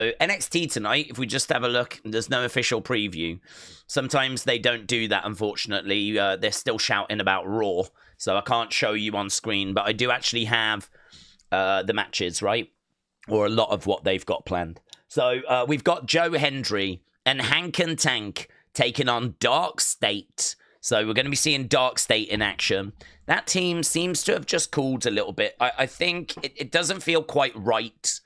NXT tonight, if we just have a look, there's no official preview. Sometimes they don't do that, unfortunately. They're still shouting about Raw, so I can't show you on screen, but I do actually have the matches, right? Or a lot of what they've got planned. So we've got Joe Hendry and Hank and Tank taking on DarkState. So we're going to be seeing DarkState in action. That team seems to have just cooled a little bit. I think it doesn't feel quite right.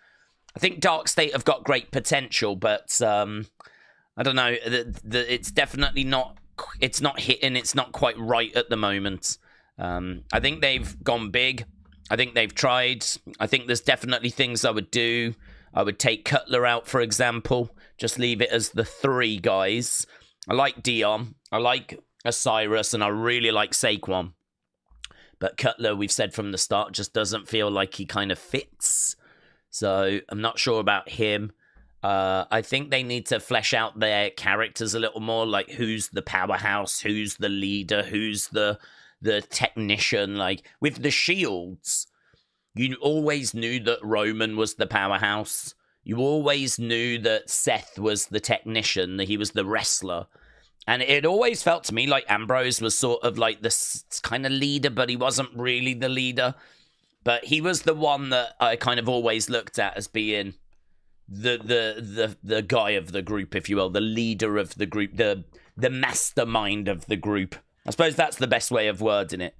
I think DarkState have got great potential, but I don't know. It's definitely not. It's not hitting. It's not quite right at the moment. I think they've gone big. I think they've tried. I think there's definitely things I would do. I would take Cutler out, for example. Just leave it as the 3 guys. I like Dion. I like Osiris, and I really like Saquon. But Cutler, we've said from the start, just doesn't feel like he kind of fits. So I'm not sure about him. I think they need to flesh out their characters a little more, like who's the powerhouse, who's the leader, who's the technician. Like with the Shields, you always knew that Roman was the powerhouse. You always knew that Seth was the technician, that he was the wrestler. And it always felt to me like Ambrose was sort of like this kind of leader, but he wasn't really the leader. But he was the one that I kind of always looked at as being the guy of the group, if you will, the leader of the group, the mastermind of the group. I suppose that's the best way of wording it.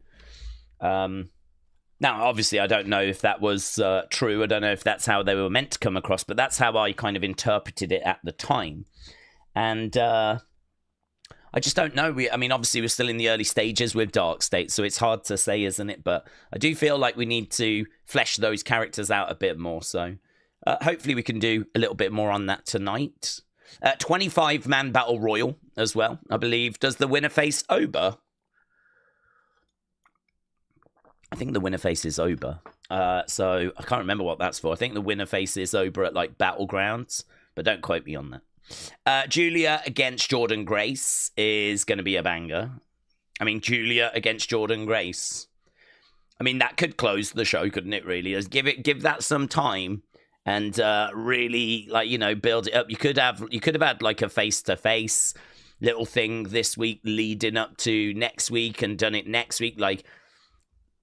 Now, obviously, I don't know if that was true. I don't know if that's how they were meant to come across, but that's how I kind of interpreted it at the time. And I just don't know. I mean, obviously, we're still in the early stages with DarkState, so it's hard to say, isn't it? But I do feel like we need to flesh those characters out a bit more. So hopefully we can do a little bit more on that tonight. 25-man Battle Royal as well, I believe. Does the winner face Oba? I think the winner faces Oba. So I can't remember what that's for. I think the winner faces Oba at like Battlegrounds, but don't quote me on that. Giulia against Jordynne Grace is going to be a banger. I mean, Giulia against Jordynne Grace. I mean, that could close the show, couldn't it? Really, give that some time and really, like, you know, build it up. You could have had like a face-to-face little thing this week leading up to next week and done it next week. Like,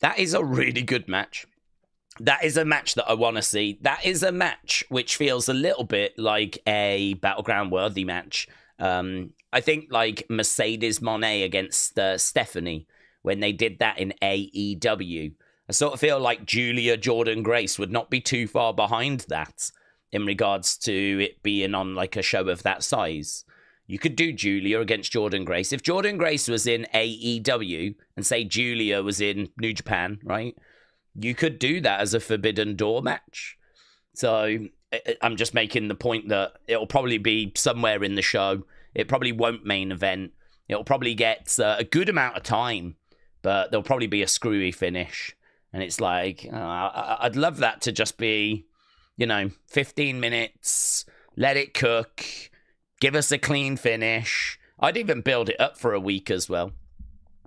that is a really good match. That is a match that I want to see. That is a match which feels a little bit like a Battleground-worthy match. I think like Mercedes Moné against Stephanie, when they did that in AEW. I sort of feel like Giulia Jordynne Grace would not be too far behind that in regards to it being on like a show of that size. You could do Giulia against Jordynne Grace. If Jordynne Grace was in AEW and say Giulia was in New Japan, right? You could do that as a Forbidden Door match. So I'm just making the point that it'll probably be somewhere in the show. It probably won't main event. It'll probably get a good amount of time, but there'll probably be a screwy finish. And it's like, I'd love that to just be, 15 minutes, let it cook, give us a clean finish. I'd even build it up for a week as well.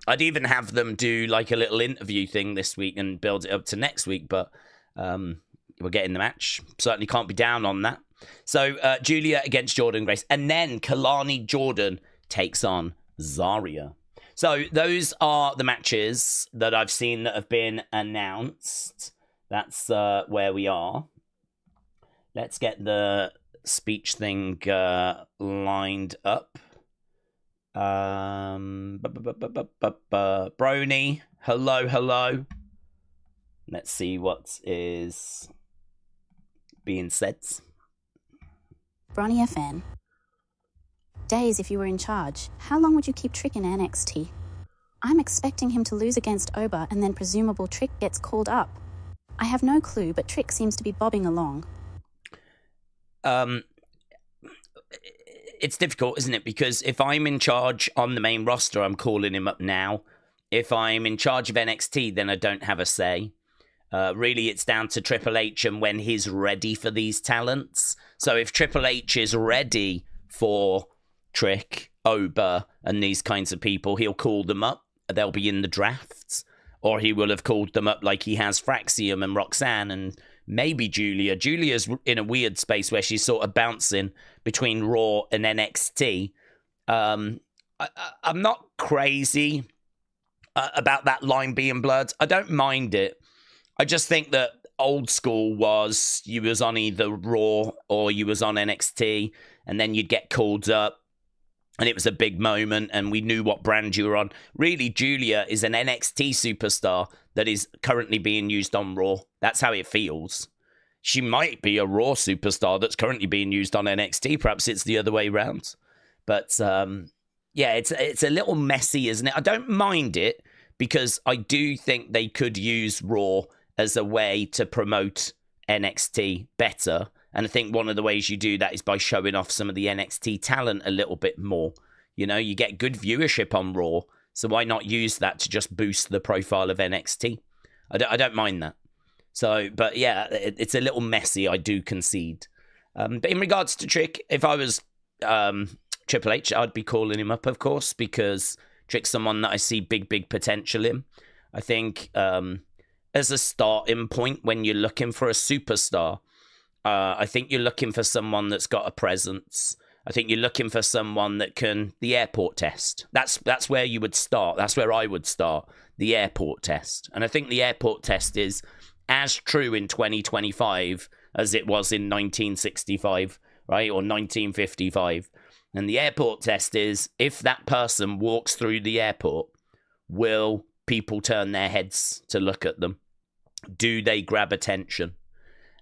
I'd even have them do like a little interview thing this week and build it up to next week, but we're getting the match. Certainly can't be down on that. So Giulia against Jordynne Grace. And then Kelani Jordan takes on Zarya. So those are the matches that I've seen that have been announced. That's where we are. Let's get the speech thing lined up. Brony, hello. Let's see what is being said. Brony FN. Daze, if you were in charge, how long would you keep Trick in NXT? I'm expecting him to lose against Oba and then presumable Trick gets called up. I have no clue, but Trick seems to be bobbing along. It's difficult, isn't it? Because if I'm in charge on the main roster, I'm calling him up now. If I'm in charge of NXT, then I don't have a say. Really, it's down to Triple H and when he's ready for these talents. So if Triple H is ready for Trick, Oba, and these kinds of people, he'll call them up. They'll be in the drafts. Or he will have called them up like he has Fraxium and Roxanne and maybe Giulia. Giulia's in a weird space where she's sort of bouncing between Raw and NXT. I'm not crazy about that line being blurred. I don't mind it. I just think that old school was you was on either Raw or you was on NXT, and then you'd get called up, and it was a big moment, and we knew what brand you were on. Really, Giulia is an NXT superstar that is currently being used on Raw. That's how it feels. She might be a Raw superstar that's currently being used on NXT. Perhaps it's the other way around. But, yeah, it's a little messy, isn't it? I don't mind it because I do think they could use Raw as a way to promote NXT better. And I think one of the ways you do that is by showing off some of the NXT talent a little bit more. You know, you get good viewership on Raw, so why not use that to just boost the profile of NXT? I don't mind that. So, but yeah, it's a little messy, I do concede. But in regards to Trick, if I was Triple H, I'd be calling him up, of course, because Trick's someone that I see big potential in. I think as a starting point, when you're looking for a superstar, I think you're looking for someone that's got a presence. I think you're looking for someone that can the airport test. That's where you would start. That's where I would start, the airport test. And I think the airport test is as true in 2025 as it was in 1965, right? Or 1955. And the airport test is if that person walks through the airport, will people turn their heads to look at them? Do they grab attention?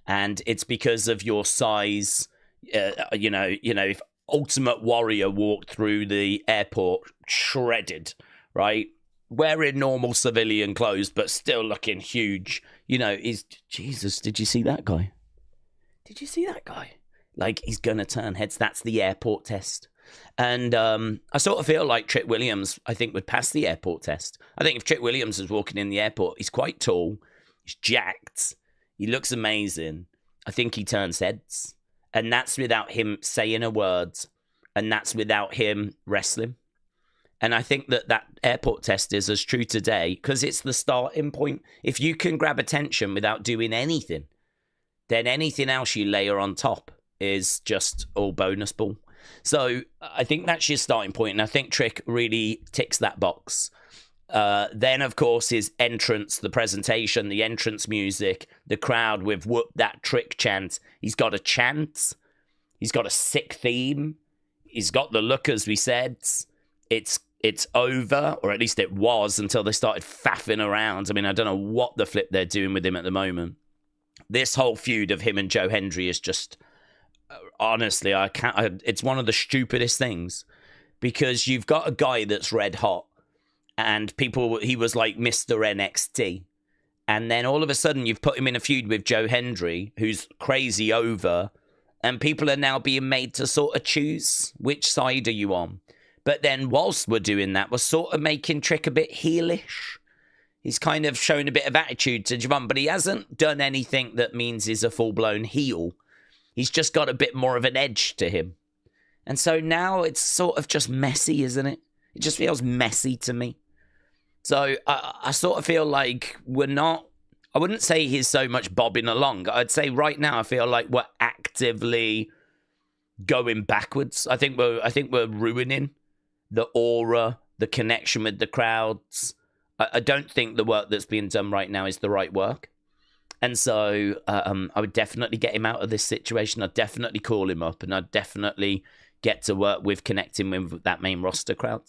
And it's because of your size. You know, if Ultimate Warrior walked through the airport shredded, right, wearing normal civilian clothes but still looking huge, you know, Jesus, did you see that guy? Did you see that guy? Like, he's gonna turn heads. That's the airport test. And I sort of feel like Trick Williams, I think, would pass the airport test. I think if Trick Williams was walking in the airport, he's quite tall, he's jacked, he looks amazing. I think he turns heads. And that's without him saying a word. And that's without him wrestling. And I think that airport test is as true today because it's the starting point. If you can grab attention without doing anything, then anything else you layer on top is just all bonus ball. So I think that's your starting point. And I think Trick really ticks that box. Then, of course, his entrance, the presentation, the entrance music, the crowd with whoop that Trick chant. He's got a chant. He's got a sick theme. He's got the look, as we said. It's over, or at least it was, until they started faffing around. I mean, I don't know what the flip they're doing with him at the moment. This whole feud of him and Joe Hendry is just, honestly, it's one of the stupidest things because you've got a guy that's red hot. And he was like Mr. NXT. And then all of a sudden, you've put him in a feud with Joe Hendry, who's crazy over. And people are now being made to sort of choose which side are you on. But then whilst we're doing that, we're sort of making Trick a bit heelish. He's kind of showing a bit of attitude to Javon, but he hasn't done anything that means he's a full-blown heel. He's just got a bit more of an edge to him. And so now it's sort of just messy, isn't it? It just feels messy to me. So I sort of feel like I wouldn't say he's so much bobbing along. I'd say right now I feel like we're actively going backwards. I think we're ruining the aura, the connection with the crowds. I don't think the work that's being done right now is the right work. And so I would definitely get him out of this situation. I'd definitely call him up and I'd definitely get to work with connecting with that main roster crowd.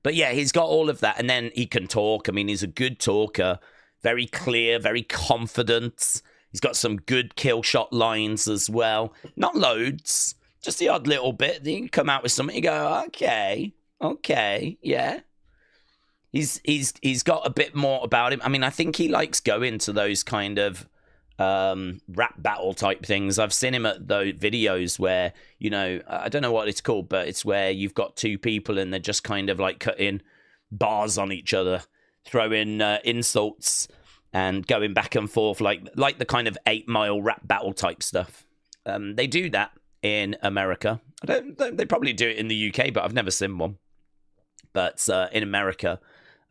But yeah, he's got all of that. And then he can talk. I mean, he's a good talker. Very clear, very confident. He's got some good kill shot lines as well. Not loads, just the odd little bit. You can come out with something, you go, okay, yeah. He's got a bit more about him. I mean, I think he likes going to those kind of rap battle type things. I've seen him at those videos where, you know, I don't know what it's called, but it's where you've got two people and they're just kind of like cutting bars on each other, throwing insults and going back and forth like the kind of 8 Mile rap battle type stuff. They do that in America. They probably do it in the UK, but I've never seen one. But in America,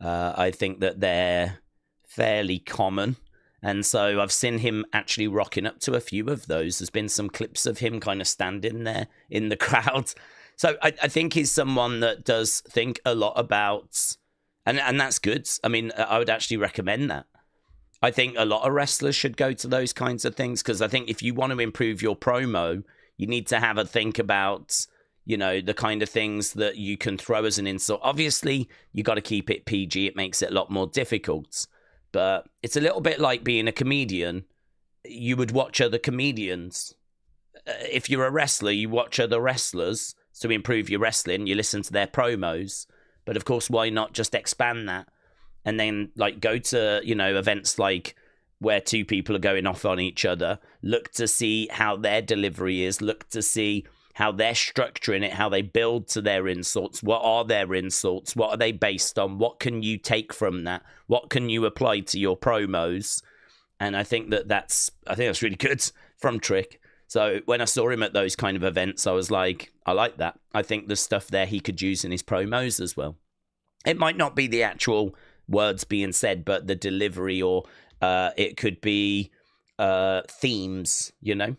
I think that they're fairly common. And so I've seen him actually rocking up to a few of those. There's been some clips of him kind of standing there in the crowd. So I think he's someone that does think a lot about, and that's good. I mean, I would actually recommend that. I think a lot of wrestlers should go to those kinds of things, because I think if you want to improve your promo, you need to have a think about, you know, the kind of things that you can throw as an insult. Obviously, you got to keep it PG. It makes it a lot more difficult. But it's a little bit like being a comedian. You would watch other comedians. If you're a wrestler, you watch other wrestlers to improve your wrestling. You listen to their promos. But of course, why not just expand that? And then like go to, you know, events like where two people are going off on each other. Look to see how their delivery is. Look to see how they're structuring it, how they build to their insults. What are their insults? What are they based on? What can you take from that? What can you apply to your promos? And I think that's really good from Trick. So when I saw him at those kind of events, I was like, I like that. I think there's stuff there he could use in his promos as well. It might not be the actual words being said, but the delivery, or it could be themes, you know?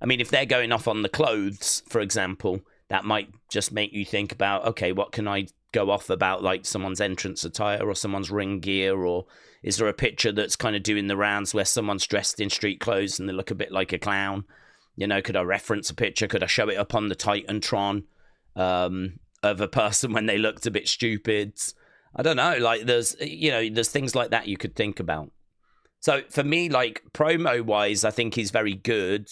I mean, if they're going off on the clothes, for example, that might just make you think about, okay, what can I go off about, like someone's entrance attire or someone's ring gear, or is there a picture that's kind of doing the rounds where someone's dressed in street clothes and they look a bit like a clown? You know, could I reference a picture? Could I show it up on the Titantron of a person when they looked a bit stupid? I don't know. Like there's things like that you could think about. So for me, like promo-wise, I think he's very good.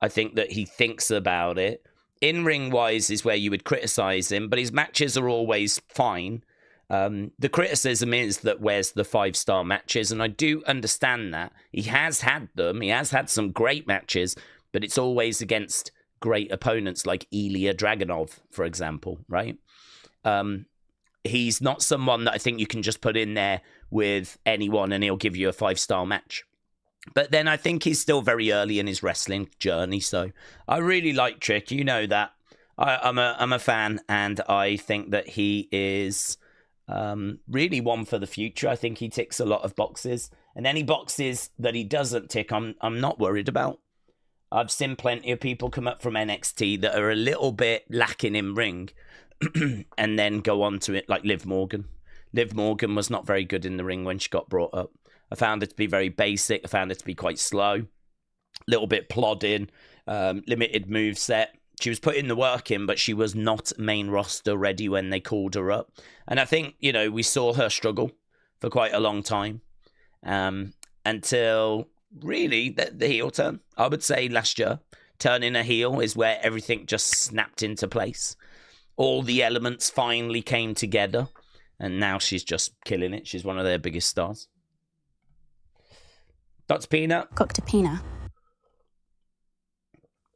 I think that he thinks about it. In-ring wise is where you would criticize him, but his matches are always fine. The criticism is that where's the 5-star matches, and I do understand that. He has had them. He has had some great matches, but it's always against great opponents like Ilya Dragunov, for example, right? He's not someone that I think you can just put in there with anyone and he'll give you a 5-star match. But then I think he's still very early in his wrestling journey, so I really like Trick. You know that. I'm a fan, and I think that he is really one for the future. I think he ticks a lot of boxes, and any boxes that he doesn't tick, I'm not worried about. I've seen plenty of people come up from NXT that are a little bit lacking in ring, and then go on to it, like Liv Morgan. Liv Morgan was not very good in the ring when she got brought up. I found it to be very basic. I found it to be quite slow, a little bit plodding, limited moveset. She was putting the work in, but she was not main roster ready when they called her up. And I think, you know, we saw her struggle for quite a long time until really the heel turn. I would say last year, turning a heel is where everything just snapped into place. All the elements finally came together, and now she's just killing it. She's one of their biggest stars. Dr. Peanut. Dr. Peanut.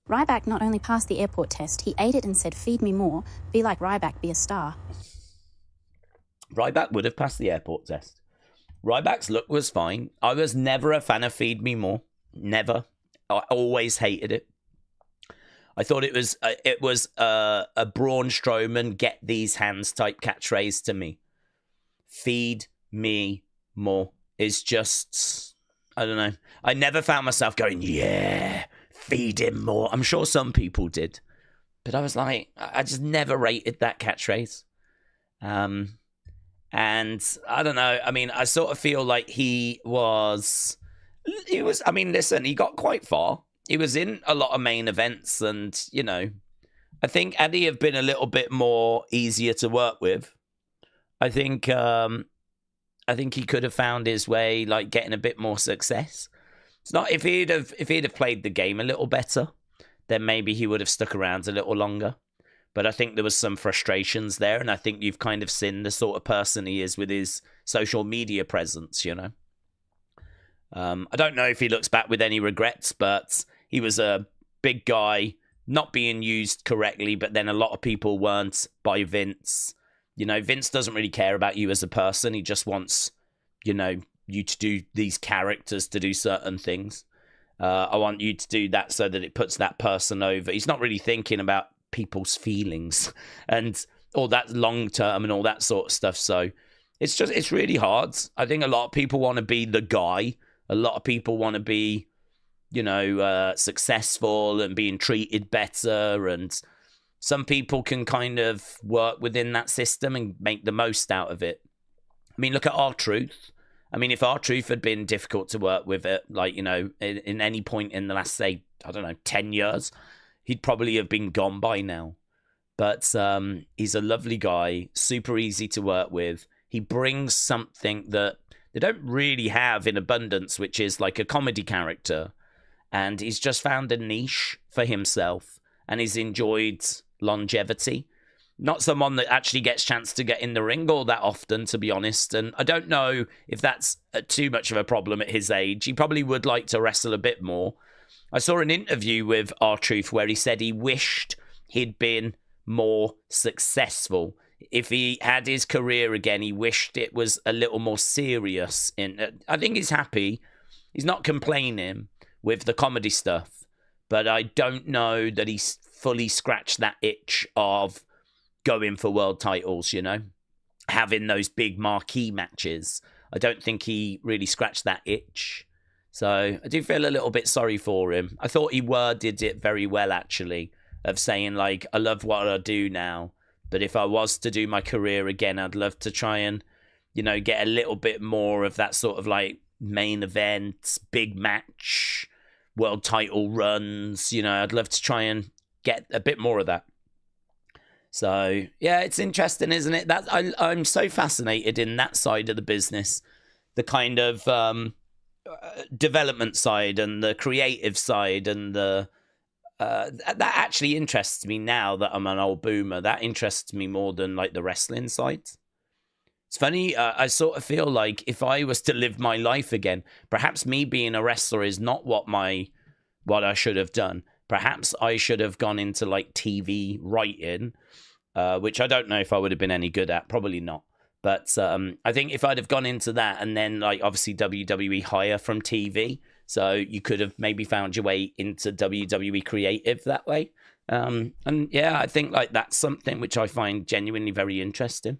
Ryback not only passed the airport test, he ate it and said, "Feed me more. Be like Ryback, be a star." Ryback would have passed the airport test. Ryback's look was fine. I was never a fan of Feed Me More. Never. I always hated it. I thought it was a Braun Strowman get these hands type catchphrase to me. Feed me more is just, I don't know. I never found myself going, yeah, feed him more. I'm sure some people did, but I was like, I just never rated that catchphrase. And I don't know. I mean, I sort of feel like he was, I mean, listen, he got quite far. He was in a lot of main events, and, you know, I think had he have been a little bit more easier to work with, I think he could have found his way, like getting a bit more success. It's not if he'd have played the game a little better, then maybe he would have stuck around a little longer. But I think there was some frustrations there, and I think you've kind of seen the sort of person he is with his social media presence, you know. I don't know if he looks back with any regrets, but he was a big guy, not being used correctly, but then a lot of people weren't by Vince. You know, Vince doesn't really care about you as a person. He just wants, you know, you to do these characters, to do certain things. I want you to do that so that it puts that person over. He's not really thinking about people's feelings and all that long term and all that sort of stuff. So it's really hard. I think a lot of people want to be the guy. A lot of people want to be, successful and being treated better. And some people can kind of work within that system and make the most out of it. I mean, look at R-Truth. I mean, if R-Truth had been difficult to work with it, in any point in the last, say, 10 years, he'd probably have been gone by now. But he's a lovely guy, super easy to work with. He brings something that they don't really have in abundance, which is like a comedy character. And he's just found a niche for himself, and he's enjoyed longevity. Not someone that actually gets a chance to get in the ring all that often, to be honest. And I don't know if that's too much of a problem at his age. He probably would like to wrestle a bit more. I saw an interview with R-Truth where he said he wished he'd been more successful. If he had his career again, he wished it was a little more serious. I think he's happy. He's not complaining with the comedy stuff. But I don't know that he's fully scratched that itch of going for world titles, having those big marquee matches. I don't think he really scratched that itch. So I do feel a little bit sorry for him. I thought he worded it very well, actually, of saying, I love what I do now, but if I was to do my career again, I'd love to try and, get a little bit more of that sort of main event, big match, world title runs. I'd love to try and get a bit more of that. So, yeah, it's interesting, isn't it? That I'm so fascinated in that side of the business, the kind of development side and the creative side, and that actually interests me now that I'm an old boomer. That interests me more than the wrestling side. It's funny, I sort of feel like if I was to live my life again, perhaps me being a wrestler is not what I should have done. Perhaps I should have gone into TV writing, which I don't know if I would have been any good at. Probably not. But I think if I'd have gone into that, and then obviously WWE hire from TV, so you could have maybe found your way into WWE creative that way. And yeah, I think that's something which I find genuinely very interesting.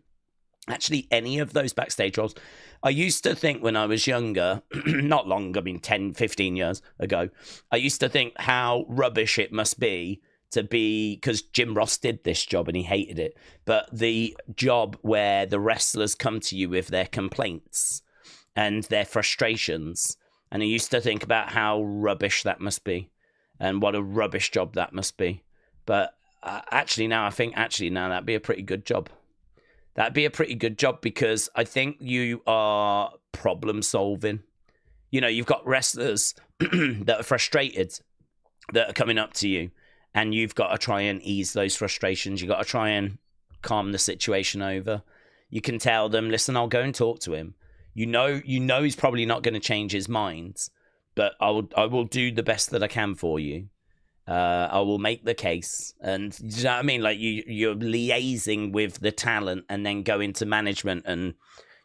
Actually, any of those backstage roles. I used to think when I was younger, not long, 10, 15 years ago, I used to think how rubbish it must be to be, because Jim Ross did this job and he hated it, but the job where the wrestlers come to you with their complaints and their frustrations. And I used to think about how rubbish that must be and what a rubbish job that must be. But actually now that'd be a pretty good job. That'd be a pretty good job, because I think you are problem solving. You've got wrestlers that are frustrated, that are coming up to you, and you've got to try and ease those frustrations. You've got to try and calm the situation over. You can tell them, listen, I'll go and talk to him. You know he's probably not going to change his mind, but I will do the best that I can for you. I will make the case. And you know what I mean? You're liaising with the talent and then go into management, and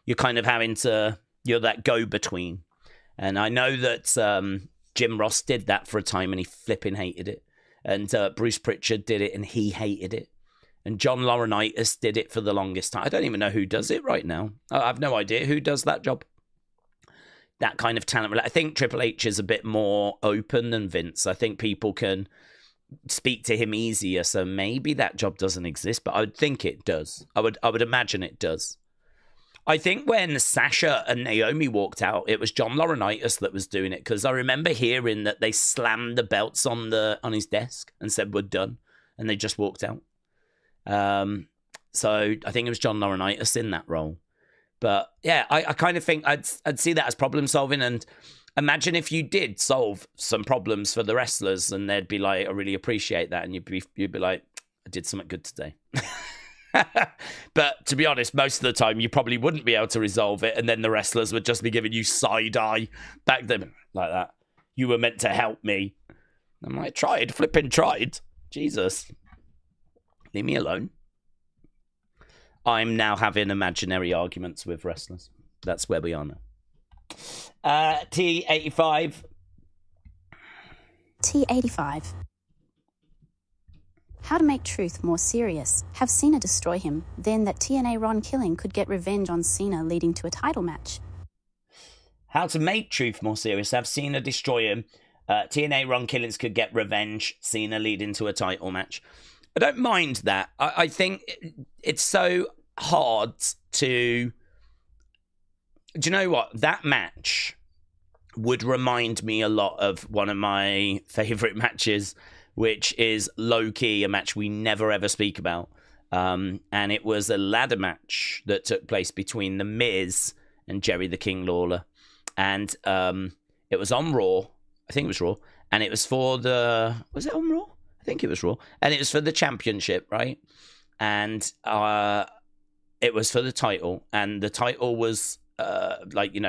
you're kind of you're that go-between. And I know that Jim Ross did that for a time and he flipping hated it. And Bruce Pritchard did it and he hated it. And John Laurinaitis did it for the longest time. I don't even know who does it right now. I have no idea who does that job. That kind of talent. I think Triple H is a bit more open than Vince. I think people can speak to him easier, so maybe that job doesn't exist, but I would think it does. I would imagine it does. I think when Sasha and Naomi walked out, it was John Laurinaitis that was doing it, because I remember hearing that they slammed the belts on his desk and said, we're done, and they just walked out. So I think it was John Laurinaitis in that role. But yeah, I kind of think I'd see that as problem solving. And imagine if you did solve some problems for the wrestlers, and they'd be like, I really appreciate that. And you'd be like, I did something good today. But to be honest, most of the time you probably wouldn't be able to resolve it. And then the wrestlers would just be giving you side eye back then like that. You were meant to help me. I'm like, flipping tried. Jesus. Leave me alone. I'm now having imaginary arguments with wrestlers. That's where we are now. T85. T85. How to make Truth more serious. Have Cena destroy him. Then that TNA Ron killing could get revenge on Cena, leading to a title match. how to make Truth more serious. Have Cena destroy him. TNA Ron Killings could get revenge. Cena leading to a title match. I don't mind that. I think it's so hard to... Do you know what? That match would remind me a lot of one of my favourite matches, which is low-key a match we never ever speak about. And it was a ladder match that took place between The Miz and Jerry the King Lawler. And it was on Raw. I think it was Raw. And it was for the... Was it on Raw? I think it was Raw. And it was for the championship, right? And it was for the title. And the title was... you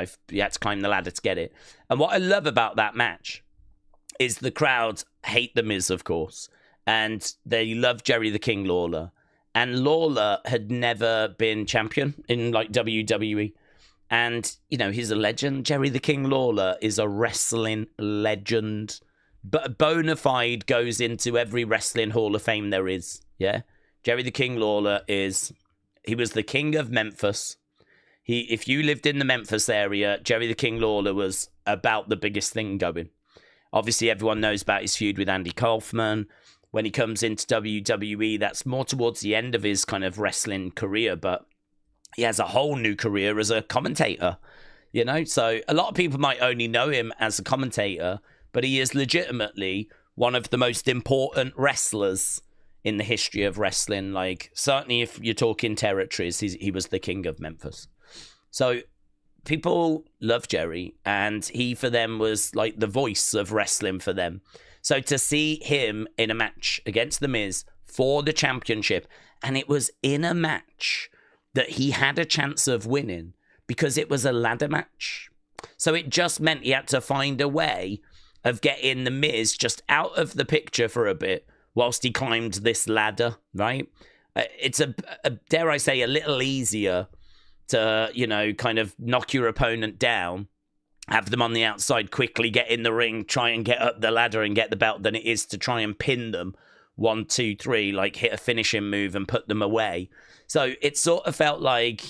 had to climb the ladder to get it. And what I love about that match is the crowd hate The Miz, of course, and they love Jerry the King Lawler. And Lawler had never been champion in WWE, and he's a legend. Jerry the King Lawler is a wrestling legend, but bona fide, goes into every wrestling Hall of Fame there is. Yeah, Jerry the King Lawler he was the king of Memphis. If you lived in the Memphis area, Jerry the King Lawler was about the biggest thing going. Obviously, everyone knows about his feud with Andy Kaufman. When he comes into WWE, that's more towards the end of his kind of wrestling career, but he has a whole new career as a commentator, So a lot of people might only know him as a commentator, but he is legitimately one of the most important wrestlers in the history of wrestling. Like, certainly if you're talking territories, he was the king of Memphis. So people love Jerry, and he for them was like the voice of wrestling for them. So to see him in a match against The Miz for the championship, and it was in a match that he had a chance of winning because it was a ladder match. So it just meant he had to find a way of getting The Miz just out of the picture for a bit whilst he climbed this ladder, right? It's dare I say, a little easier to, kind of knock your opponent down, have them on the outside, quickly get in the ring, try and get up the ladder and get the belt than it is to try and pin them 1, 2, 3, like hit a finishing move and put them away. So it sort of felt like,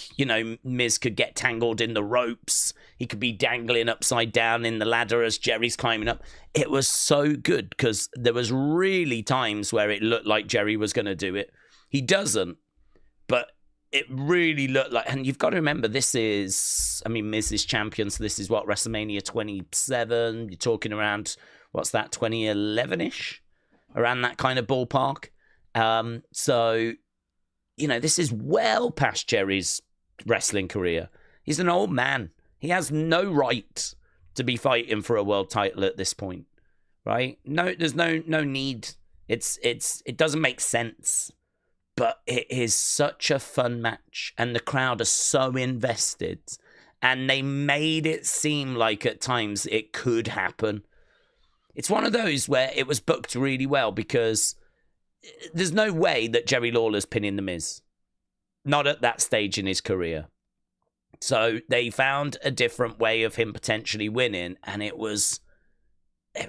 Miz could get tangled in the ropes. He could be dangling upside down in the ladder as Jerry's climbing up. It was so good because there was really times where it looked like Jerry was going to do it. He doesn't, but it really looked like, and you've got to remember, Miz is champion, so this is what, WrestleMania 27, you're talking around, what's that, 2011-ish? Around that kind of ballpark. So, this is well past Jerry's wrestling career. He's an old man. He has no right to be fighting for a world title at this point, right? No, there's no need. It doesn't make sense. But it is such a fun match, and the crowd are so invested, and they made it seem like at times it could happen. It's one of those where it was booked really well because there's no way that Jerry Lawler's pinning The Miz. Not at that stage in his career. So they found a different way of him potentially winning, and it was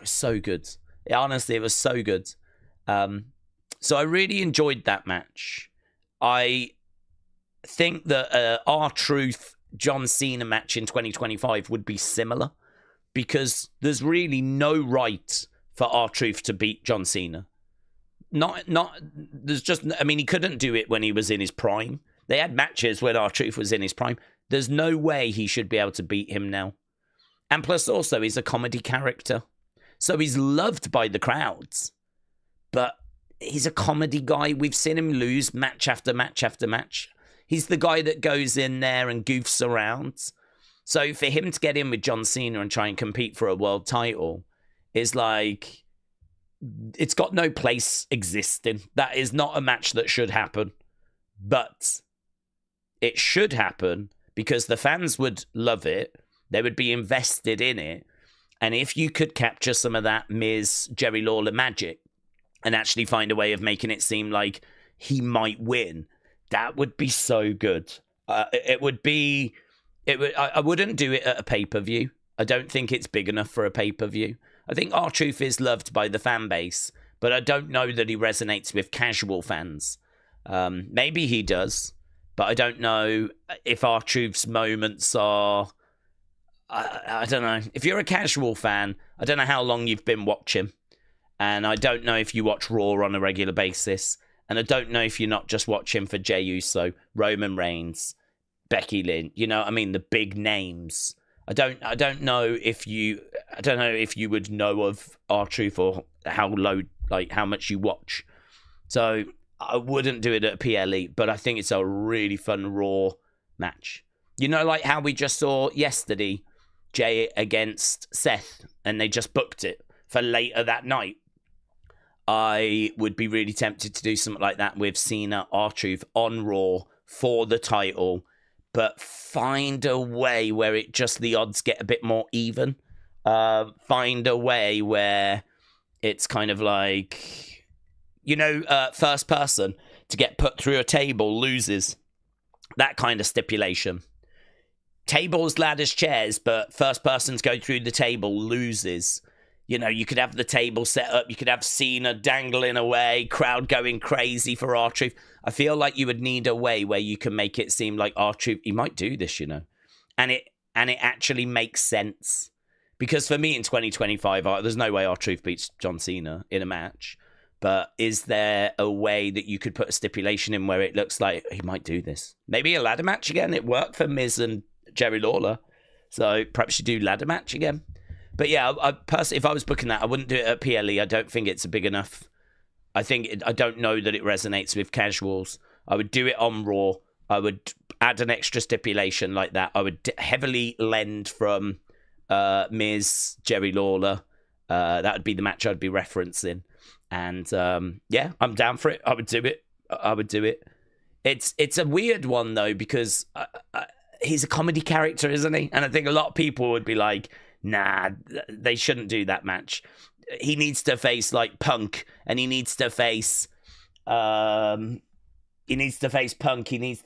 so good. Honestly, it was so good. So I really enjoyed that match. I think that R-Truth John Cena match in 2025 would be similar because there's really no right for R-Truth to beat John Cena. He couldn't do it when he was in his prime. They had matches when R-Truth was in his prime. There's no way he should be able to beat him now. And plus also, he's a comedy character. So he's loved by the crowds. But he's a comedy guy. We've seen him lose match after match after match. He's the guy that goes in there and goofs around. So for him to get in with John Cena and try and compete for a world title is like, it's got no place existing. That is not a match that should happen. But it should happen because the fans would love it. They would be invested in it. And if you could capture some of that Miz, Jerry Lawler magic, and actually find a way of making it seem like he might win, that would be so good. I wouldn't do it at a pay-per-view. I don't think it's big enough for a pay-per-view. I think R-Truth is loved by the fan base, but I don't know that he resonates with casual fans. Maybe he does, but I don't know if R-Truth's moments are I don't know. If you're a casual fan, I don't know how long you've been watching. And I don't know if you watch Raw on a regular basis. And I don't know if you're not just watching for Jey Uso, Roman Reigns, Becky Lynch, you know, I mean, the big names. I don't know if you would know of R-Truth or how much you watch. So I wouldn't do it at a PLE, but I think it's a really fun Raw match. You know, like how we just saw yesterday, Jey against Seth, and they just booked it for later that night. I would be really tempted to do something like that with Cena, R-Truth on Raw for the title, but find a way where the odds get a bit more even. Find a way where it's kind of like, you know, first person to get put through a table loses. That kind of stipulation. Tables, ladders, chairs, but first person to go through the table loses. You know, you could have the table set up. You could have Cena dangling away, crowd going crazy for R-Truth. I feel like you would need a way where you can make it seem like R-Truth, he might do this, you know. And it actually makes sense. Because for me in 2025, there's no way R-Truth beats John Cena in a match. But is there a way that you could put a stipulation in where it looks like he might do this? Maybe a ladder match again. It worked for Miz and Jerry Lawler. So perhaps you do ladder match again. But yeah, I personally, if I was booking that, I wouldn't do it at PLE. I don't think it's big enough. I don't know that it resonates with casuals. I would do it on Raw. I would add an extra stipulation like that. I would heavily lend from Miz, Jerry Lawler. That would be the match I'd be referencing. And yeah, I'm down for it. I would do it. It's a weird one though, because he's a comedy character, isn't he? And I think a lot of people would be like, nah, they shouldn't do that match. He needs to face like Punk, and he needs to face Punk. He needs to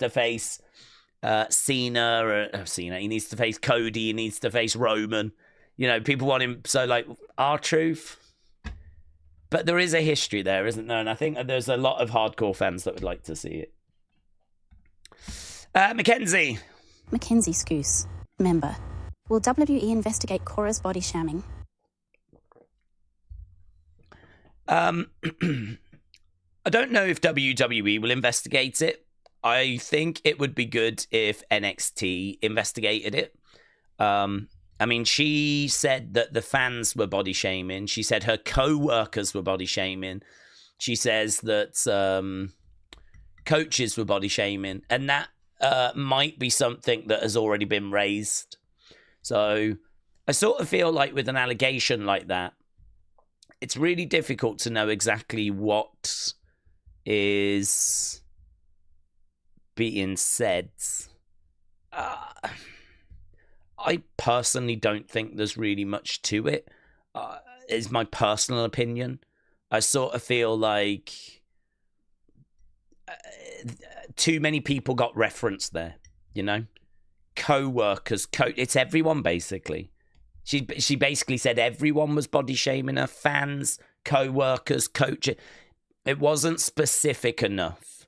face Cena. He needs to face Cody. He needs to face Roman. You know, people want him. So like R-Truth. But there is a history there, isn't there? And I think there's a lot of hardcore fans that would like to see it. Mackenzie Scoose, member. Will WWE investigate Cora's body shamming? I don't know if WWE will investigate it. I think it would be good if NXT investigated it. I mean, she said that the fans were body shaming. She said her co-workers were body shaming. She says that coaches were body shaming. And that might be something that has already been raised. So I sort of feel like with an allegation like that, it's really difficult to know exactly what is being said. I personally don't think there's really much to it. Is my personal opinion. I sort of feel like too many people got referenced there, you know? Co-workers, it's everyone basically. She basically said everyone was body shaming her, fans, co-workers, coaches. It wasn't specific enough.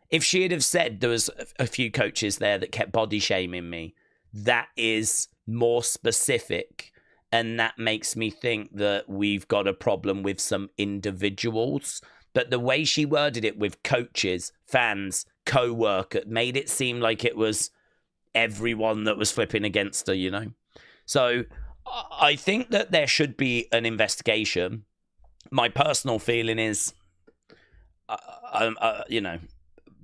If she had have said there was a few coaches there that kept body shaming me, that is more specific, and that makes me think that we've got a problem with some individuals. But the way she worded it with coaches, fans, co-worker, made it seem like it was everyone that was flipping against her, you know? So I think that there should be an investigation. My personal feeling is, you know,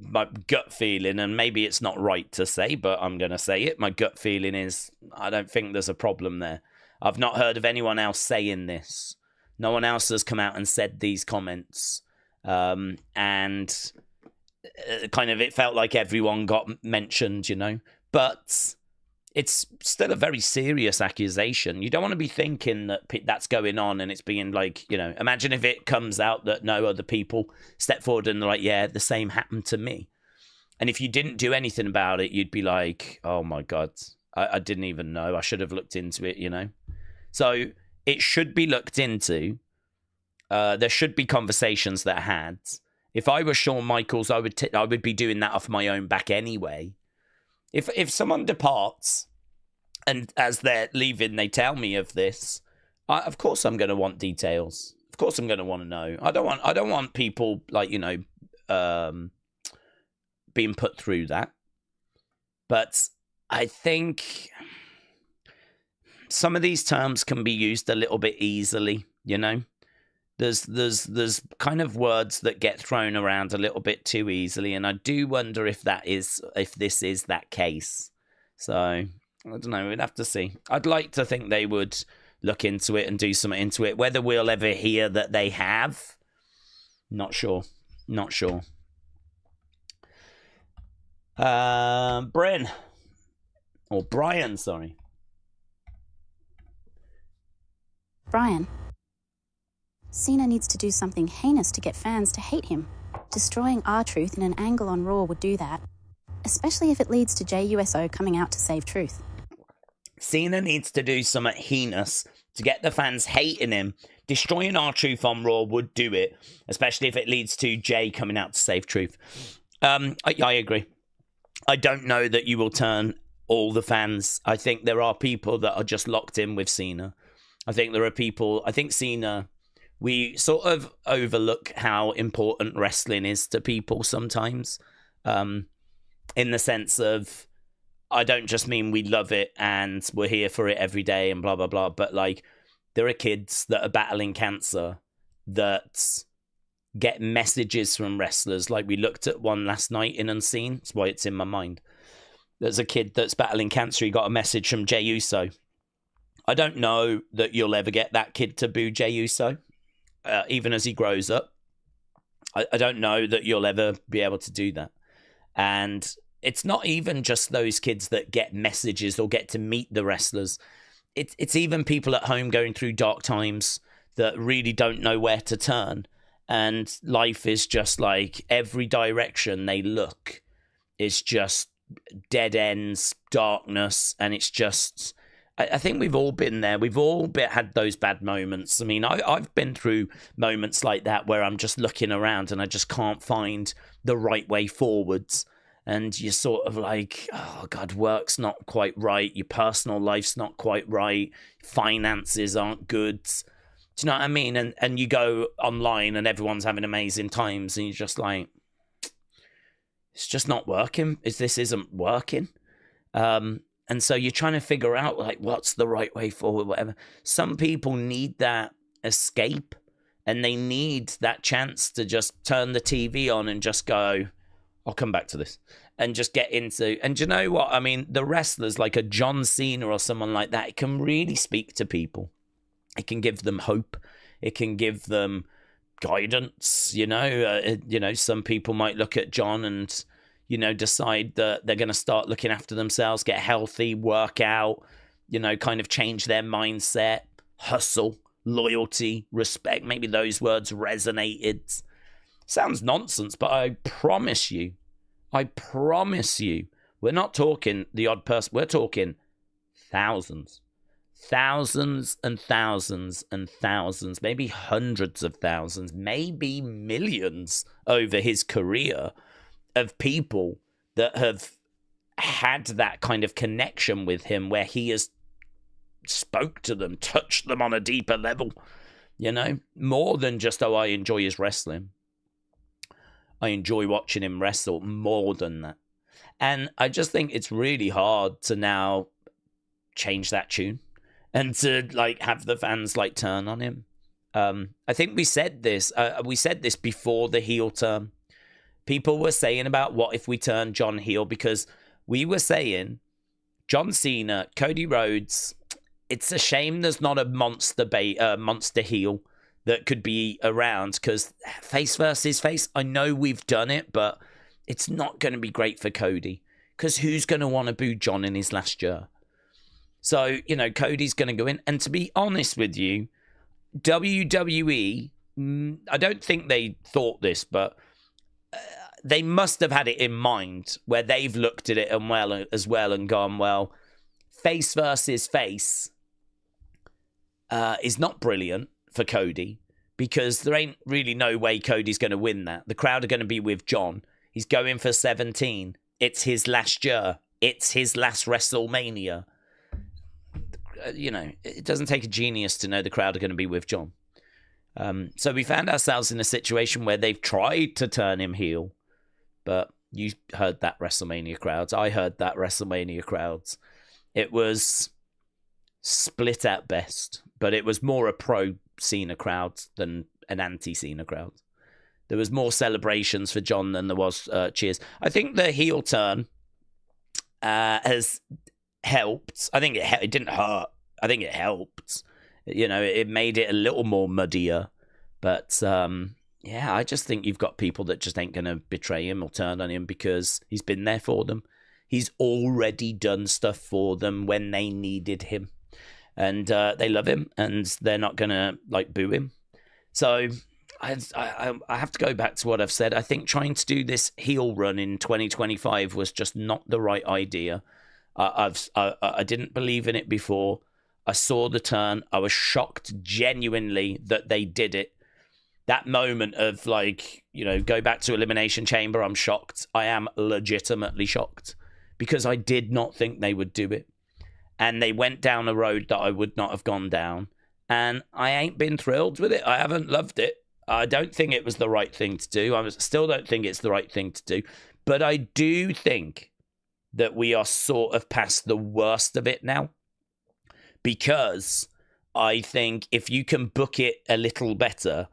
my gut feeling, and maybe it's not right to say, but I'm going to say it. My gut feeling is I don't think there's a problem there. I've not heard of anyone else saying this. No one else has come out and said these comments. And kind of it felt like everyone got mentioned, you know. But it's still a very serious accusation. You don't want to be thinking that that's going on and it's being like, you know, imagine if it comes out that no other people step forward and they're like, yeah, the same happened to me. And if you didn't do anything about it, you'd be like, oh my God, I didn't even know. I should have looked into it, you know. So it should be looked into. There should be conversations that are had. If I were Shawn Michaels, I would be doing that off my own back anyway. If someone departs And as they're leaving, they tell me of this. Of course, I'm going to want details. Of course, I'm going to want to know. I don't want people like being put through that. But I think some of these terms can be used a little bit easily. There's kind of words that get thrown around a little bit too easily, and I do wonder if this is that case. So I don't know. We'd have to see. I'd like to think they would look into it and do something into it. Whether we'll ever hear that they have, not sure. Brian, sorry. Brian. Cena needs to do something heinous to get fans to hate him. Destroying R-Truth in an angle on Raw would do that, especially if it leads to JUSO coming out to save Truth. Cena needs to do something heinous to get the fans hating him. Destroying R-Truth on Raw would do it, especially if it leads to Jay coming out to save Truth. I agree. I don't know that you will turn all the fans. I think there are people that are just locked in with Cena. I think Cena, we sort of overlook how important wrestling is to people sometimes. In the sense of, I don't just mean we love it and we're here for it every day and blah, blah, blah. But like, there are kids that are battling cancer that get messages from wrestlers. Like we looked at one last night in Unseen. That's why it's in my mind. There's a kid that's battling cancer. He got a message from Jey Uso. I don't know that you'll ever get that kid to boo Jey Uso, even as he grows up. I don't know that you'll ever be able to do that. And it's not even just those kids that get messages or get to meet the wrestlers. It's even people at home going through dark times that really don't know where to turn. And life is just like every direction they look is just dead ends, darkness. And it's just, I think we've all been there. We've all had those bad moments. I mean, I've been through moments like that where I'm just looking around and I just can't find the right way forwards. And you're sort of like, oh, God, work's not quite right. Your personal life's not quite right. Finances aren't good. Do you know what I mean? And you go online and everyone's having amazing times. And you're just like, it's just not working. This isn't working. And so you're trying to figure out, like, what's the right way forward, whatever. Some people need that escape. And they need that chance to just turn the TV on and just go, I'll come back to this, and just get into, and you know what? I mean, the wrestlers like a John Cena or someone like that, it can really speak to people. It can give them hope. It can give them guidance. Some people might look at John and, decide that they're going to start looking after themselves, get healthy, work out, kind of change their mindset, hustle, loyalty, respect. Maybe those words resonated. Sounds nonsense, but I promise you, we're not talking the odd person. We're talking thousands and thousands and thousands, maybe hundreds of thousands, maybe millions over his career of people that have had that kind of connection with him where he has spoke to them, touched them on a deeper level, more than just, I enjoy his wrestling. I enjoy watching him wrestle more than that. And I just think it's really hard to now change that tune and to have the fans turn on him. I think we said this before the heel turn. People were saying about what if we turn John heel, because we were saying John Cena, Cody Rhodes, it's a shame there's not a monster heel that could be around, because face versus face, I know we've done it, but it's not going to be great for Cody, because who's going to want to boo John in his last year? So, Cody's going to go in. And to be honest with you, WWE, I don't think they thought this, but they must have had it in mind where they've looked at it as well and gone, well, face versus face is not brilliant for Cody, because there ain't really no way Cody's going to win that. The crowd are going to be with John. He's going for 17. It's his last year. It's his last WrestleMania. it doesn't take a genius to know the crowd are going to be with John. So we found ourselves in a situation where they've tried to turn him heel, but you heard that WrestleMania crowds. I heard that WrestleMania crowds. It was split at best, but it was more a pro-Cena crowd than an anti-Cena crowd. There was more celebrations for John than there was cheers. I think the heel turn has helped. I think it didn't hurt. I think it helped. It made it a little more muddier. But, I just think you've got people that just ain't going to betray him or turn on him because he's been there for them. He's already done stuff for them when they needed him. And they love him, and they're not going to, boo him. So I have to go back to what I've said. I think trying to do this heel run in 2025 was just not the right idea. I didn't believe in it before. I saw the turn. I was shocked genuinely that they did it. That moment of go back to Elimination Chamber, I'm shocked. I am legitimately shocked because I did not think they would do it. And they went down a road that I would not have gone down. And I ain't been thrilled with it. I haven't loved it. I don't think it was the right thing to do. I still don't think it's the right thing to do. But I do think that we are sort of past the worst of it now. Because I think if you can book it a little better,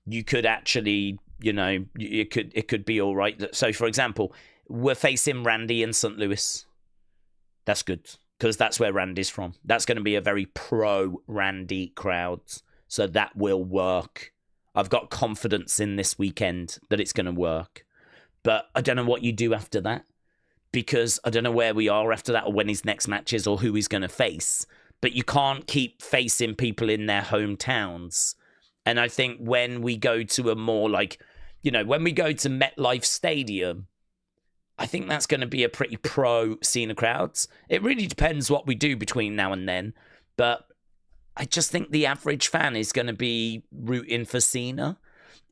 you could actually, it could be all right. So, for example, we're facing Randy in St. Louis. That's good. Because that's where Randy's from. That's going to be a very pro-Randy crowd. So that will work. I've got confidence in this weekend that it's going to work. But I don't know what you do after that. Because I don't know where we are after that or when his next match is or who he's going to face. But you can't keep facing people in their hometowns. And I think when we go to a more when we go to MetLife Stadium, I think that's going to be a pretty pro-Cena crowds. It really depends what we do between now and then. But I just think the average fan is going to be rooting for Cena.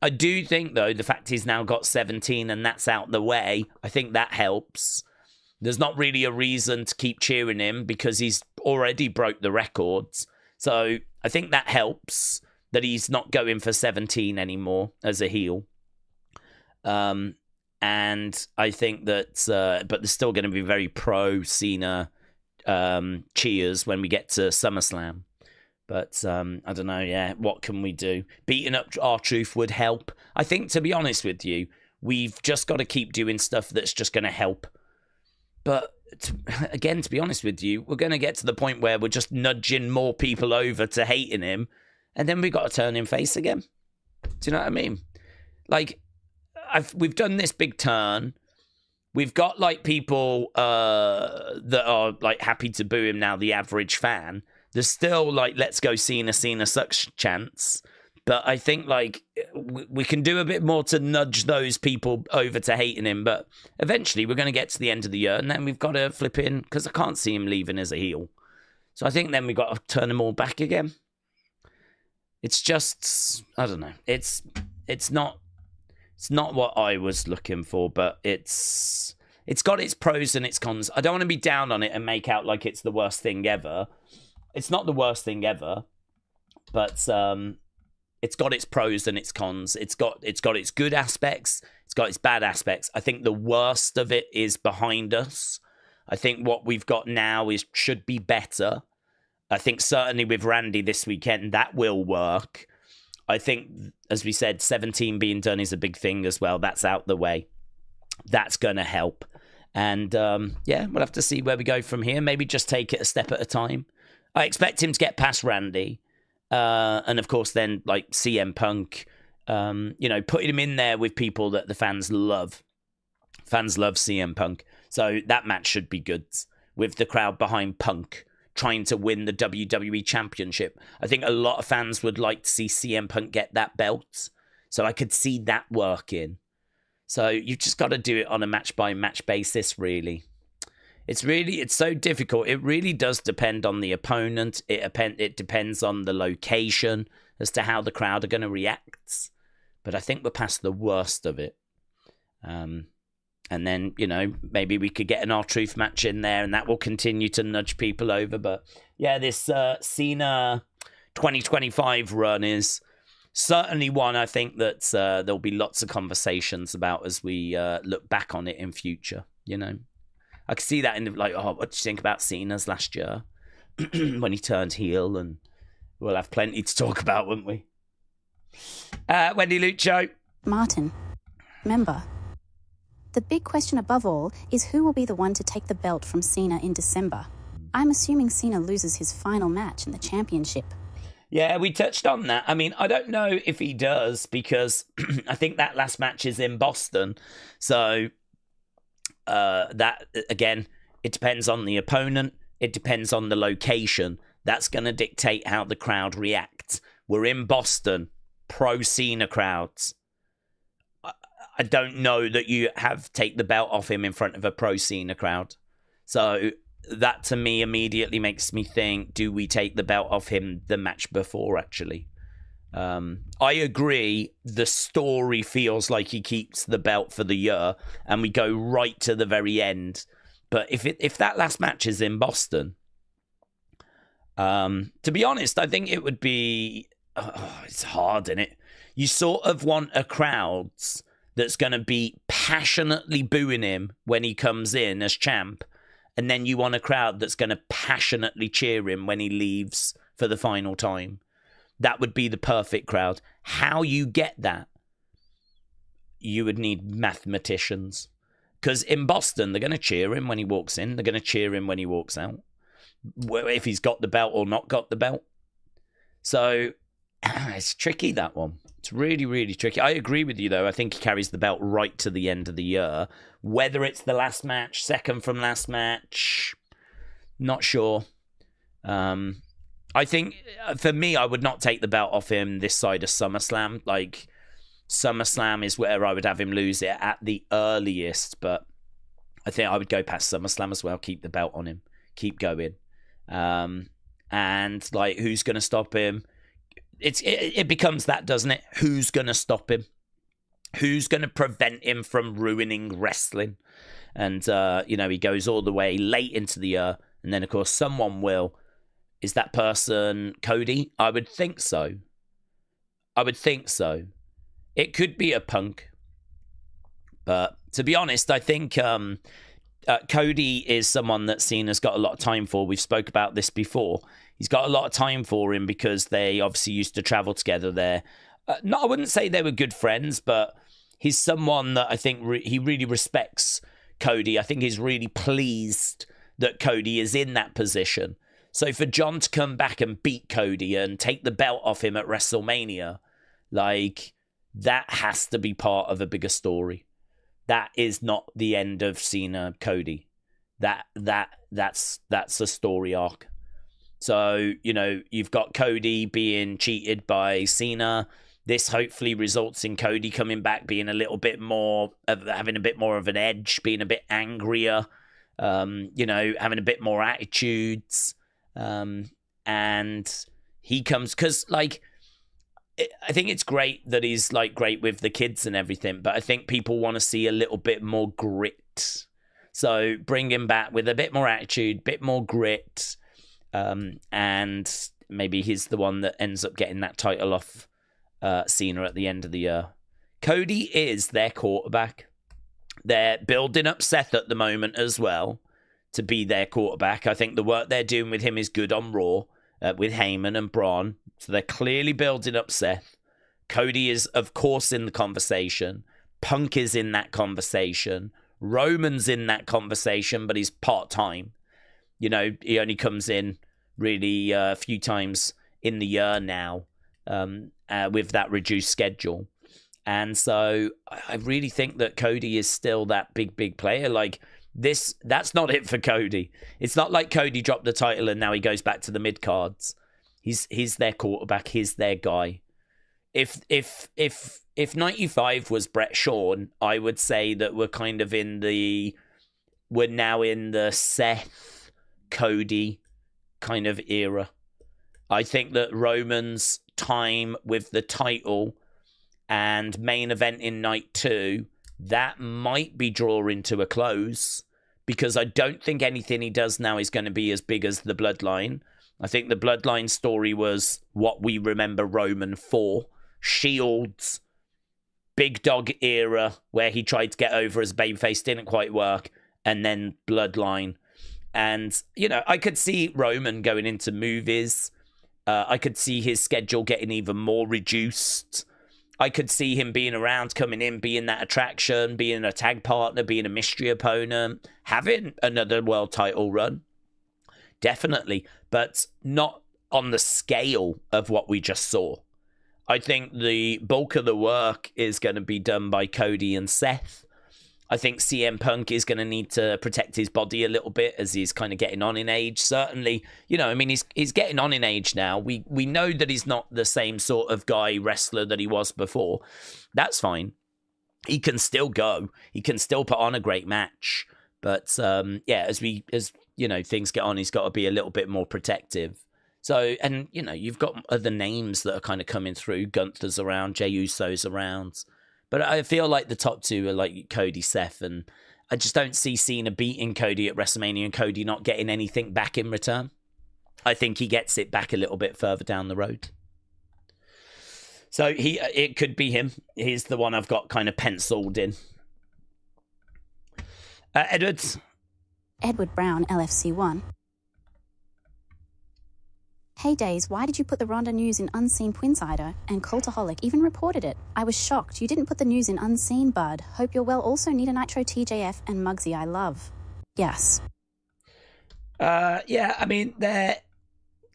I do think, though, the fact he's now got 17 and that's out the way, I think that helps. There's not really a reason to keep cheering him because he's already broke the records. So I think that helps that he's not going for 17 anymore as a heel. And I think that, but there's still going to be very pro-Cena cheers when we get to SummerSlam. But I don't know, what can we do? Beating up R-Truth would help. I think, to be honest with you, we've just got to keep doing stuff that's just going to help. But again, to be honest with you, we're going to get to the point where we're just nudging more people over to hating him. And then we've got to turn him face again. Do you know what I mean? We've done this big turn. We've got people that are happy to boo him now, the average fan. There's still let's go Cena sucks chants. But I think we can do a bit more to nudge those people over to hating him. But eventually we're going to get to the end of the year and then we've got to flip in because I can't see him leaving as a heel. So I think then we've got to turn them all back again. It's just, I don't know. It's not what I was looking for, but it's got its pros and its cons. I don't want to be down on it and make out like it's the worst thing ever. It's not the worst thing ever, but it's got its pros and its cons. It's got its good aspects. It's got its bad aspects. I think the worst of it is behind us. I think what we've got now should be better. I think certainly with Randy this weekend, that will work. I think, as we said, 17 being done is a big thing as well. That's out the way. That's going to help. And, we'll have to see where we go from here. Maybe just take it a step at a time. I expect him to get past Randy. And, of course, then, CM Punk, putting him in there with people that the fans love. Fans love CM Punk. So that match should be good with the crowd behind Punk trying to win the WWE Championship. I think a lot of fans would like to see CM Punk get that belt. So I could see that working. So you've just got to do it on a match-by-match basis, really. It's so difficult. It really does depend on the opponent. It depends on the location as to how the crowd are going to react. But I think we're past the worst of it. And And then, you know, maybe we could get an R-Truth match in there, and that will continue to nudge people over. But yeah, this Cena 2025 run is certainly one I think that there'll be lots of conversations about as we look back on it in future. You know, I could see that in the, like, oh, what do you think about Cena's last year when he turned heel? And we'll have plenty to talk about, won't we? Wendy Lucho. Martin, member. The big question above all is who will be the one to take the belt from Cena in December. I'm assuming Cena loses his final match in the championship. Yeah, we touched on that. I mean, I don't know if he does, because I think that last match is in Boston. So that, again, it depends on the opponent. It depends on the location. That's going to dictate how the crowd reacts. We're in Boston, pro-Cena crowds. I don't know that you have take the belt off him in front of a pro-Cena crowd. So that to me immediately makes me think, do we take the belt off him the match before, actually? I agree, the story feels like he keeps the belt for the year and we go right to the very end. But if that last match is in Boston, to be honest, I think it would be... it's hard, isn't it? You sort of want a crowd that's going to be passionately booing him when he comes in as champ, and then you want a crowd that's going to passionately cheer him when he leaves for the final time. That would be the perfect crowd. How you get that? You would need mathematicians. Because in Boston, they're going to cheer him when he walks in. They're going to cheer him when he walks out. If he's got the belt or not got the belt. So it's tricky, that one. It's really, really tricky. I agree with you, though. I think he carries the belt right to the end of the year. Whether it's the last match, second from last match, not sure. I think, for me, I would not take the belt off him this side of SummerSlam. Like, SummerSlam is where I would have him lose it at the earliest, but I think I would go past SummerSlam as well, keep the belt on him, keep going. And, like, who's going to stop him? It becomes that, doesn't it? Who's going to stop him? Who's going to prevent him from ruining wrestling? And, you know, he goes all the way late into the year. And then, of course, someone will. Is that person Cody? I would think so. It could be a Punk. But to be honest, I think Cody is someone that Cena's got a lot of time for. We've spoke about this before. He's got a lot of time for him because they obviously used to travel together there. I wouldn't say they were good friends, but he's someone that I think he really respects Cody. I think he's really pleased that Cody is in that position. So for John to come back and beat Cody and take the belt off him at WrestleMania, like, that has to be part of a bigger story. That is not the end of Cena Cody. That's a story arc. So, you know, you've got Cody being cheated by Cena. This hopefully results in Cody coming back, being a little bit more, having a bit more of an edge, being a bit angrier, you know, having a bit more attitudes. And he comes, because, like, I think it's great that he's, like, great with the kids and everything, but I think people want to see a little bit more grit. So bring him back with a bit more attitude, bit more grit. And maybe he's the one that ends up getting that title off Cena at the end of the year. Cody is their quarterback. They're building up Seth at the moment as well to be their quarterback. I think the work they're doing with him is good on Raw with Heyman and Braun. So they're clearly building up Seth. Cody is, of course, in the conversation. Punk is in that conversation. Roman's in that conversation, but he's part-time. You know, he only comes in really a few times in the year now with that reduced schedule. And so I really think that Cody is still that big player. Like, that's not it for Cody. It's not like Cody dropped the title and now he goes back to the mid-cards. He's their quarterback. He's their guy. If 95 was Brett Shawn, I would say that we're kind of we're now in the Seth, Cody kind of era. I think that Roman's time with the title and main event in night 2, that might be drawing to a close, because I don't think anything he does now is going to be as big as the Bloodline. I think the Bloodline story was what we remember Roman for. Shields, big dog era, where he tried to get over as babyface, didn't quite work, and then Bloodline. And, you know, I could see Roman going into movies. I could see his schedule getting even more reduced. I could see him being around, coming in, being that attraction, being a tag partner, being a mystery opponent, having another world title run. Definitely, but not on the scale of what we just saw. I think the bulk of the work is going to be done by Cody and Seth. I think CM Punk is going to need to protect his body a little bit as he's kind of getting on in age. Certainly, you know, I mean, he's getting on in age now. We know that he's not the same sort of guy wrestler that he was before. That's fine. He can still go. He can still put on a great match. But yeah, as you know, things get on, he's got to be a little bit more protective. So, and you know, you've got other names that are kind of coming through. Gunther's around, Jey Uso's around. But I feel like the top two are like Cody, Seth, and I just don't see Cena beating Cody at WrestleMania and Cody not getting anything back in return. I think he gets it back a little bit further down the road. So it could be him. He's the one I've got kind of penciled in. Edward Brown, LFC1. Hey Daze, why did you put the Ronda news in Unseen Twinsider? And Cultaholic even reported it. I was shocked. You didn't put the news in Unseen, bud. Hope you're well. Also need a Nitro TJF and Muggsy I love. Yes. Yeah, I mean, they're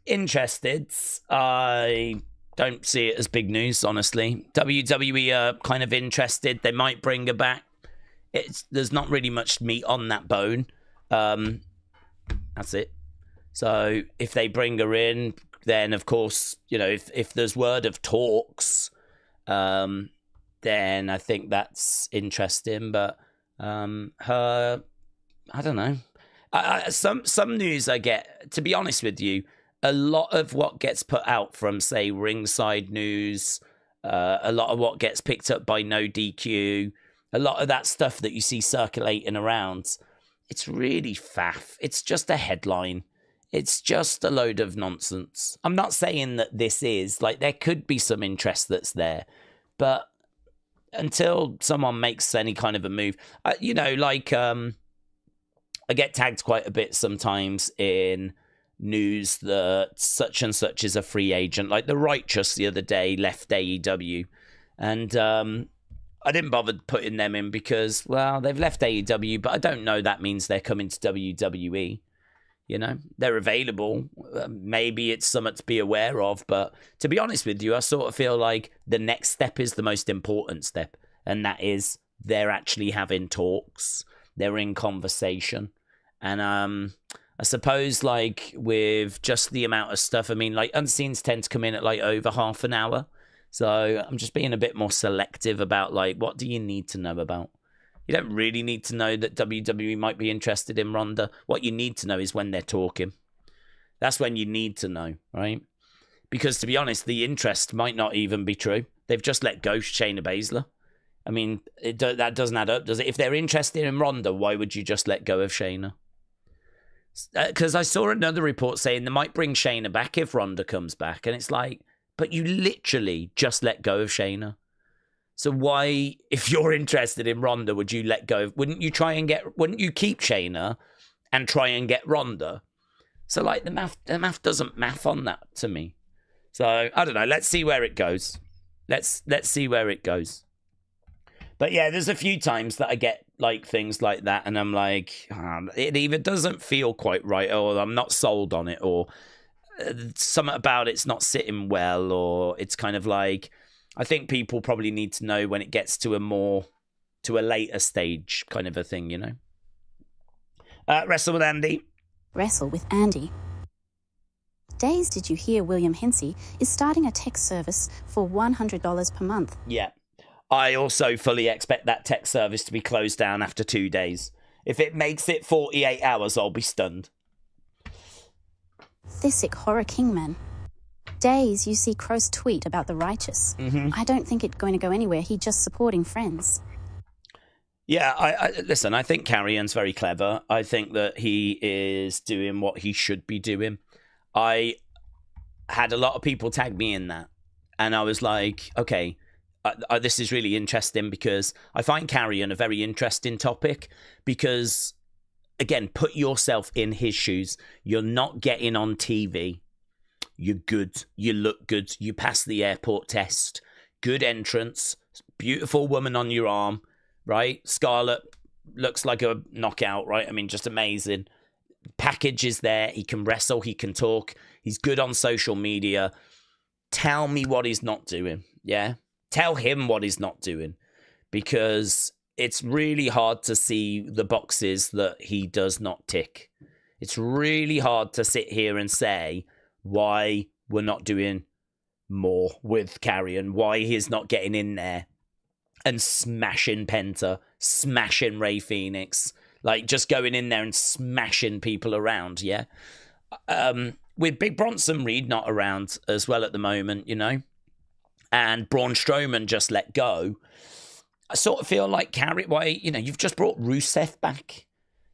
interested. I don't see it as big news, honestly. WWE are kind of interested. They might bring her back. There's not really much meat on that bone. That's it. So if they bring her in, then of course, you know, if there's word of talks, then I think that's interesting. But her, I don't know. Some news I get, to be honest with you, a lot of what gets put out from, say, Ringside News, a lot of what gets picked up by No DQ, a lot of that stuff that you see circulating around, it's really faff. It's just a headline. It's just a load of nonsense. I'm not saying that this is, like, there could be some interest that's there, but until someone makes any kind of a move, you know, like, I get tagged quite a bit sometimes in news that such and such is a free agent. Like The Righteous the other day left AEW, and I didn't bother putting them in because, well, they've left AEW, but I don't know that means they're coming to WWE. You know, they're available. Maybe it's something to be aware of. But to be honest with you, I sort of feel like the next step is the most important step. And that is they're actually having talks. They're in conversation. And I suppose, like, with just the amount of stuff, I mean, like, Unseens tend to come in at, like, over half an hour. So I'm just being a bit more selective about, like, what do you need to know about? You don't really need to know that WWE might be interested in Ronda. What you need to know is when they're talking. That's when you need to know, right? Because to be honest, the interest might not even be true. They've just let go Shayna Baszler. I mean, that doesn't add up, does it? If they're interested in Ronda, why would you just let go of Shayna? Because I saw another report saying they might bring Shayna back if Ronda comes back. And it's like, but you literally just let go of Shayna. So why, if you're interested in Ronda, would you let go? Wouldn't you keep Shayna and try and get Ronda? So, like, the math doesn't math on that to me. So I don't know. Let's see where it goes. Let's see where it goes. But yeah, there's a few times that I get like things like that, and I'm like, it either doesn't feel quite right, or I'm not sold on it, or something about it's not sitting well, or it's kind of like, I think people probably need to know when it gets to a later stage kind of a thing, you know. Wrestle with Andy. Wrestle with Andy. Daze, did you hear William Hensey is starting a text service for $100 per month? Yeah. I also fully expect that text service to be closed down after 2 days. If it makes it 48 hours, I'll be stunned. Thisic Horror Kingman. Days you see Kross tweet about the Righteous. I don't think it's going to go anywhere. He just supporting friends. Yeah, I listen, I think Karrion's very clever. I think that he is doing what he should be doing. I had a lot of people tag me in that, and I was like, okay, this is really interesting because I find Karrion a very interesting topic because, again, put yourself in his shoes. You're not getting on TV. You're good. You look good. You pass the airport test. Good entrance. Beautiful woman on your arm, right? Scarlett looks like a knockout, right? I mean, just amazing. Package is there. He can wrestle. He can talk. He's good on social media. Tell me what he's not doing, yeah? Tell him what he's not doing, because it's really hard to see the boxes that he does not tick. It's really hard to sit here and say why we're not doing more with Karrion, why he's not getting in there and smashing Penta, smashing Rey Fenix, like just going in there and smashing people around, yeah? With Big Bronson Reed not around as well at the moment, you know, and Braun Strowman just let go, I sort of feel like you've just brought Rusev back.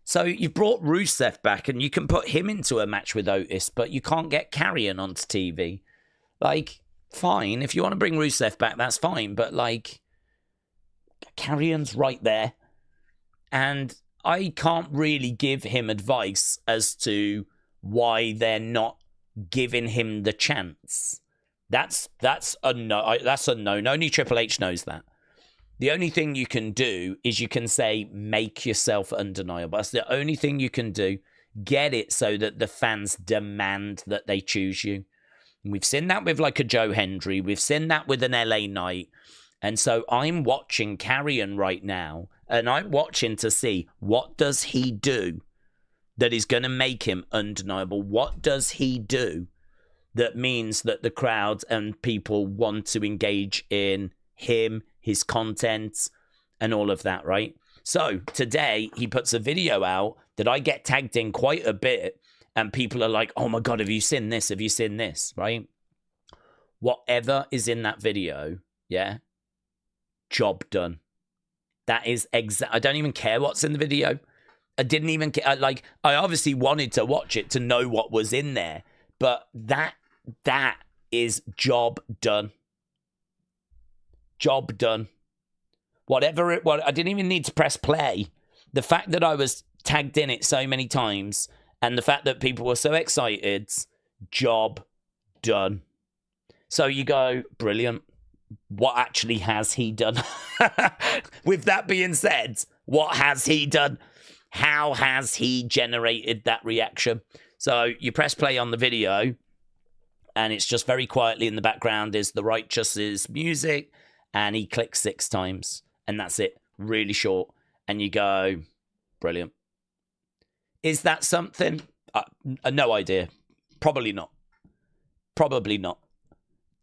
So you've brought Rusev back and you can put him into a match with Otis, but you can't get Karrion onto TV. Like, fine, if you want to bring Rusev back, that's fine, but like, Karrion's right there. And I can't really give him advice as to why they're not giving him the chance. That's a no. That's a no. Only Triple H knows that. The only thing you can do is you can say, make yourself undeniable. That's the only thing you can do. Get it so that the fans demand that they choose you. And we've seen that with like a Joe Hendry. We've seen that with an LA Knight. And so I'm watching Karrion right now, and I'm watching to see what does he do that is going to make him undeniable. What does he do that means that the crowd and people want to engage in him, his content, and all of that, right? So today he puts a video out that I get tagged in quite a bit, and people are like, oh my God, have you seen this? Have you seen this, right? Whatever is in that video, yeah, job done. That is I don't even care what's in the video. I didn't even care. I obviously wanted to watch it to know what was in there, but that is job done. Job done. Whatever it was, I didn't even need to press play. The fact that I was tagged in it so many times, and the fact that people were so excited, job done. So you go, brilliant. What actually has he done? With that being said, what has he done? How has he generated that reaction? So you press play on the video, and it's just very quietly in the background is The Righteous's music, and he clicks 6 times, and that's it. Really short. And you go, brilliant. Is that something? No idea. Probably not. Probably not.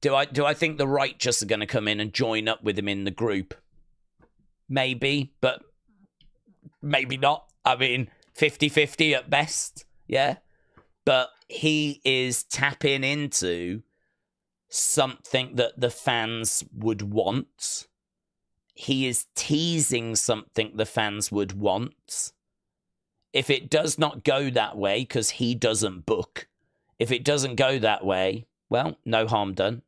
Do I think The Righteous are going to come in and join up with him in the group? Maybe, but maybe not. I mean, 50-50 at best, yeah? But he is tapping into something that the fans would want. He is teasing something the fans would want. If it does not go that way, because he doesn't book, if it doesn't go that way, well, no harm done.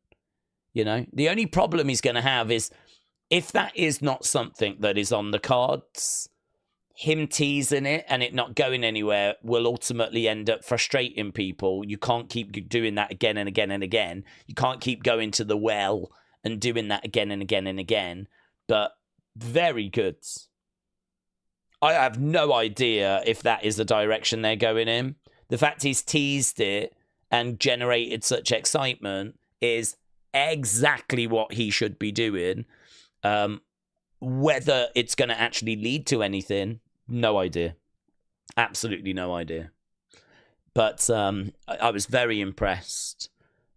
You know, the only problem he's going to have is if that is not something that is on the cards, him teasing it and it not going anywhere will ultimately end up frustrating people. You can't keep doing that again and again and again. You can't keep going to the well and doing that again and again and again. But very good. I have no idea if that is the direction they're going in. The fact he's teased it and generated such excitement is exactly what he should be doing. Whether it's going to actually lead to anything, no idea. Absolutely no idea. But I was very impressed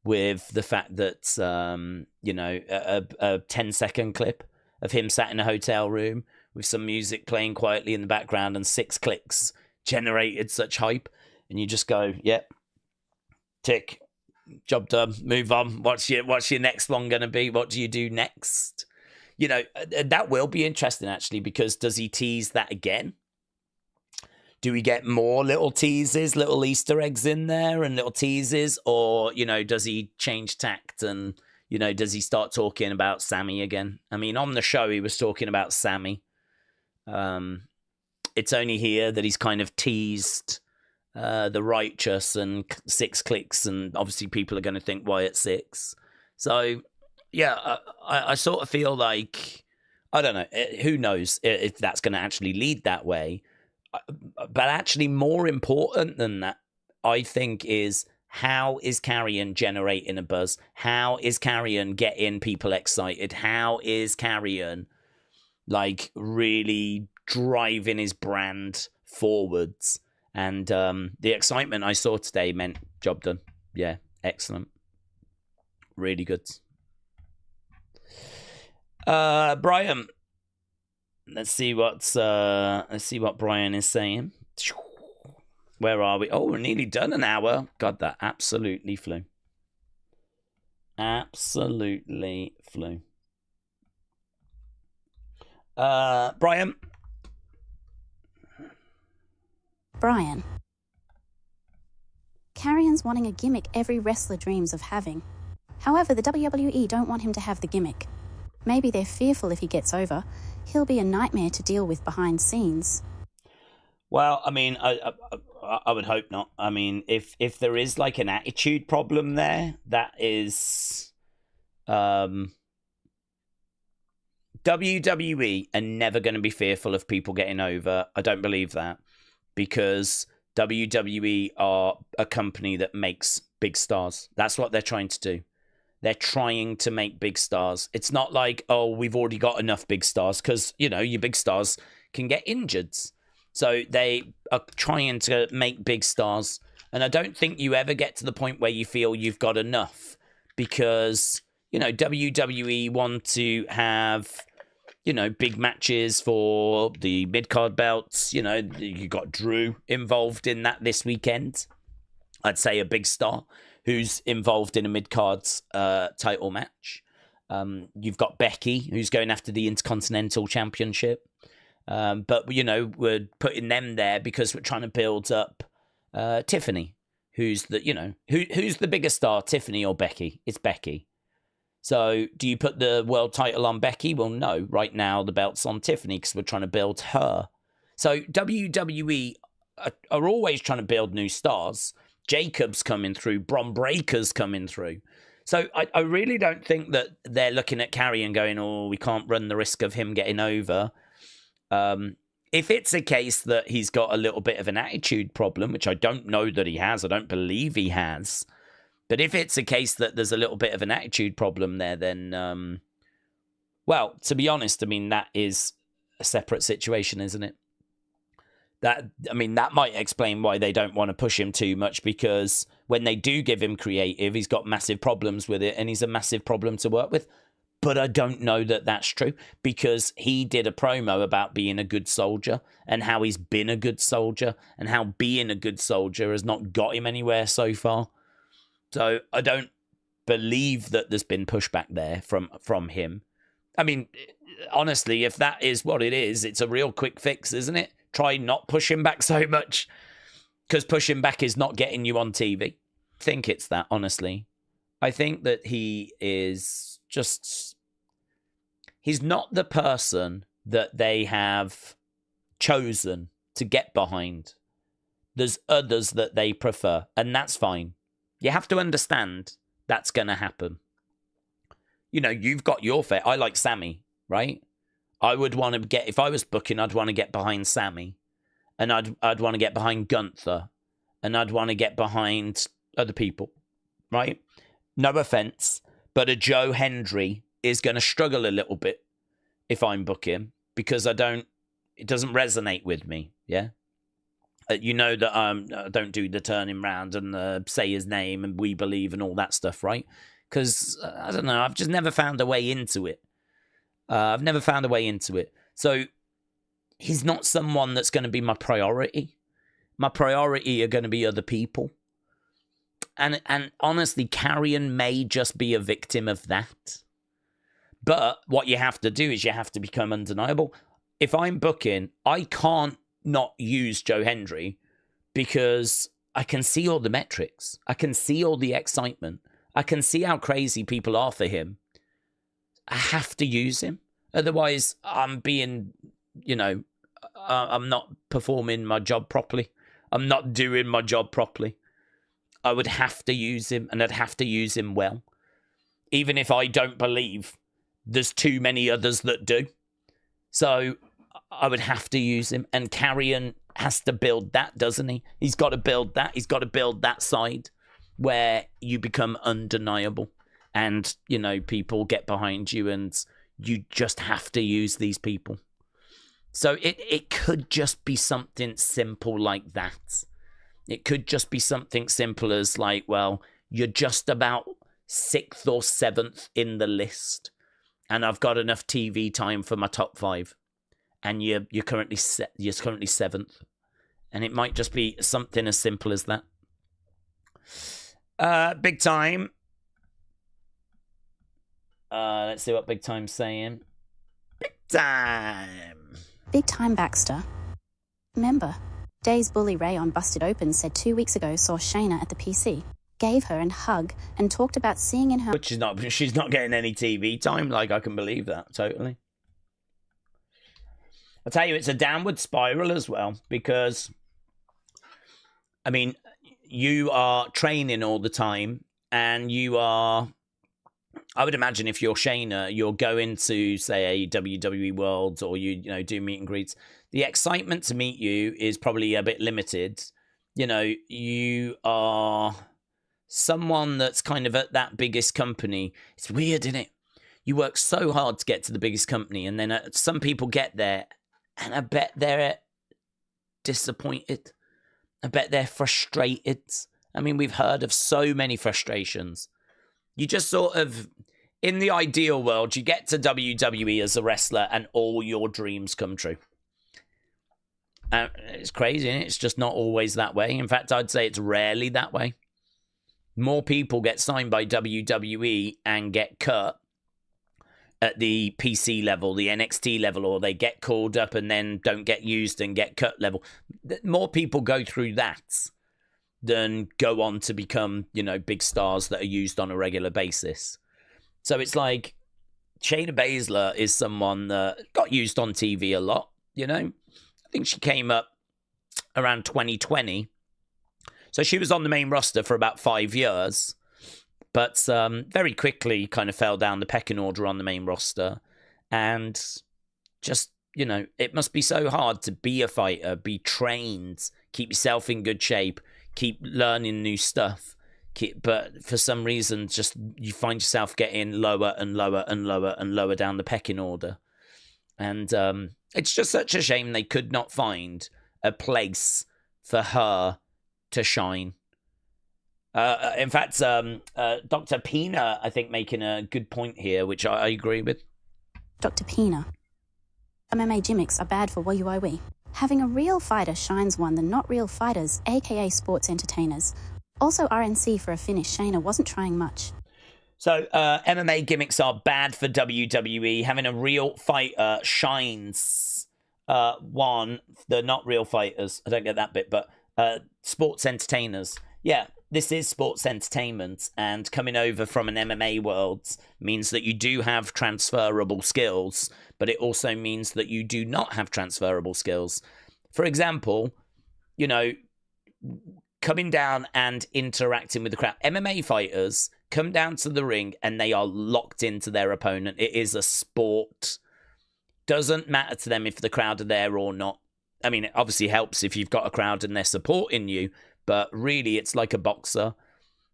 with the fact that, a 10-second clip of him sat in a hotel room with some music playing quietly in the background and 6 clicks generated such hype. And you just go, yep, tick, job done, move on. What's your next one going to be? What do you do next? you know, that will be interesting, actually, because does he tease that again? Do we get more little teases, little Easter eggs in there and little teases? Or, you know, does he change tact and, you know, does he start talking about Sammy again? I mean, on the show, he was talking about Sammy. It's only here that he's kind of teased the Righteous and 6 clicks. And obviously people are going to think, why at 6? So, yeah, I sort of feel like, I don't know, who knows if that's going to actually lead that way. But actually more important than that, I think, is how is Karrion generating a buzz? How is Karrion getting people excited? How is Karrion, like, really driving his brand forwards? And the excitement I saw today meant job done. Yeah, excellent. Really good. Brian. Let's see what Brian is saying. Where are we? Oh, we're nearly done an hour. God, that absolutely flew. Absolutely flew. Brian. Brian. Karrion's wanting a gimmick every wrestler dreams of having. However, the WWE don't want him to have the gimmick. Maybe they're fearful if he gets over, he'll be a nightmare to deal with behind scenes. Well, I mean, I would hope not. I mean, if there is like an attitude problem there, that is... WWE are never going to be fearful of people getting over. I don't believe that. Because WWE are a company that makes big stars. That's what they're trying to do. They're trying to make big stars. It's not like, oh, we've already got enough big stars, because, you know, your big stars can get injured. So they are trying to make big stars. And I don't think you ever get to the point where you feel you've got enough, because, you know, WWE want to have, you know, big matches for the mid-card belts. You know, you got Drew involved in that this weekend. I'd say a big star who's involved in a mid-cards title match. You've got Becky, who's going after the Intercontinental Championship. But, you know, we're putting them there because we're trying to build up Tiffany, who's the, you know, who's the bigger star, Tiffany or Becky? It's Becky. So do you put the world title on Becky? Well, no. Right now, the belt's on Tiffany because we're trying to build her. So WWE are always trying to build new stars. Jacob's coming through. Bron Breaker's coming through. So I really don't think that they're looking at Karrion going, oh, we can't run the risk of him getting over. If it's a case that he's got a little bit of an attitude problem, which I don't know that he has, I don't believe he has. But if it's a case that there's a little bit of an attitude problem there, then, well, to be honest, I mean, that is a separate situation, isn't it? That might explain why they don't want to push him too much, because when they do give him creative, he's got massive problems with it, and he's a massive problem to work with. But I don't know that that's true, because he did a promo about being a good soldier and how he's been a good soldier and how being a good soldier has not got him anywhere so far. So I don't believe that there's been pushback there from him. I mean, honestly, if that is what it is, it's a real quick fix, isn't it? Try not pushing back so much, because pushing back is not getting you on TV. I think it's that, honestly. I think that he is just... He's not the person that they have chosen to get behind. There's others that they prefer, and that's fine. You have to understand that's going to happen. You know, you've got your fair... I like Sammy, right? I would want to get... If I was booking, I'd want to get behind Sammy. And I'd want to get behind Gunther. And I'd want to get behind other people, right? No offense, but a Joe Hendry is going to struggle a little bit if I'm booking, because it doesn't resonate with me, yeah? You know that I don't do the turning round and say his name and we believe and all that stuff, right? Because, I don't know, I've just never found a way into it. So, he's not someone that's going to be my priority. My priority are going to be other people. And honestly, Karrion may just be a victim of that. But what you have to do is you have to become undeniable. If I'm booking, I can't not use Joe Hendry because I can see all the metrics. I can see all the excitement. I can see how crazy people are for him. I have to use him. Otherwise, I'm being, I'm not performing my job properly. I'm not doing my job properly. I would have to use him, and I'd have to use him well. Even if I don't believe there's too many others that do. So I would have to use him. And Karrion has to build that, doesn't he? He's got to build that. He's got to build that side where you become undeniable. And, people get behind you and you just have to use these people. So it could just be something simple like that. It could just be something simple as like, well, you're just about 6th or 7th in the list. And I've got enough TV time for my top 5. And you're currently 7th. And it might just be something as simple as that. Big Time. Let's see what Big Time's saying. Big Time. Big Time Baxter. Member. Daze bully Ray on Busted Open said 2 weeks ago saw Shayna at the PC. Gave her a hug and talked about seeing in her... But she's not getting any TV time. Like, I can believe that, totally. I'll tell you, it's a downward spiral as well, because, I mean, you are training all the time, and you are... I would imagine if you're Shayna, you're going to, say, a WWE Worlds, or you do meet and greets. The excitement to meet you is probably a bit limited. You are someone that's kind of at that biggest company. It's weird, isn't it? You work so hard to get to the biggest company, and then some people get there, and I bet they're disappointed. I bet they're frustrated. I mean, we've heard of so many frustrations. You just sort of, in the ideal world, you get to WWE as a wrestler and all your dreams come true. It's crazy, isn't it? It's just not always that way. In fact, I'd say it's rarely that way. More people get signed by WWE and get cut at the PC level, the NXT level, or they get called up and then don't get used and get cut level. More people go through that than go on to become, big stars that are used on a regular basis. So it's like Shayna Baszler is someone that got used on TV a lot, I think she came up around 2020. So she was on the main roster for about 5 years, but very quickly kind of fell down the pecking order on the main roster. And just, it must be so hard to be a fighter, be trained, keep yourself in good shape, keep learning new stuff. But for some reason, just you find yourself getting lower and lower and lower and lower down the pecking order. And it's just such a shame they could not find a place for her to shine. In fact, Dr. Pina, I think, making a good point here, which I agree with. Dr. Pina. MMA gimmicks are bad for WUIW. Having a real fighter shines one the not real fighters, aka sports entertainers. Also RNC for a finish. Shayna wasn't trying much. So MMA gimmicks are bad for WWE. Having a real fighter shines one, the not real fighters. I don't get that bit, but sports entertainers. Yeah, this is sports entertainment, and coming over from an MMA world means that you do have transferable skills, but it also means that you do not have transferable skills. For example, coming down and interacting with the crowd. MMA fighters come down to the ring and they are locked into their opponent. It is a sport. Doesn't matter to them if the crowd are there or not. I mean, it obviously helps if you've got a crowd and they're supporting you, but really it's like a boxer.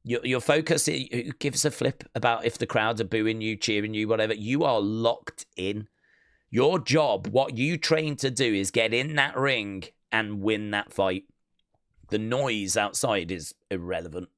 Your focus, it gives a flip about if the crowd are booing you, cheering you, whatever. You are locked in. Your job, what you train to do, is get in that ring and win that fight. The noise outside is irrelevant.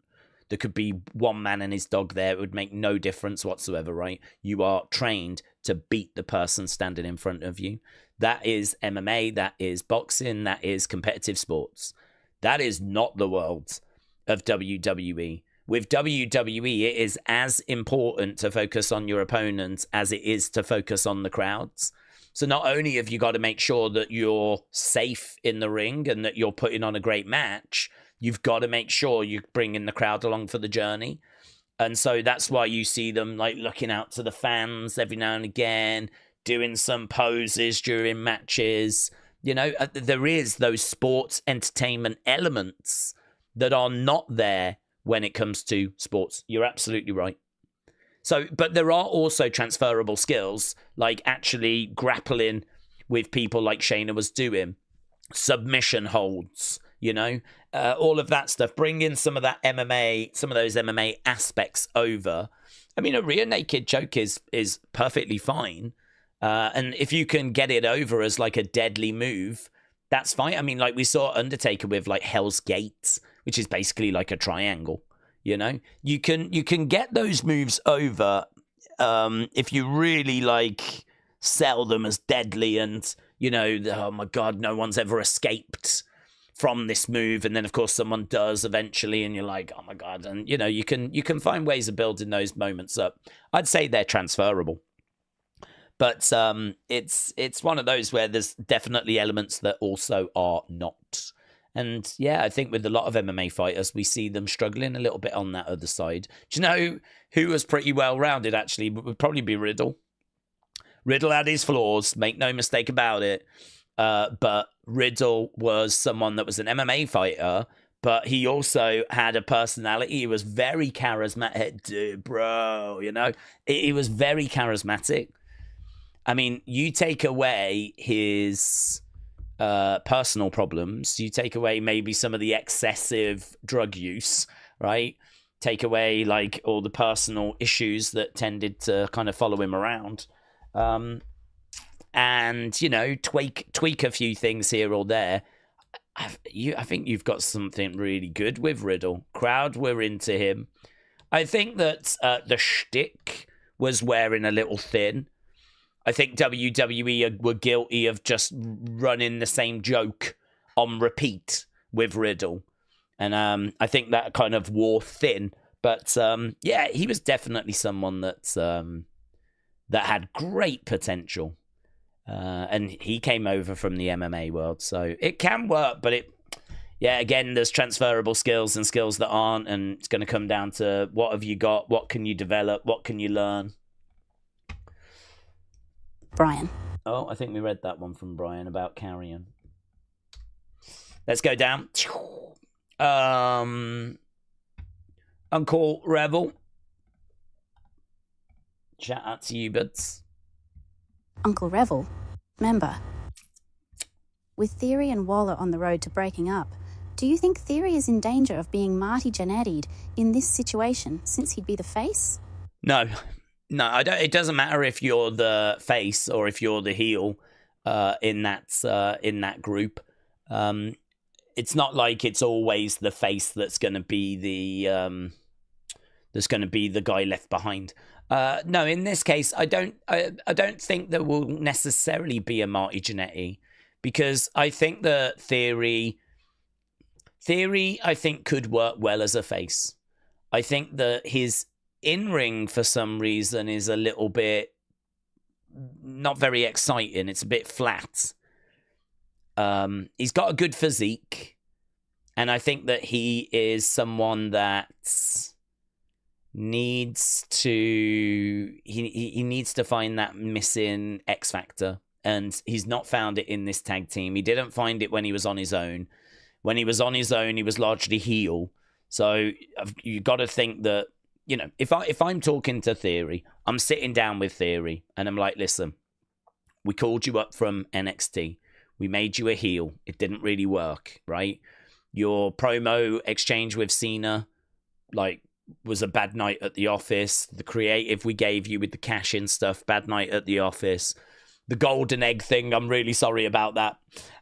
There could be one man and his dog there. It would make no difference whatsoever, right? You are trained to beat the person standing in front of you. That is MMA, that is boxing, that is competitive sports. That is not the world of WWE. with WWE, it is as important to focus on your opponents as it is to focus on the crowds. So not only have you got to make sure that you're safe in the ring and that you're putting on a great match, you've got to make sure you bring in the crowd along for the journey. And so that's why you see them like looking out to the fans every now and again, doing some poses during matches. You know, there is those sports entertainment elements that are not there when it comes to sports. You're absolutely right. So, but there are also transferable skills, like actually grappling with people like Shayna was doing, submission holds, you know, all of that stuff. Bring in some of that MMA, some of those MMA aspects over. I mean, a rear naked choke is perfectly fine. And if you can get it over as like a deadly move, that's fine. I mean, like we saw Undertaker with like Hell's Gate, which is basically like a triangle. You know, you can get those moves over if you really like sell them as deadly and, you know, oh my God, no one's ever escaped from this move. And then, of course, someone does eventually and you're like, oh my God. And, you know, you can find ways of building those moments up. I'd say they're transferable. But it's one of those where there's definitely elements that also are not. And yeah, I think with a lot of MMA fighters, we see them struggling a little bit on that other side. Do you know who was pretty well-rounded, actually? Would probably be Riddle. Riddle had his flaws, make no mistake about it. But Riddle was someone that was an MMA fighter, but he also had a personality. He was very charismatic. Dude, bro, you know? He was very charismatic. I mean, you take away his personal problems, you take away maybe some of the excessive drug use, right? Take away like all the personal issues that tended to kind of follow him around, and you know, tweak a few things here or there. I think you've got something really good with Riddle. Crowd were into him. I think that the shtick was wearing a little thin. I think WWE were guilty of just running the same joke on repeat with Riddle. And I think that kind of wore thin. But yeah, he was definitely someone that had great potential. And he came over from the MMA world. So it can work, but again, there's transferable skills and skills that aren't. And it's going to come down to what have you got? What can you develop? What can you learn? Brian. Oh, I think we read that one from Brian about Karrion. Let's go down. Uncle Rebel. Shout out to you, buds. Uncle Revel. Member. With Theory and Waller on the road to breaking up, do you think Theory is in danger of being Marty Jannetty'd in this situation since he'd be the face? No, I don't. It doesn't matter if you're the face or if you're the heel in that group. It's not like it's always the face that's going to be the guy left behind. No, in this case, I don't think there will necessarily be a Marty Jannetty, because I think the Theory I think could work well as a face. I think that his in-ring for some reason is a little bit not very exciting. It's a bit flat. He's got a good physique, and I think that he is someone that needs to he needs to find that missing X factor, and he's not found it in this tag team. He didn't find it when he was on his own. When he was on his own, he was largely heel. So you got to think that, you know, if I'm talking to Theory, I'm sitting down with Theory and I'm like, listen, we called you up from NXT. We made you a heel. It didn't really work, right? Your promo exchange with Cena, like, was a bad night at the office. The creative we gave you with the cash-in stuff, bad night at the office. The golden egg thing, I'm really sorry about that.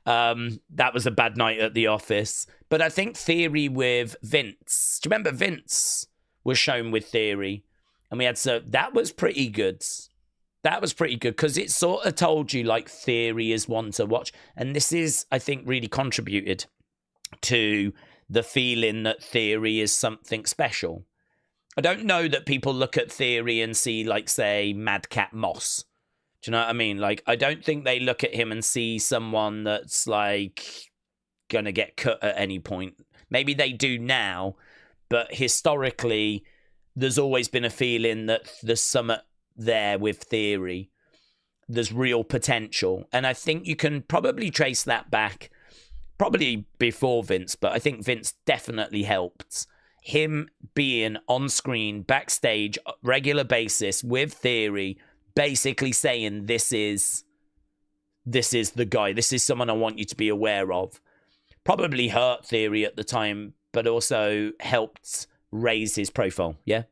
That was a bad night at the office. But I think Theory with Vince. Do you remember Vince was shown with Theory? And we had, so that was pretty good. That was pretty good, because it sort of told you, like, Theory is one to watch. And this is, I think, really contributed to the feeling that Theory is something special. I don't know that people look at Theory and see, like, say, Madcap Moss. Do you know what I mean? Like, I don't think they look at him and see someone that's, like, going to get cut at any point. Maybe they do now, but historically, there's always been a feeling that there's something there with Theory. There's real potential. And I think you can probably trace that back, probably before Vince, but I think Vince definitely helped. Him being on screen, backstage, regular basis with Theory, basically saying, this is the guy. This is someone I want you to be aware of. Probably hurt Theory at the time, but also helped raise his profile, yeah?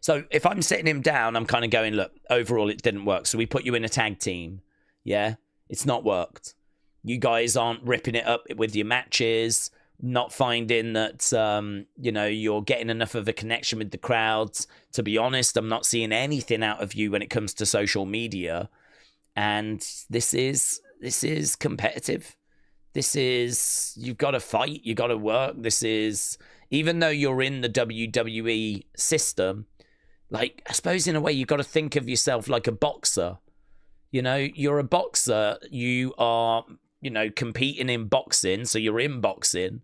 So if I'm sitting him down, I'm kind of going, look, overall it didn't work. So we put you in a tag team, yeah? It's not worked. You guys aren't ripping it up with your matches, not finding that, you're getting enough of a connection with the crowds. To be honest, I'm not seeing anything out of you when it comes to social media. And this is competitive. This is, you've got to fight, you got to work. This is, even though you're in the WWE system, like, I suppose in a way you've got to think of yourself like a boxer. You know, you're a boxer, you are, competing in boxing, so you're in boxing,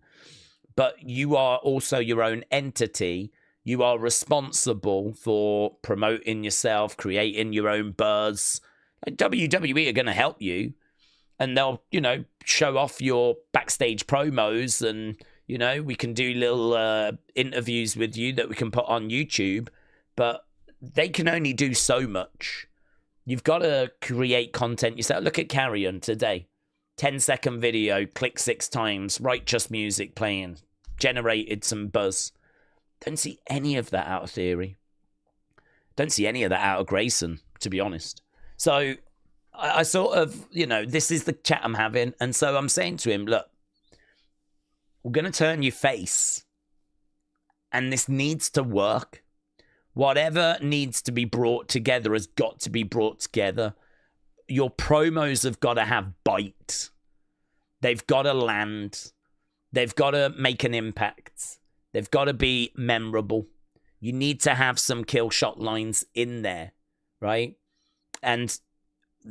but you are also your own entity. You are responsible for promoting yourself, creating your own buzz. Like, WWE are going to help you, and they'll, show off your backstage promos, and, we can do little interviews with you that we can put on YouTube, but they can only do so much. You've got to create content yourself. Look at Karrion today. 10-second video, click 6 times, righteous music playing, generated some buzz. Don't see any of that out of Theory. Don't see any of that out of Grayson, to be honest. So I sort of, this is the chat I'm having. And so I'm saying to him, look, we're going to turn your face. And this needs to work. Whatever needs to be brought together has got to be brought together. Your promos have got to have bite. They've got to land. They've got to make an impact. They've got to be memorable. You need to have some kill shot lines in there, right? And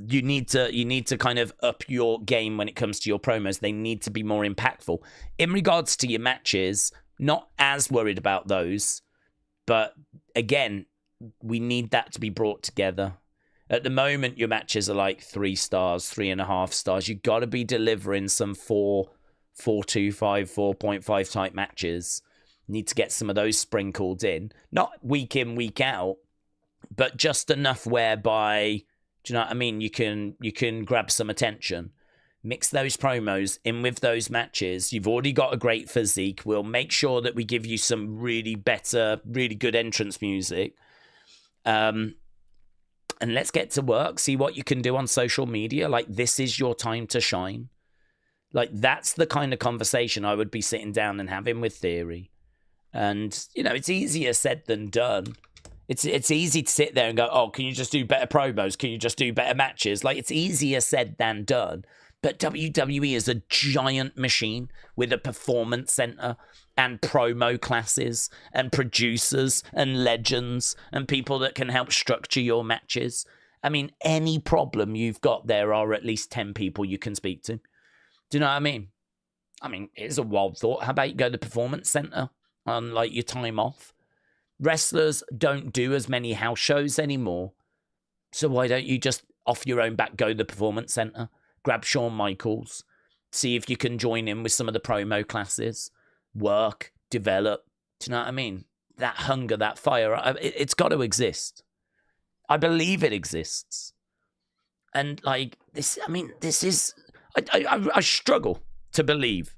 you need to kind of up your game when it comes to your promos. They need to be more impactful. In regards to your matches, not as worried about those, but again, we need that to be brought together. At the moment, your matches are like 3 stars, 3.5 stars. You've got to be delivering some 4.25, 4.5 type matches. You need to get some of those sprinkled in. Not week in, week out, but just enough whereby, do you know what I mean? You can grab some attention. Mix those promos in with those matches. You've already got a great physique. We'll make sure that we give you some really good entrance music. And let's get to work. See what you can do on social media. Like, this is your time to shine. Like, that's the kind of conversation I would be sitting down and having with Theory. And, it's easier said than done. It's easy to sit there and go, oh, can you just do better promos? Can you just do better matches? Like, it's easier said than done. But WWE is a giant machine with a performance center and promo classes and producers and legends and people that can help structure your matches. I mean, any problem you've got, there are at least 10 people you can speak to. Do you know what I mean? I mean, here's a wild thought. How about you go to the performance center on, like, your time off? Wrestlers don't do as many house shows anymore. So why don't you just, off your own back, go to the performance center? Grab Shawn Michaels, see if you can join in with some of the promo classes, work, develop. Do you know what I mean? That hunger, that fire, it's got to exist. I believe it exists. And like this, I mean, this is, I struggle to believe.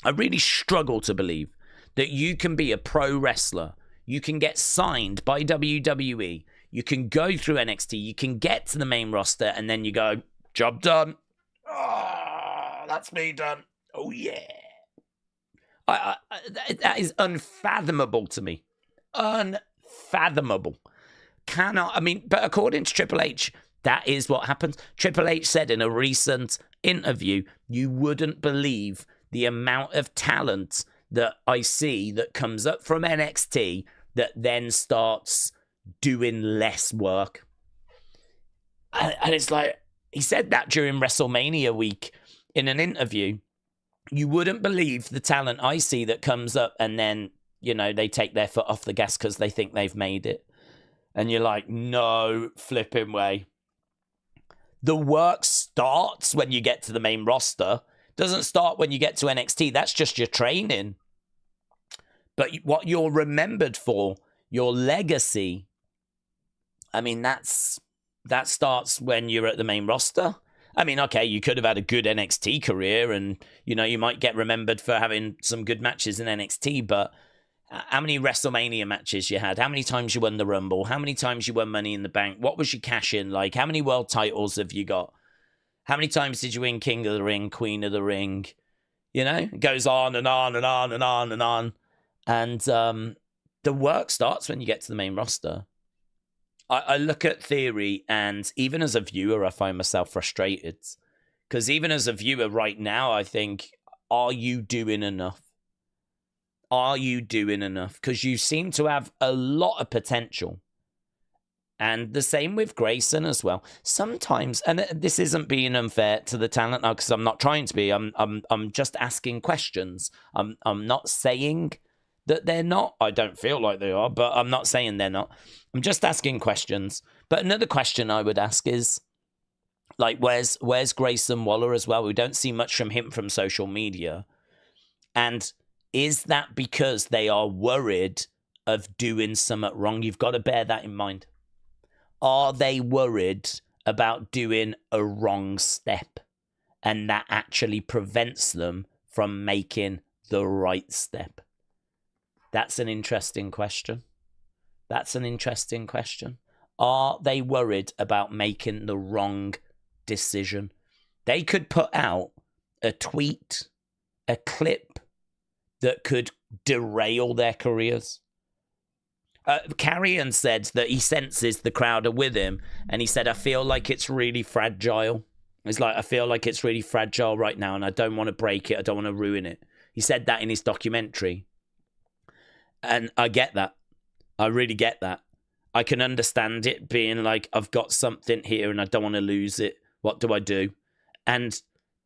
I really struggle to believe that you can be a pro wrestler. You can get signed by WWE. You can go through NXT. You can get to the main roster and then you go, job done. Oh, that's me done. Oh, yeah. That is unfathomable to me. Unfathomable. But according to Triple H, that is what happens. Triple H said in a recent interview, you wouldn't believe the amount of talent that I see that comes up from NXT that then starts doing less work. And it's like, he said that during WrestleMania week in an interview. You wouldn't believe the talent I see that comes up and then, you know, they take their foot off the gas because they think they've made it. And you're like, no flipping way. The work starts when you get to the main roster. Doesn't start when you get to NXT. That's just your training. But what you're remembered for, your legacy, I mean, that starts when you're at the main roster. I mean, okay, you could have had a good NXT career and, you know, you might get remembered for having some good matches in NXT, but how many WrestleMania matches you had? How many times you won the Rumble? How many times you won Money in the Bank? What was your cash-in like? How many world titles have you got? How many times did you win King of the Ring, Queen of the Ring? You know, it goes on and on and on and on and on. And the work starts when you get to the main roster. I look at Theory, and even as a viewer, I find myself frustrated. Because even as a viewer right now, I think, are you doing enough? Are you doing enough? Because you seem to have a lot of potential. And the same with Grayson as well. Sometimes, and this isn't being unfair to the talent now, because I'm not trying to be. I'm just asking questions. I'm not saying that they're not. I don't feel like they are, but I'm not saying they're not. I'm just asking questions. But another question I would ask is, like, where's Grayson Waller as well? We don't see much from him from social media. And is that because they are worried of doing something wrong? You've got to bear that in mind. Are they worried about doing a wrong step? And that actually prevents them from making the right step? That's an interesting question. That's an interesting question. Are they worried about making the wrong decision? They could put out a tweet, a clip that could derail their careers. Karrion said that he senses the crowd are with him, and he said, I feel like it's really fragile. It's like, I feel like it's really fragile right now, and I don't want to break it. I don't want to ruin it. He said that in his documentary. And I get that. I really get that. I can understand it being like, I've got something here and I don't want to lose it. What do I do? And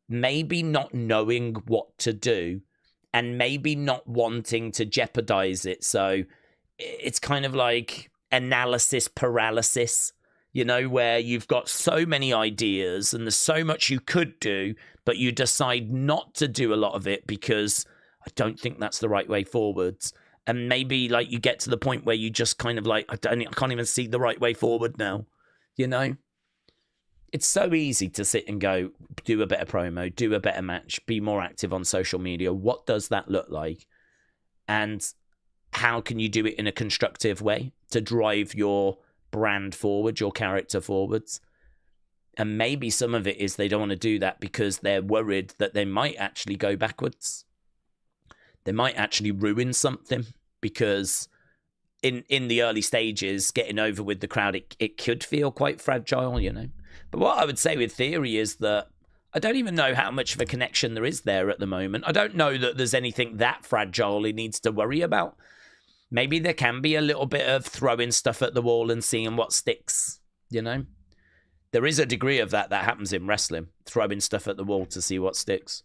maybe not knowing what to do, and maybe not wanting to jeopardize it. So it's kind of like analysis paralysis, you know, where you've got so many ideas and there's so much you could do, but you decide not to do a lot of it because I don't think that's the right way forwards. And maybe like you get to the point where you just kind of like, I can't even see the right way forward now, you know? It's so easy to sit and go, do a better promo, do a better match, be more active on social media. What does that look like? And how can you do it in a constructive way to drive your brand forward, your character forwards? And maybe some of it is they don't want to do that because they're worried that they might actually go backwards. They might actually ruin something, because in the early stages, getting over with the crowd, it could feel quite fragile, you know. But what I would say with Theory is that I don't even know how much of a connection there is there at the moment. I don't know that there's anything that fragile he needs to worry about. Maybe there can be a little bit of throwing stuff at the wall and seeing what sticks, you know. There is a degree of that happens in wrestling, throwing stuff at the wall to see what sticks.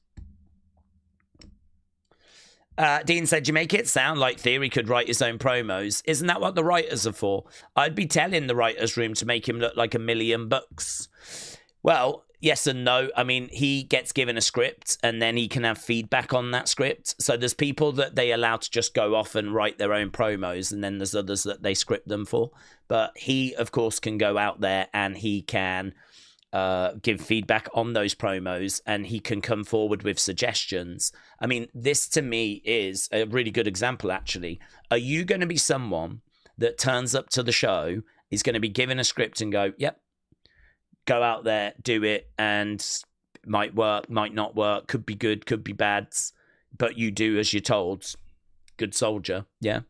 Dean said, you make it sound like Theory could write his own promos. Isn't that what the writers are for? I'd be telling the writers' room to make him look like $1 million. Well, yes and no. I mean, he gets given a script and then he can have feedback on that script. So there's people that they allow to just go off and write their own promos, and then there's others that they script them for. But he, of course, can go out there and he can give feedback on those promos, and he can come forward with suggestions. I mean, this to me is a really good example, actually. Are you going to be someone that turns up to the show, is going to be given a script and go, yep, go out there, do it, and it might work, might not work, could be good, could be bad, but you do as you're told, good soldier, yeah?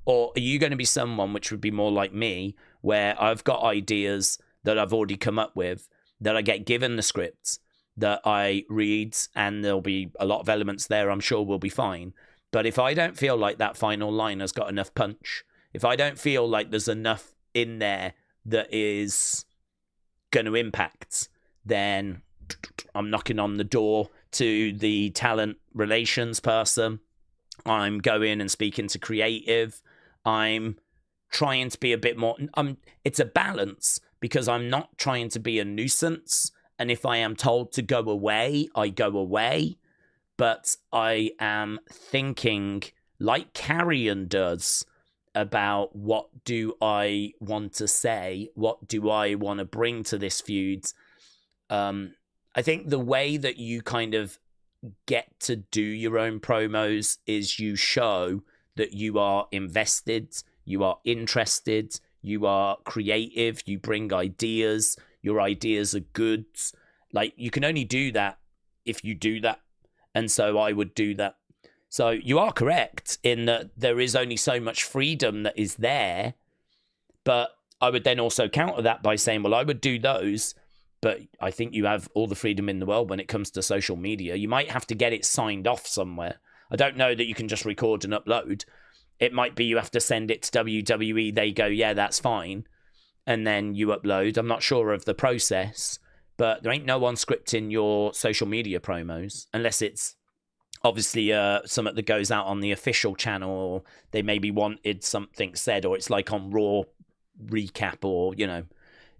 Or are you going to be someone, which would be more like me, where I've got ideas that I've already come up with, that I get given the scripts, that I read, and there'll be a lot of elements there I'm sure will be fine. But if I don't feel like that final line has got enough punch, If I don't feel like there's enough in there that is going to impact, then I'm knocking on the door to the talent relations person. I'm going and speaking to creative. I'm trying to be a bit more... it's a balance, because I'm not trying to be a nuisance. And if I am told to go away, I go away. But I am thinking, like Karrion does, about what do I want to say? What do I want to bring to this feud? I think the way that you kind of get to do your own promos is you show that you are invested, you are interested, you are creative, you bring ideas, your ideas are good. Like, you can only do that if you do that. And so I would do that. So you are correct in that there is only so much freedom that is there. But I would then also counter that by saying, well, I would do those, but I think you have all the freedom in the world when it comes to social media. You might have to get it signed off somewhere. I don't know that you can just record and upload. It might be you have to send it to WWE. They go, yeah, that's fine. And then you upload. I'm not sure of the process, but there ain't no one scripting your social media promos unless it's obviously something that goes out on the official channel, or they maybe wanted something said, or it's like on Raw recap, or, you know,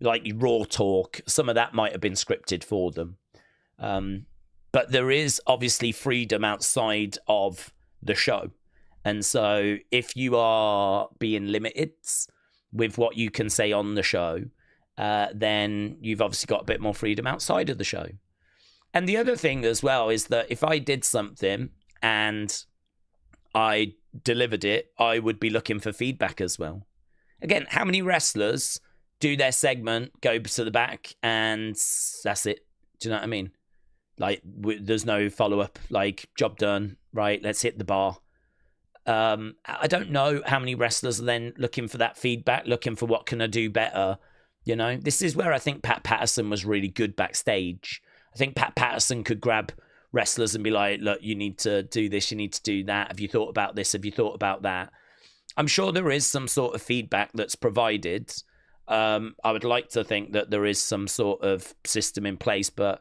like Raw talk. Some of that might have been scripted for them. But there is obviously freedom outside of the show. And so if you are being limited with what you can say on the show, then you've obviously got a bit more freedom outside of the show. And the other thing as well is that if I did something and I delivered it, I would be looking for feedback as well. Again, how many wrestlers do their segment, go to the back, and that's it? Do you know what I mean? Like, there's no follow-up, like, job done, right, let's hit the bar. I don't know how many wrestlers are then looking for that feedback, looking for what can I do better. You know, this is where I think Pat Patterson was really good backstage. I think Pat Patterson could grab wrestlers and be like, look, you need to do this, you need to do that. Have you thought about this? Have you thought about that? I'm sure there is some sort of feedback that's provided. I would like to think that there is some sort of system in place, but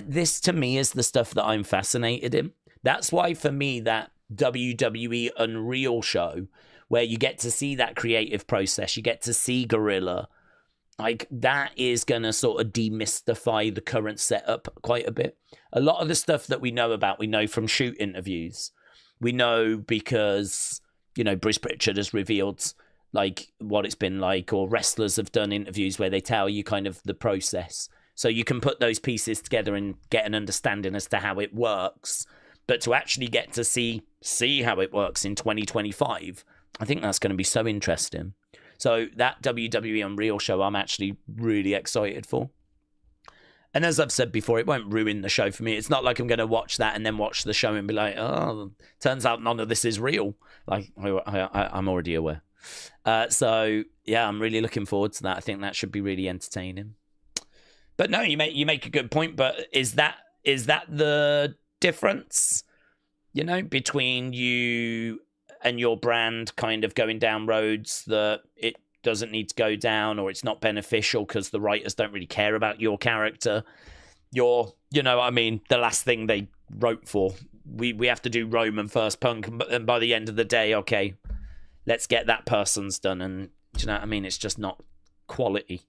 this to me is the stuff that I'm fascinated in. That's why for me, that WWE Unreal show, where you get to see that creative process, you get to see Gorilla, like, that is going to sort of demystify the current setup quite a bit. A lot of the stuff that we know about, we know from shoot interviews. We know because, you know, Bruce Pritchard has revealed, like, what it's been like, or wrestlers have done interviews where they tell you kind of the process. So you can put those pieces together and get an understanding as to how it works. But to actually get to see how it works in 2025, I think that's going to be so interesting. So that WWE Unreal show, I'm actually really excited for. And as I've said before, it won't ruin the show for me. It's not like I'm going to watch that and then watch the show and be like, oh, turns out none of this is real. Like, I'm already aware. So, yeah, I'm really looking forward to that. I think that should be really entertaining. But no, you make a good point. But is that the difference, you know, between you and your brand kind of going down roads that it doesn't need to go down, or it's not beneficial because the writers don't really care about your character? You know what I mean, the last thing they wrote for, we have to do Roman first, Punk, and by the end of the day, okay, let's get that person's done. And do you know what I mean? It's just not quality.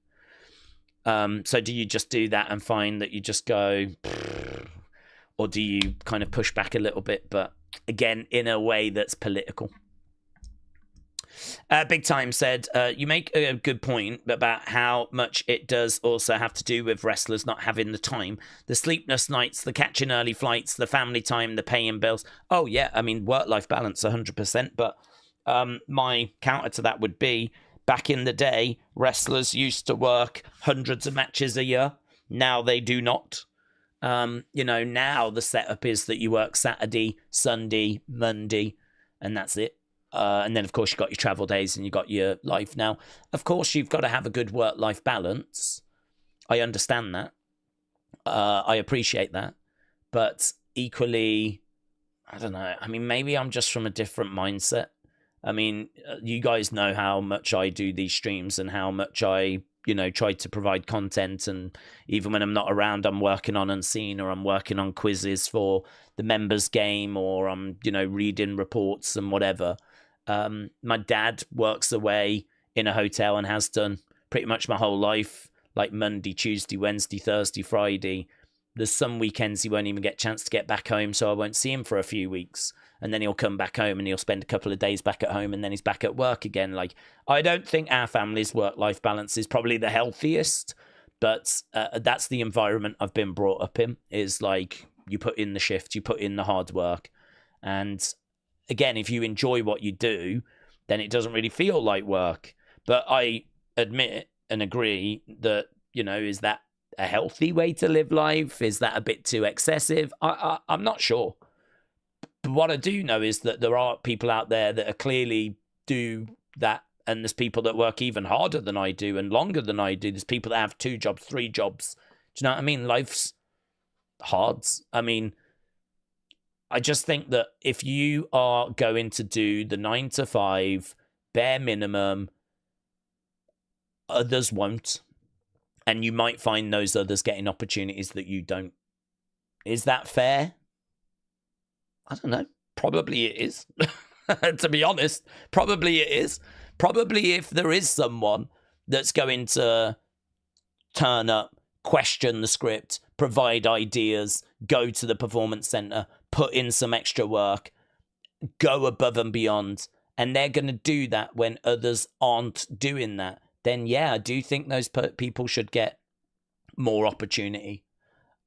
So do you just do that and find that you just go, or do you kind of push back a little bit, but again, in a way that's political? Big Time said, you make a good point about how much it does also have to do with wrestlers not having the time. The sleepless nights, the catching early flights, the family time, the paying bills. Oh, yeah, I mean, work-life balance, 100%. But my counter to that would be, back in the day, wrestlers used to work hundreds of matches a year. Now they do not. You know, now the setup is that you work Saturday, Sunday, Monday, and that's it. And then, of course, you've got your travel days and you've got your life. Now, of course, you've got to have a good work-life balance. I understand that. I appreciate that. But equally, I don't know. I mean, maybe I'm just from a different mindset. I mean, you guys know how much I do these streams and how much I, try to provide content. And even when I'm not around, I'm working on Unseen, or I'm working on quizzes for the members game, or I'm, reading reports and whatever. My dad works away in a hotel and has done pretty much my whole life, like Monday, Tuesday, Wednesday, Thursday, Friday. There's some weekends he won't even get a chance to get back home, so I won't see him for a few weeks. And then he'll come back home and he'll spend a couple of days back at home, and then he's back at work again. Like, I don't think our family's work-life balance is probably the healthiest, but that's the environment I've been brought up in, is like, you put in the shift, you put in the hard work. And again, if you enjoy what you do, then it doesn't really feel like work. But I admit and agree that, is that a healthy way to live life? Is that a bit too excessive? I'm not sure. But what I do know is that there are people out there that are clearly do that, and there's people that work even harder than I do and longer than I do. There's people that have 2 jobs, 3 jobs. Do you know what I mean? Life's hard. I mean, I just think that if you are going to do the 9 to 5 bare minimum, others won't. And you might find those others getting opportunities that you don't. Is that fair? I don't know. Probably it is. To be honest, probably it is. Probably if there is someone that's going to turn up, question the script, provide ideas, go to the performance center, put in some extra work, go above and beyond, and they're going to do that when others aren't doing that, then yeah, I do think those people should get more opportunity.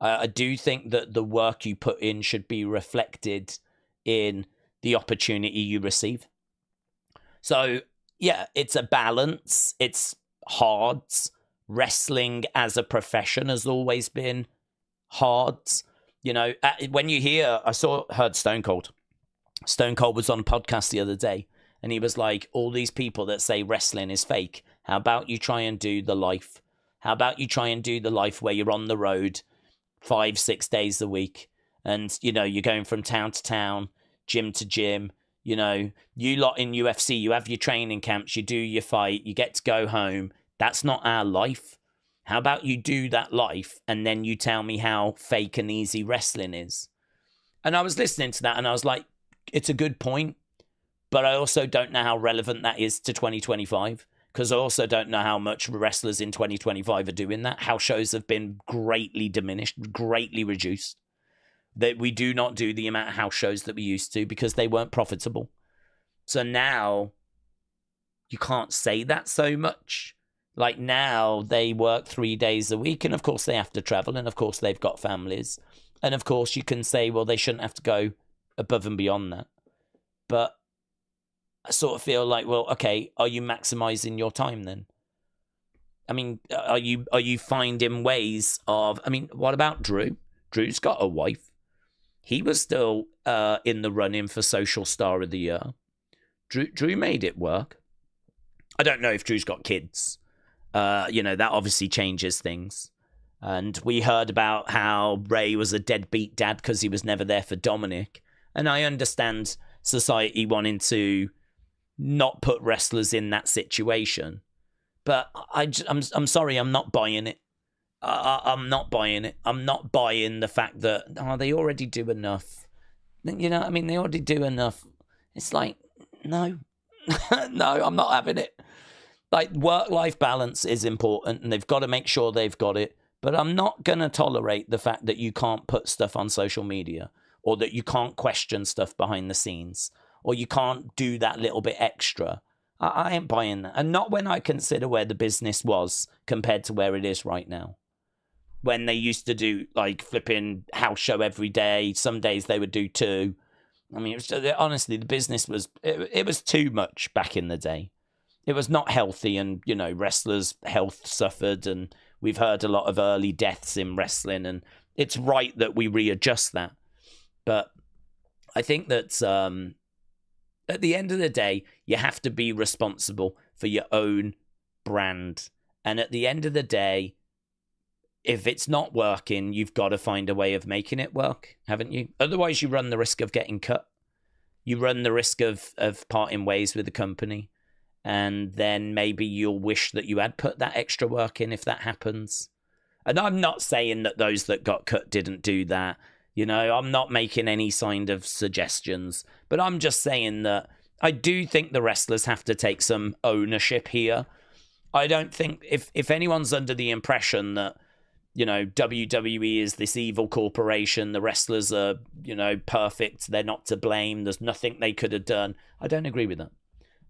I do think that the work you put in should be reflected in the opportunity you receive. So yeah, it's a balance. It's hard. Wrestling as a profession has always been hard. When you hear, heard Stone Cold. Stone Cold was on a podcast the other day, and he was like, all these people that say wrestling is fake, how about you try and do the life? How about you try and do the life where you're on the road 5-6 days a week, and, you're going from town to town, gym to gym. You lot in UFC, you have your training camps, you do your fight, you get to go home. That's not our life. How about you do that life, and then you tell me how fake and easy wrestling is? And I was listening to that, and I was like, it's a good point, but I also don't know how relevant that is to 2025, because I also don't know how much wrestlers in 2025 are doing that. House shows have been greatly diminished, greatly reduced. That we do not do the amount of house shows that we used to because they weren't profitable. So now you can't say that so much. Like, now they work 3 days a week, and of course they have to travel, and of course they've got families, and of course you can say, well, they shouldn't have to go above and beyond that. But I sort of feel like, well, okay, are you maximizing your time then? I mean, are you finding ways of? I mean, what about Drew? Drew's got a wife. He was still in the running for Social Star of the Year. Drew made it work. I don't know if Drew's got kids. That obviously changes things. And we heard about how Ray was a deadbeat dad because he was never there for Dominic. And I understand society wanting to not put wrestlers in that situation. But I'm sorry, I'm not buying it. I'm not buying it. I'm not buying the fact that, they already do enough. They already do enough. It's like, no. No, I'm not having it. Like, work-life balance is important, and they've got to make sure they've got it. But I'm not going to tolerate the fact that you can't put stuff on social media, or that you can't question stuff behind the scenes, or you can't do that little bit extra. I ain't buying that. And not when I consider where the business was compared to where it is right now. When they used to do, like, flipping house show every day. Some days they would do 2. I mean, honestly, the business was, it was too much back in the day. It was not healthy, and, wrestlers' health suffered, and we've heard a lot of early deaths in wrestling, and it's right that we readjust that. But I think that at the end of the day, you have to be responsible for your own brand. And at the end of the day, if it's not working, you've got to find a way of making it work, haven't you? Otherwise, you run the risk of getting cut. you run the risk of parting ways with the company. And then maybe you'll wish that you had put that extra work in if that happens. And I'm not saying that those that got cut didn't do that. You know, I'm not making any kind of suggestions. But I'm just saying that I do think the wrestlers have to take some ownership here. I don't think if anyone's under the impression that, you know, WWE is this evil corporation, the wrestlers are, you know, perfect, they're not to blame, there's nothing they could have done, I don't agree with that.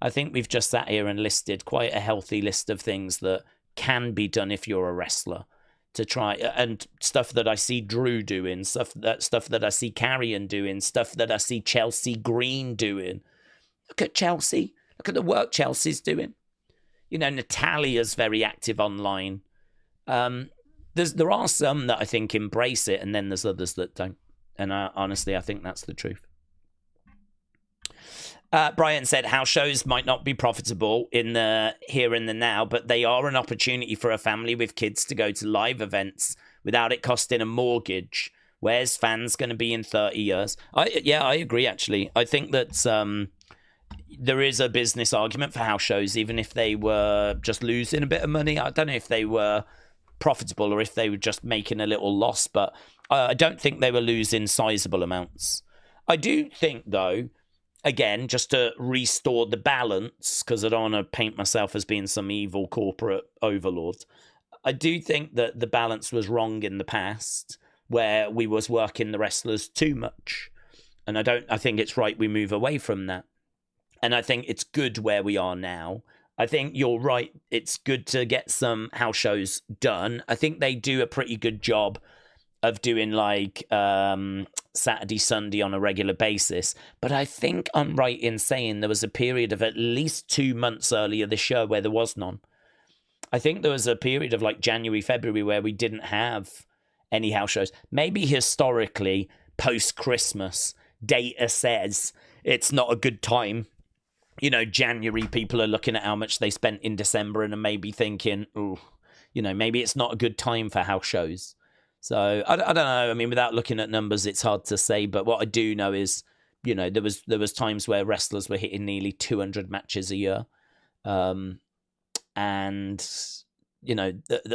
I think we've just sat here and listed quite a healthy list of things that can be done if you're a wrestler to try, and stuff that I see Drew doing, stuff that I see Karrion doing, stuff that I see Chelsea Green doing. Look at Chelsea. Look at the work Chelsea's doing. You know, Natalia's very active online. There are some that I think embrace it, and then there's others that don't. And honestly, I think that's the truth. Brian said, house shows might not be profitable in the here and the now, but they are an opportunity for a family with kids to go to live events without it costing a mortgage. Where's fans going to be in 30 years? I agree, actually. I think that there is a business argument for house shows, even if they were just losing a bit of money. I don't know if they were profitable or if they were just making a little loss, but I don't think they were losing sizable amounts. I do think, though, again, just to restore the balance, because I don't want to paint myself as being some evil corporate overlord, I do think that the balance was wrong in the past, where we was working the wrestlers too much. And I think it's right we move away from that. And I think it's good where we are now. I think you're right. It's good to get some house shows done. I think they do a pretty good job of doing like Saturday, Sunday on a regular basis. But I think I'm right in saying there was a period of at least 2 months earlier this year where there was none. I think there was a period of like January, February where we didn't have any house shows. Maybe historically, post-Christmas, data says it's not a good time. You know, January, people are looking at how much they spent in December and are maybe thinking, oh, you know, maybe it's not a good time for house shows. So I don't know. I mean, without looking at numbers, it's hard to say. But what I do know is, you know, there was times where wrestlers were hitting nearly 200 matches a year. And, you know,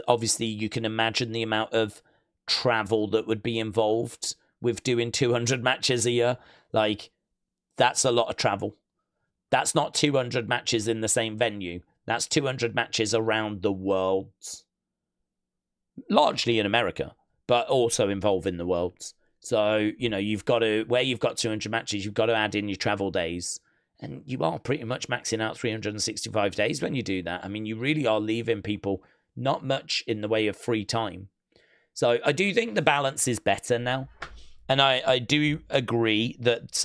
obviously you can imagine the amount of travel that would be involved with doing 200 matches a year. Like, that's a lot of travel. That's not 200 matches in the same venue. That's 200 matches around the world. Largely in America, but also involving the world. So, you know, you've got to, where you've got 200 matches, you've got to add in your travel days. And you are pretty much maxing out 365 days when you do that. I mean, you really are leaving people not much in the way of free time. So I do think the balance is better now. And I do agree that,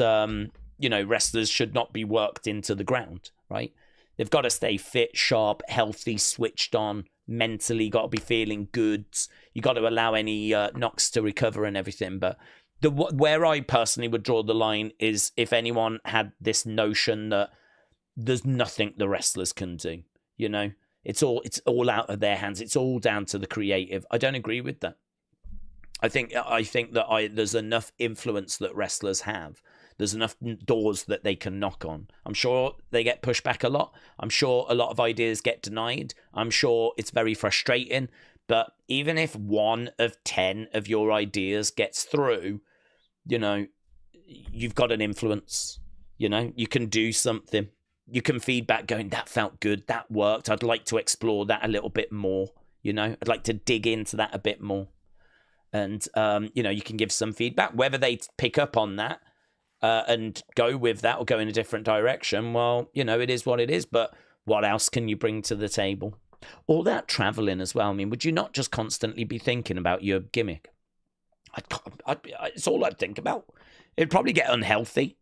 you know, wrestlers should not be worked into the ground, right? They've got to stay fit, sharp, healthy, switched on, mentally, got to be feeling good. You got to allow any knocks to recover and everything. But where I personally would draw the line is if anyone had this notion that there's nothing the wrestlers can do, you know, it's all out of their hands. It's all down to the creative. I don't agree with that. I think that there's enough influence that wrestlers have. There's enough doors that they can knock on. I'm sure they get pushed back a lot. I'm sure a lot of ideas get denied. I'm sure it's very frustrating. But even if 1 of 10 of your ideas gets through, you know, you've got an influence. You know, you can do something. You can feedback going, that felt good. That worked. I'd like to explore that a little bit more. You know, I'd like to dig into that a bit more. And, you know, you can give some feedback. Whether they pick up on that and go with that or go in a different direction, well, you know, it is what it is. But what else can you bring to the table? All that traveling as well. I mean, would you not just constantly be thinking about your gimmick? It's all I'd think about. It'd probably get unhealthy.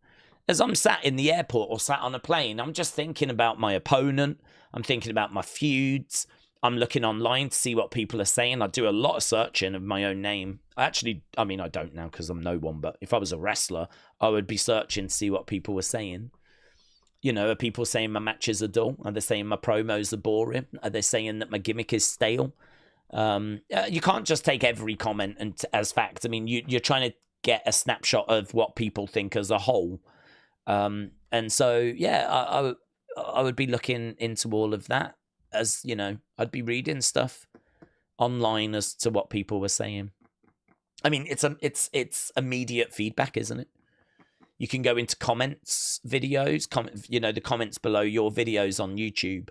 As I'm sat in the airport or sat on a plane, I'm just thinking about my opponent. I'm thinking about my feuds. I'm looking online to see what people are saying. I do a lot of searching of my own name. I mean, I don't now because I'm no one, but if I was a wrestler, I would be searching to see what people were saying. You know, are people saying my matches are dull? Are they saying my promos are boring? Are they saying that my gimmick is stale? You can't just take every comment as fact. I mean, you're trying to get a snapshot of what people think as a whole. And so, yeah, I would be looking into all of that. As you know, I'd be reading stuff online as to what people were saying. I mean, it's immediate feedback, isn't it? You can go into comments, videos, the comments below your videos on YouTube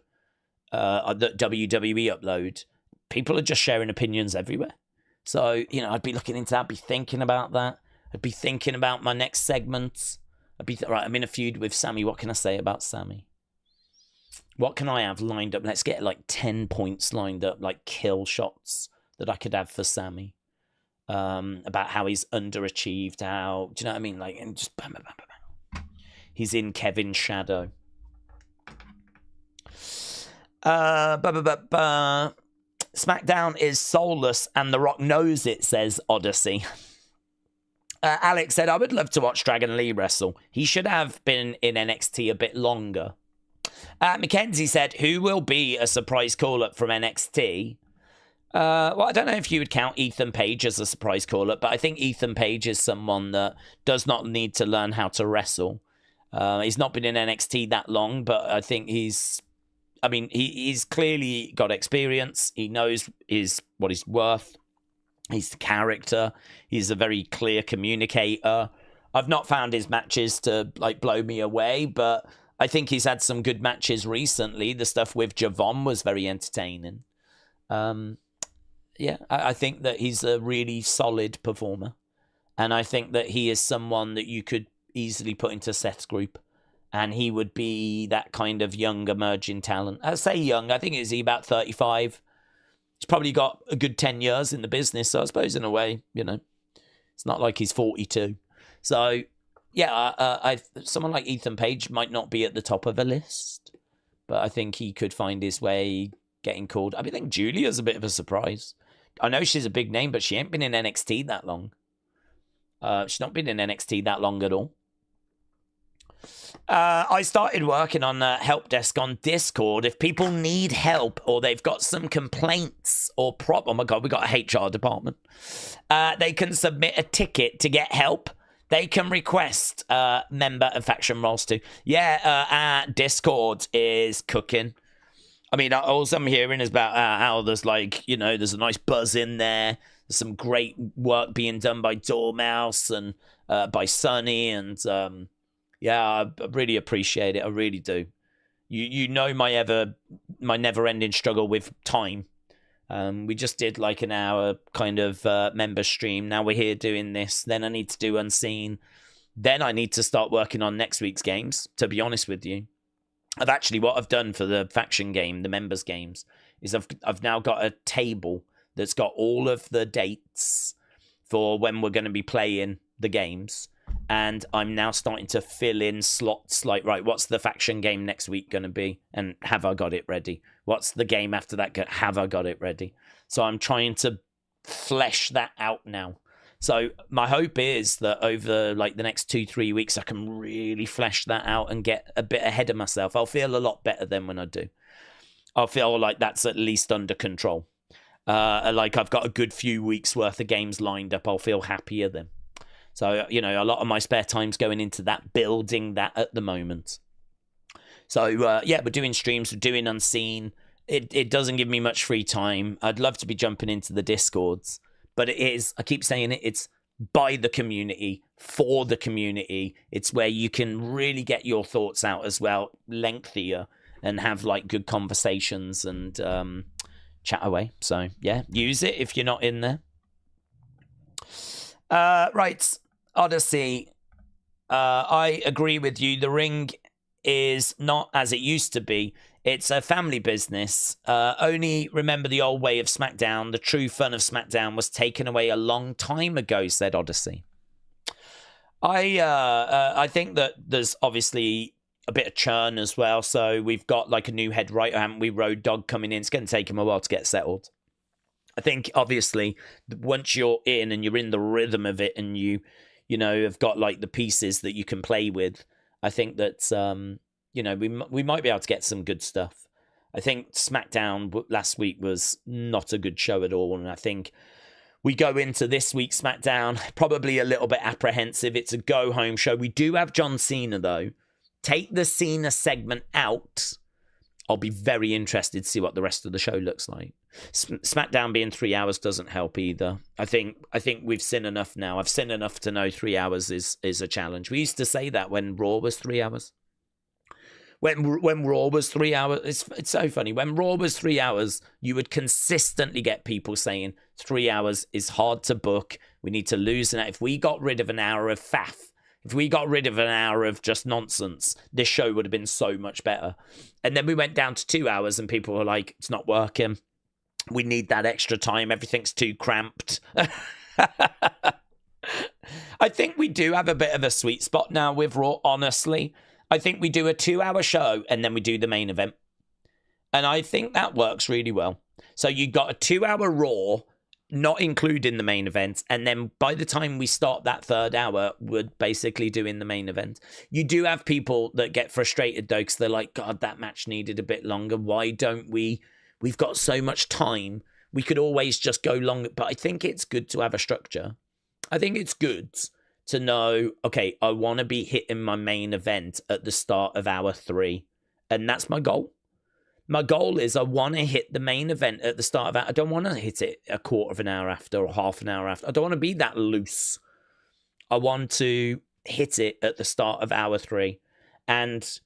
that WWE upload. People are just sharing opinions everywhere. So, I'd be looking into that, I'd be thinking about that. I'd be thinking about my next segment. Right, I'm in a feud with Sammy. What can I say about Sammy? What can I have lined up? Let's get like 10 points lined up, like kill shots that I could have for Sammy. About how he's underachieved, how, do you know what I mean? Like, and just bam, bam, bam, bam. He's in Kevin's shadow. SmackDown is soulless and The Rock knows it, says Odyssey. Alex said, I would love to watch Dragon Lee wrestle. He should have been in NXT a bit longer. Mackenzie said, who will be a surprise call-up from NXT? Well, I don't know if you would count Ethan Page as a surprise call-up, but I think Ethan Page is someone that does not need to learn how to wrestle. He's not been in NXT that long, but I think he's clearly got experience. He knows what he's worth. He's the character. He's a very clear communicator. I've not found his matches to blow me away, but I think he's had some good matches recently. The stuff with Javon was very entertaining. I think that he's a really solid performer. And I think that he is someone that you could easily put into Seth's group. And he would be that kind of young emerging talent. I say young, I think is he about 35. He's probably got a good 10 years in the business. So I suppose in a way, it's not like he's 42. So, yeah, someone like Ethan Page might not be at the top of a list. But I think he could find his way getting called. I think Giulia's a bit of a surprise. I know she's a big name, but she ain't been in NXT that long. She's not been in NXT that long at all. I started working on the help desk on Discord. If people need help or they've got some complaints or oh my God, we got a HR department. They can submit a ticket to get help. They can request member and faction roles too. Yeah, Discord is cooking. I mean, all I'm hearing is about how there's there's a nice buzz in there. There's some great work being done by Dormouse and by Sunny. And I really appreciate it. I really do. You know my never-ending struggle with time. We just did an hour kind of member stream. Now we're here doing this. Then I need to do Unseen. Then I need to start working on next week's games, to be honest with you. What I've done for the faction game, the members games, is I've now got a table that's got all of the dates for when we're going to be playing the games. And I'm now starting to fill in slots right, what's the faction game next week going to be? And have I got it ready? What's the game after that? Have I got it ready? So I'm trying to flesh that out now. So my hope is that over the next 2-3 weeks, I can really flesh that out and get a bit ahead of myself. I'll feel a lot better than when I do. I'll feel like that's at least under control. I've got a good few weeks worth of games lined up. I'll feel happier then. So, a lot of my spare time's going into that, building that at the moment. So, we're doing streams, we're doing Unseen. It doesn't give me much free time. I'd love to be jumping into the Discords. But it is, I keep saying it, it's by the community, for the community. It's where you can really get your thoughts out as well, lengthier, and have good conversations and chat away. So, yeah, use it if you're not in there. Right, Odyssey. I agree with you. The ring is not as it used to be. It's a family business. Only remember the old way of SmackDown. The true fun of SmackDown was taken away a long time ago, said Odyssey. I think that there's obviously a bit of churn as well. So we've got a new head writer, haven't we? Road Dogg coming in. It's going to take him a while to get settled. I think obviously once you're in and you're in the rhythm of it and you have got the pieces that you can play with, I think that we might be able to get some good stuff. I think SmackDown last week was not a good show at all, and I think we go into this week's SmackDown, probably a little bit apprehensive. It's a go-home show. We do have John Cena, though. Take the Cena segment out. I'll be very interested to see what the rest of the show looks like. SmackDown being 3 hours doesn't help either. I think we've seen enough now. I've seen enough to know 3 hours is a challenge. We used to say that when Raw was 3 hours. When Raw was 3 hours, it's so funny. When Raw was 3 hours, you would consistently get people saying 3 hours is hard to book. We need to lose an hour. If we got rid of an hour of faff, if we got rid of an hour of just nonsense, this show would have been so much better. And then we went down to 2 hours and people were like, it's not working. We need that extra time. Everything's too cramped. I think we do have a bit of a sweet spot now with Raw, honestly. I think we do a 2 hour show and then we do the main event. And I think that works really well. So you got a 2 hour Raw, not including the main event, and then by the time we start that third hour, we're basically doing the main event. You do have people that get frustrated, though, because they're like, God, that match needed a bit longer. Why don't we? We've got so much time. We could always just go longer. But I think it's good to have a structure. I think it's good to know, okay, I want to be hitting my main event at the start of hour 3. And that's my goal. My goal is I want to hit the main event at the start of it. I don't want to hit it a quarter of an hour after or half an hour after. I don't want to be that loose. I want to hit it at the start of hour 3. And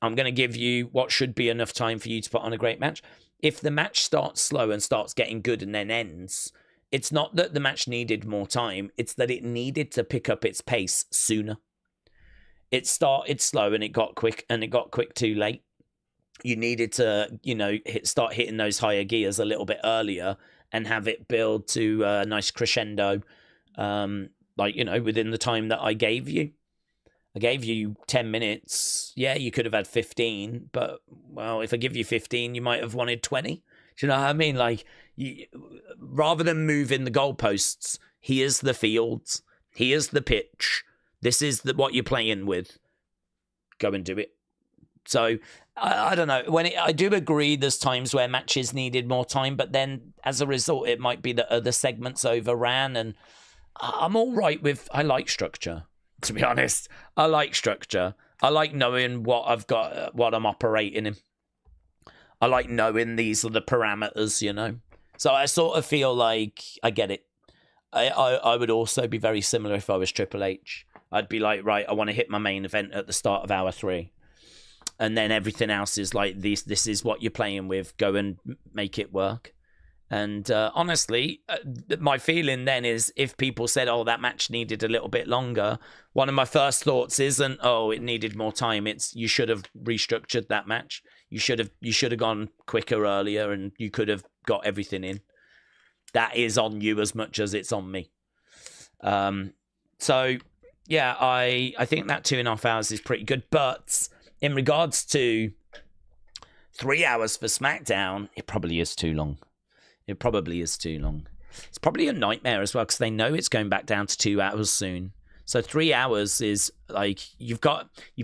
I'm going to give you what should be enough time for you to put on a great match. If the match starts slow and starts getting good and then ends, it's not that the match needed more time. It's that it needed to pick up its pace sooner. It started slow and it got quick, and it got quick too late. You needed to, start hitting those higher gears a little bit earlier and have it build to a nice crescendo, within the time that I gave you. I gave you 10 minutes. Yeah, you could have had 15, but, well, if I give you 15, you might have wanted 20. Do you know what I mean? Like, rather than moving the goalposts, here's the field, here's the pitch, this is what you're playing with. Go and do it. So, I don't know. I do agree there's times where matches needed more time, but then as a result, it might be that other segments overran, and I'm all right with, I like structure, to be honest. I like structure. I like knowing what I've got, what I'm operating in. I like knowing these are the parameters, So I sort of feel like I get it. I would also be very similar if I was Triple H. I'd be like, right, I want to hit my main event at the start of hour 3. And then everything else is like, this is what you're playing with. Go and make it work. And honestly, my feeling then is if people said, oh, that match needed a little bit longer, one of my first thoughts isn't, oh, it needed more time. It's you should have restructured that match. You should have gone quicker earlier, and you could have got everything in. That is on you as much as it's on me. So, yeah, I think that 2.5 hours is pretty good. But in regards to 3 hours for SmackDown, it probably is too long. It probably is too long. It's probably a nightmare as well because they know it's going back down to 2 hours soon. So 3 hours is like you've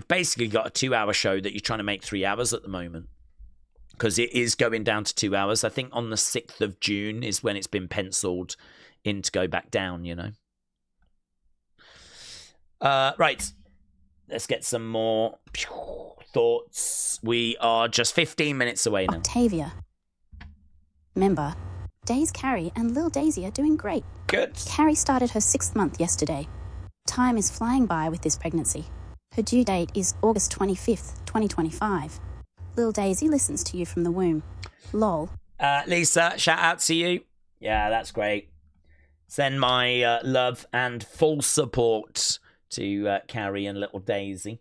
basically got a 2 hour show that you're trying to make 3 hours at the moment because it is going down to 2 hours. I think on the 6th of June is when it's been penciled in to go back down, Right. Let's get some more thoughts. We are just 15 minutes away now. Octavia. Member. Daze Carrie and Lil Daisy are doing great. Good. Carrie started her 6th month yesterday. Time is flying by with this pregnancy. Her due date is August 25th, 2025. Lil Daisy listens to you from the womb. Lol. Lisa, shout out to you. Yeah, that's great. Send my love and full support to Carrie and little Daisy.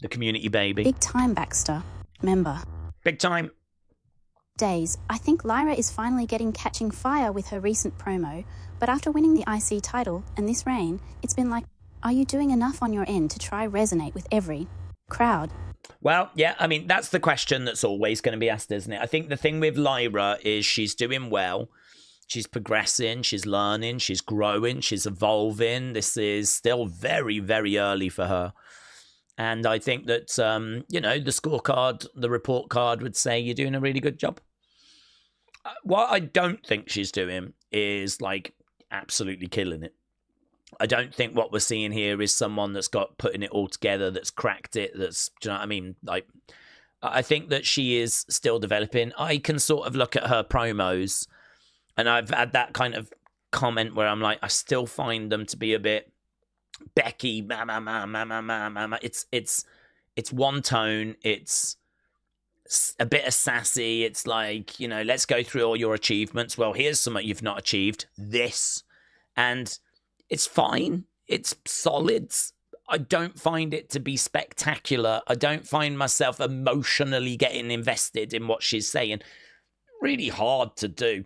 The community baby. Big time, Baxter. Member. Big time. Daze, I think Lyra is finally catching fire with her recent promo, but after winning the IC title and this reign, it's been like, are you doing enough on your end to try resonate with every crowd? Well, yeah, I mean, that's the question that's always going to be asked, isn't it? I think the thing with Lyra is she's doing well. She's progressing, she's learning, she's growing, she's evolving. This is still very, very early for her. And I think that, the scorecard, the report card would say you're doing a really good job. what I don't think she's doing is like absolutely killing it. I don't think what we're seeing here is someone that's got putting it all together, that's cracked it, that's, do you know what I mean? Like, I think that she is still developing. I can sort of look at her promos, and I've had that kind of comment where I'm like, I still find them to be a bit Becky, It's one tone. It's a bit of sassy. It's like, you know, let's go through all your achievements. Well, here's something you've not achieved. This. And it's fine. It's solid. I don't find it to be spectacular. I don't find myself emotionally getting invested in what she's saying. Really hard to do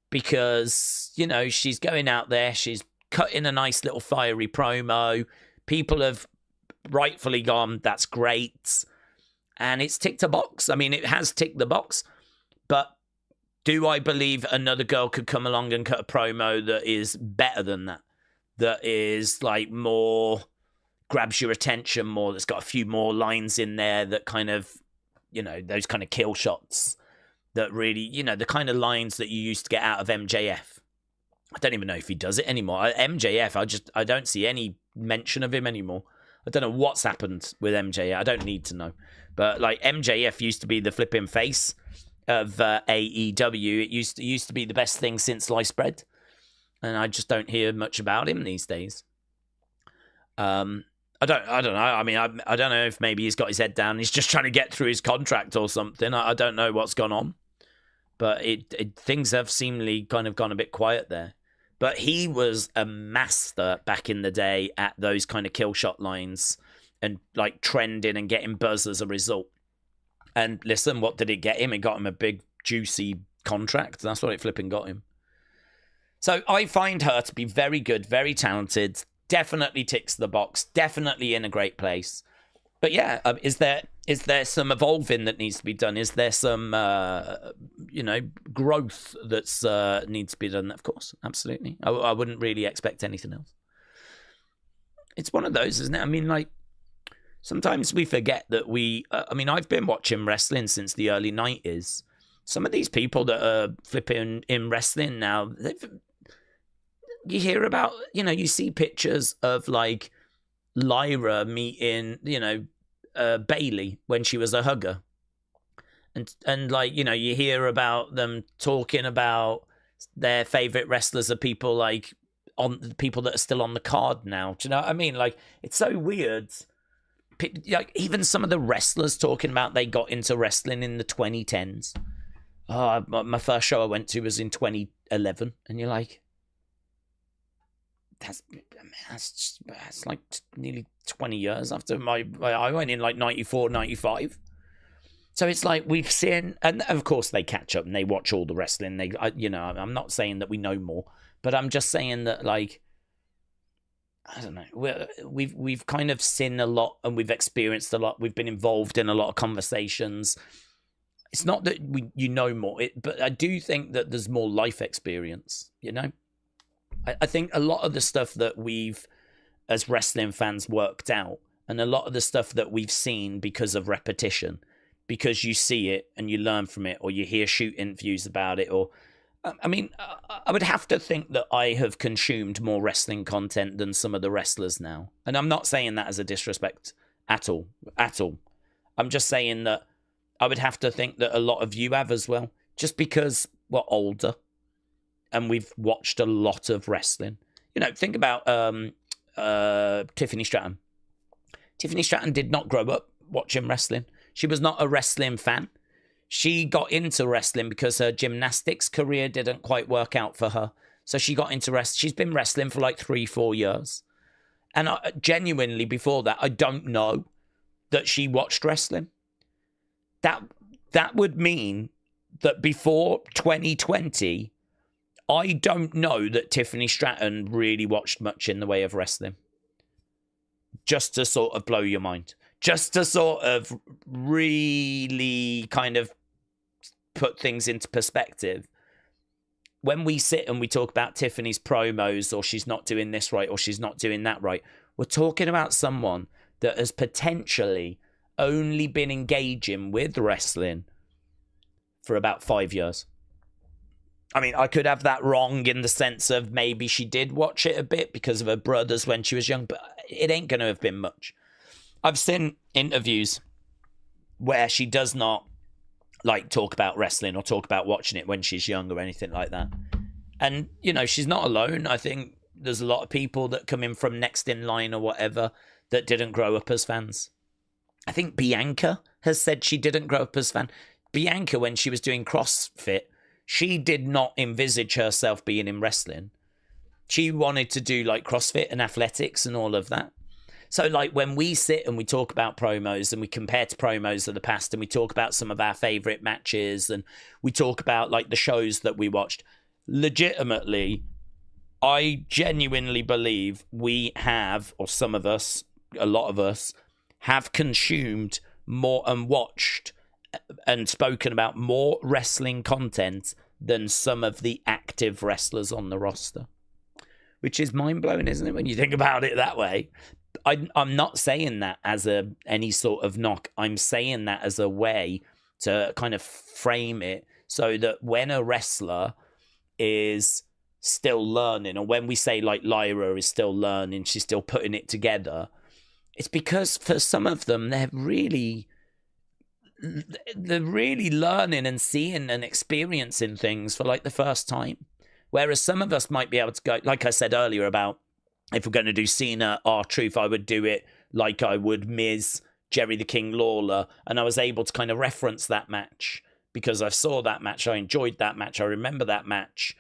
because, you know, she's going out there. She's cutting a nice little fiery promo. People have rightfully gone, that's great. And it's ticked a box. I mean, it has ticked the box. But do I believe another girl could come along and cut a promo that is better than that? That is like more, grabs your attention more, that's got a few more lines in there that kind of, you know, those kind of kill shots that really, you know, the kind of lines that you used to get out of MJF. I don't even know if he does it anymore. MJF, I don't see any mention of him anymore. I don't know what's happened with MJF. I don't need to know. But like MJF used to be the flipping face of AEW. It used to be the best thing since sliced bread. And I just don't hear much about him these days. I don't know. I mean, I don't know if maybe he's got his head down. He's just trying to get through his contract or something. I don't know what's gone on. But things have seemingly kind of gone a bit quiet there. But he was a master back in the day at those kind of kill shot lines and like trending and getting buzz as a result. And listen, what did it get him? It got him a big, juicy contract. That's what it flipping got him. So I find her to be very good, very talented, definitely ticks the box, definitely in a great place. But yeah, is there some evolving that needs to be done? Is there some, growth that's needs to be done? Of course, absolutely. I wouldn't really expect anything else. It's one of those, isn't it? I mean, like, sometimes we forget that I've been watching wrestling since the early 90s. Some of these people that are flipping in wrestling now, you hear about, you know, you see pictures of like Lyra meeting, you know, Bailey when she was a hugger. And like, you know, you hear about them talking about their favorite wrestlers are people like on the people that are still on the card now. Do you know what I mean? Like, it's so weird. Like, even some of the wrestlers talking about they got into wrestling in the 2010s. Oh, my first show I went to was in 2011, and you're like, that's like nearly 20 years after I went in like 94, 95. So it's like we've seen, and of course they catch up and they watch all the wrestling. I'm not saying that we know more, but I'm just saying that, like, I don't know, we've kind of seen a lot and we've experienced a lot. We've been involved in a lot of conversations. It's not that you know more, but I do think that there's more life experience, you know? I think a lot of the stuff that we've, as wrestling fans, worked out, and a lot of the stuff that we've seen because of repetition, because you see it and you learn from it, or you hear shoot interviews about it, or, I mean, I would have to think that I have consumed more wrestling content than some of the wrestlers now. And I'm not saying that as a disrespect at all. I'm just saying that I would have to think that a lot of you have as well, just because we're older and we've watched a lot of wrestling. You know, think about Tiffany Stratton. Tiffany Stratton did not grow up watching wrestling. She was not a wrestling fan. She got into wrestling because her gymnastics career didn't quite work out for her. So she got into wrestling. She's been wrestling for like 3-4 years. And genuinely, before that, I don't know that she watched wrestling. That would mean that before 2020, I don't know that Tiffany Stratton really watched much in the way of wrestling. Just to sort of blow your mind. Just to sort of really kind of put things into perspective. When we sit and we talk about Tiffany's promos, or she's not doing this right, or she's not doing that right, we're talking about someone that has potentially only been engaging with wrestling for about 5 years. I mean, I could have that wrong in the sense of maybe she did watch it a bit because of her brothers when she was young, but it ain't going to have been much. I've seen interviews where she does not like talk about wrestling or talk about watching it when she's young or anything like that. And, you know, she's not alone. I think there's a lot of people that come in from next in line or whatever that didn't grow up as fans. I think Bianca has said she didn't grow up as a fan. Bianca, when she was doing CrossFit, she did not envisage herself being in wrestling. She wanted to do like CrossFit and athletics and all of that. So like when we sit and we talk about promos and we compare to promos of the past and we talk about some of our favorite matches and we talk about like the shows that we watched, legitimately, I genuinely believe we have, or some of us, a lot of us, have consumed more and watched and spoken about more wrestling content than some of the active wrestlers on the roster. Which is mind-blowing, isn't it, when you think about it that way? I'm not saying that as any sort of knock. I'm saying that as a way to kind of frame it so that when a wrestler is still learning, or when we say like Lyra is still learning, she's still putting it together, it's because for some of them, they're really learning and seeing and experiencing things for like the first time. Whereas some of us might be able to go, like I said earlier about if we're going to do Cena, R-Truth, I would do it like I would Miz, Jerry the King Lawler. And I was able to kind of reference that match because I saw that match. I enjoyed that match. I remember that match.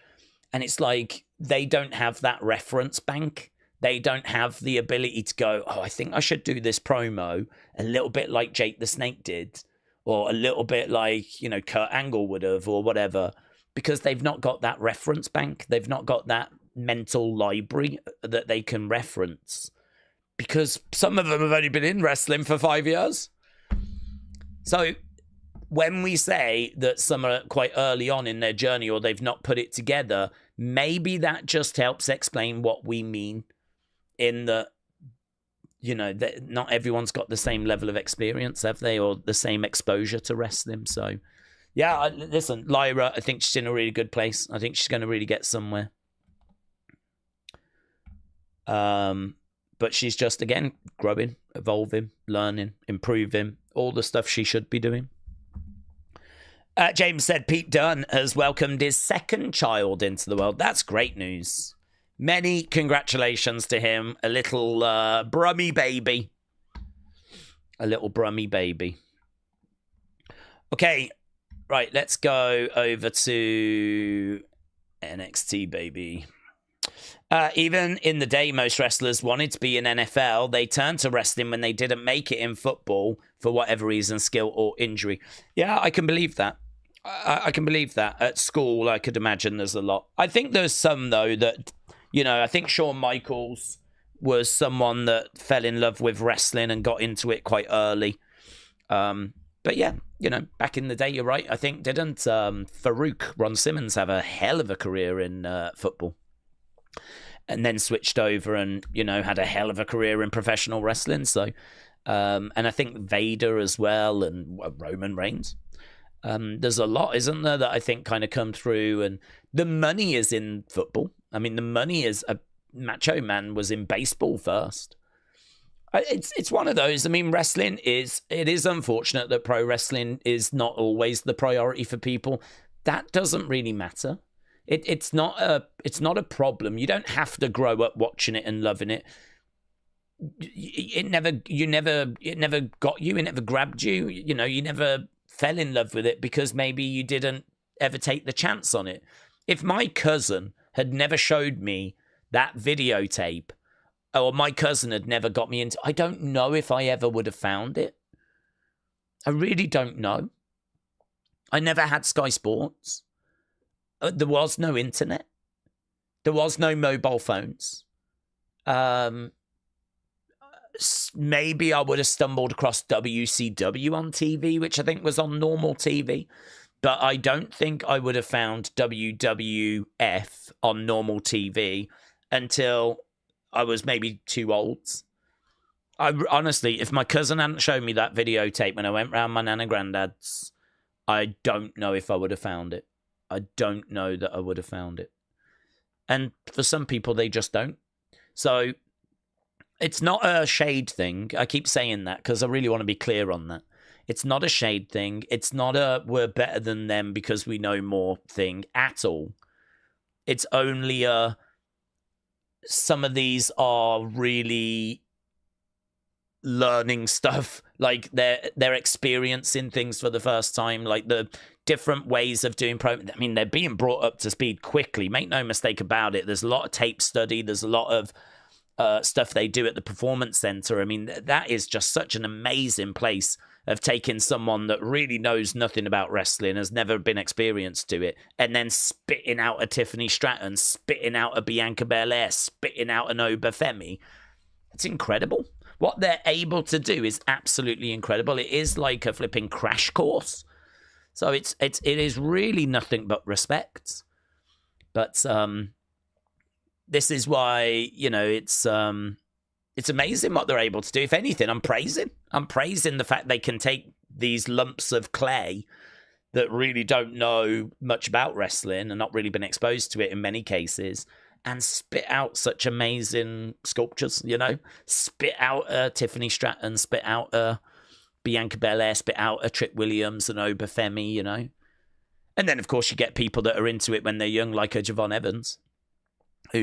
And it's like they don't have that reference bank. They don't have the ability to go, oh, I think I should do this promo a little bit like Jake the Snake did, or a little bit like, you know, Kurt Angle would have, or whatever, because they've not got that reference bank. They've not got that mental library that they can reference, because some of them have only been in wrestling for 5 years. So when we say that some are quite early on in their journey or they've not put it together, maybe that just helps explain what we mean in the, you know, that not everyone's got the same level of experience, have they, or the same exposure to wrestling. So yeah, listen, Lyra, I think she's in a really good place. I think she's going to really get somewhere. But she's just, again, growing, evolving, learning, improving, all the stuff she should be doing. James said Pete Dunne has welcomed his second child into the world. That's great news. Many congratulations to him. A little brummy baby. A little brummy baby. Okay, right, let's go over to NXT, baby. Even in the day most wrestlers wanted to be in NFL, they turned to wrestling when they didn't make it in football for whatever reason, skill or injury. Yeah, I can believe that. I can believe that. At school, I could imagine there's a lot. I think there's some, though, that, you know, I think Shawn Michaels was someone that fell in love with wrestling and got into it quite early. But yeah, you know, back in the day, you're right. I think, didn't Farouk, Ron Simmons, have a hell of a career in football? And then switched over and, you know, had a hell of a career in professional wrestling. So, and I think Vader as well, and Roman Reigns. There's a lot, isn't there, that I think kind of come through, and the money is in football. I mean, the money is, Macho Man was in baseball first. It's one of those. I mean, it is unfortunate that pro wrestling is not always the priority for people. That doesn't really matter. It's not a problem. You don't have to grow up watching it and loving it. It never got you. It never grabbed you. You know, you never fell in love with it because maybe you didn't ever take the chance on it. If my cousin had never showed me that videotape, or my cousin had never got me into, I don't know if I ever would have found it. I really don't know. I never had Sky Sports. There was no internet. There was no mobile phones. Maybe I would have stumbled across WCW on TV, which I think was on normal TV. But I don't think I would have found WWF on normal TV until I was maybe too old. Honestly, if my cousin hadn't shown me that videotape when I went round my nan and granddad's, I don't know if I would have found it. I don't know that I would have found it. And for some people, they just don't. So it's not a shade thing. I keep saying that because I really want to be clear on that. It's not a shade thing. It's not a we're better than them because we know more thing at all. It's only a some of these are really learning stuff. Like they're experiencing things for the first time. Like the different ways of doing I mean, they're being brought up to speed quickly. Make no mistake about it. There's a lot of tape study. There's a lot of stuff they do at the Performance Center. I mean, that is just such an amazing place of taking someone that really knows nothing about wrestling, has never been experienced to it, and then spitting out a Tiffany Stratton, spitting out a Bianca Belair, spitting out an Oba Femi. It's incredible. What they're able to do is absolutely incredible. It is like a flipping crash course. So it is really nothing but respect. But this is why, you know, it's amazing what they're able to do. If anything, I'm praising the fact they can take these lumps of clay that really don't know much about wrestling and not really been exposed to it in many cases and spit out such amazing sculptures, you know, spit out a Tiffany Stratton, spit out a Bianca Belair, spit out a Trick Williams and Oba Femi, you know. And then, of course, you get people that are into it when they're young, like a Javon Evans, who,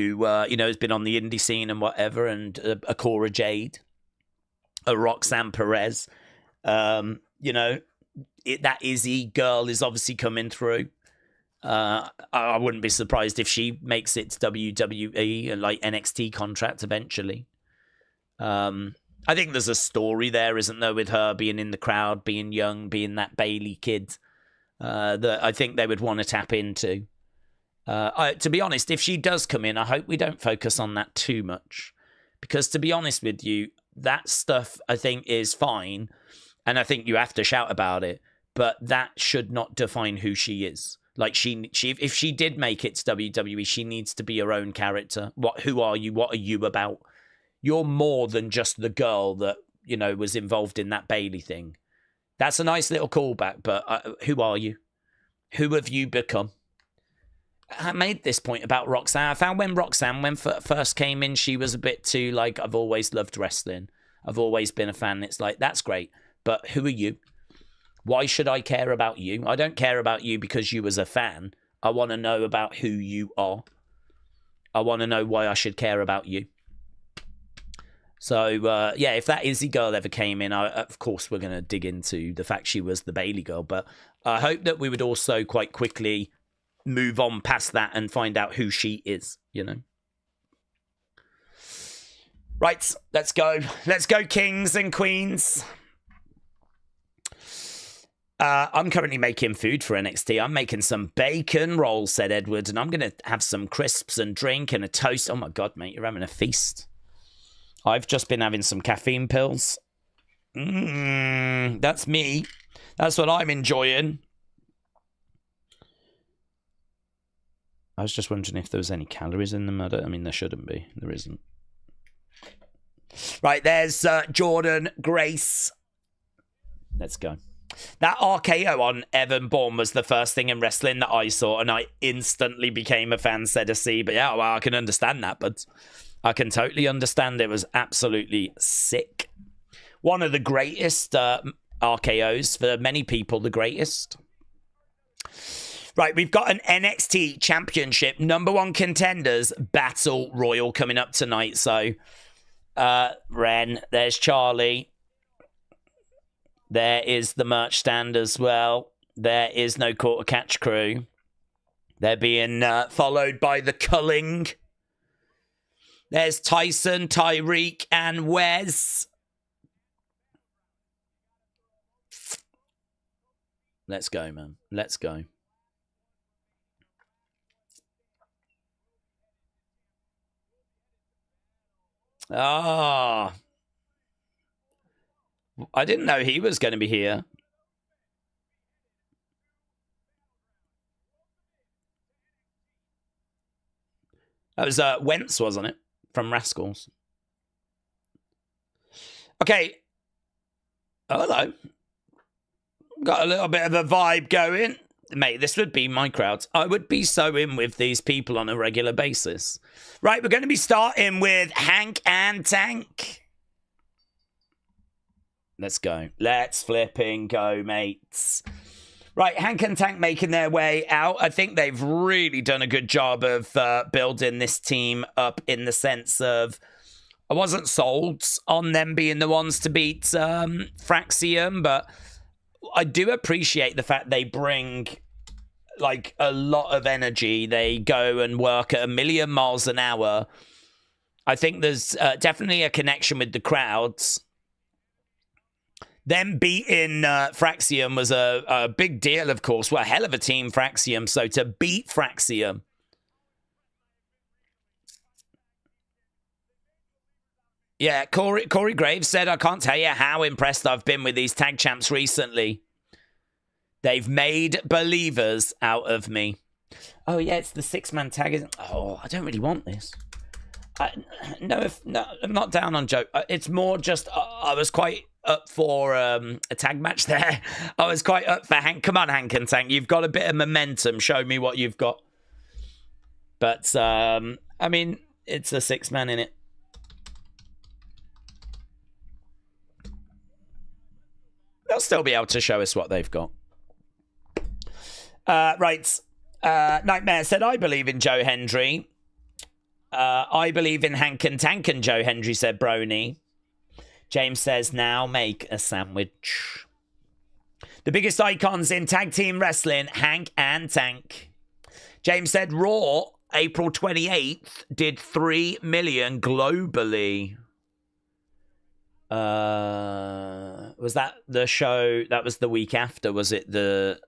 you know, has been on the indie scene and whatever, and a Cora Jade, a Roxanne Perez. You know, that Izzy girl is obviously coming through. I wouldn't be surprised if she makes it to WWE and like NXT contract eventually. I think there's a story there, isn't there, with her being in the crowd, being young, being that Bailey kid that I think they would want to tap into. To be honest, if she does come in, I hope we don't focus on that too much. Because to be honest with you, that stuff I think is fine. And I think you have to shout about it. But that should not define who she is. Like, she if she did make it to WWE, she needs to be her own character. Who are you? What are you about? You're more than just the girl that, you know, was involved in that Bailey thing. That's a nice little callback, but who are you? Who have you become? I made this point about Roxanne. I found when Roxanne first came in, she was a bit too, like, I've always loved wrestling. I've always been a fan. It's like, that's great, but who are you? Why should I care about you? I don't care about you because you was a fan. I want to know about who you are. I want to know why I should care about you. So, yeah, if that Izzy girl ever came in, of course we're going to dig into the fact she was the Bailey girl. But I hope that we would also quite quickly move on past that and find out who she is, you know. Right, let's go. Let's go, kings and queens. I'm currently making food for NXT. I'm making some bacon rolls, said Edward, and I'm going to have some crisps and drink and a toast. Oh, my God, mate, you're having a feast. I've just been having some caffeine pills. That's me. That's what I'm enjoying. I was just wondering if there was any calories in them. I mean, there shouldn't be. There isn't. Right, there's Jordynne Grace. Let's go. That RKO on Evan Bourne was the first thing in wrestling that I saw, and I instantly became a fan, said a C. But yeah, well, I can understand that, but I can totally understand it was absolutely sick. One of the greatest RKOs, for many people, the greatest. Right, we've got an NXT Championship #1 contenders battle royal coming up tonight. So, Ren, there's Charlie. There is the merch stand as well. There is no quarter catch crew. They're being followed by the Culling. There's Tyson, Tyreek, and Wes. Let's go, man. Let's go. Ah. I didn't know he was going to be here. That was Wentz, wasn't it? From Rascals. Okay. Oh, hello. Got a little bit of a vibe going. Mate, this would be my crowd. I would be so in with these people on a regular basis. Right, we're going to be starting with Hank and Tank. Let's go. Let's flipping go, mates. Right, Hank and Tank making their way out. I think they've really done a good job of building this team up in the sense of I wasn't sold on them being the ones to beat Fraxium, but I do appreciate the fact they bring like a lot of energy. They go and work at 1,000,000 miles an hour. I think there's definitely a connection with the crowds. Them beating Fraxium was a big deal, of course. Well, a hell of a team, Fraxium. So to beat Fraxium. Yeah, Corey Graves said, I can't tell you how impressed I've been with these tag champs recently. They've made believers out of me. Oh, yeah, it's the 6-man tag. Oh, I don't really want this. No, I'm not down on Joe. It's more just I was quite up for a tag match there. I was quite up for Hank. Come on, Hank and Tank. You've got a bit of momentum. Show me what you've got. But, I mean, it's a 6-man in it. They'll still be able to show us what they've got. Right. Nightmare said, I believe in Joe Hendry. I believe in Hank and Tank and Joe Hendry, said Brony. James says, now make a sandwich. The biggest icons in tag team wrestling, Hank and Tank. James said, Raw, April 28th, did 3 million globally. Was that the show? That was the week after, was it the...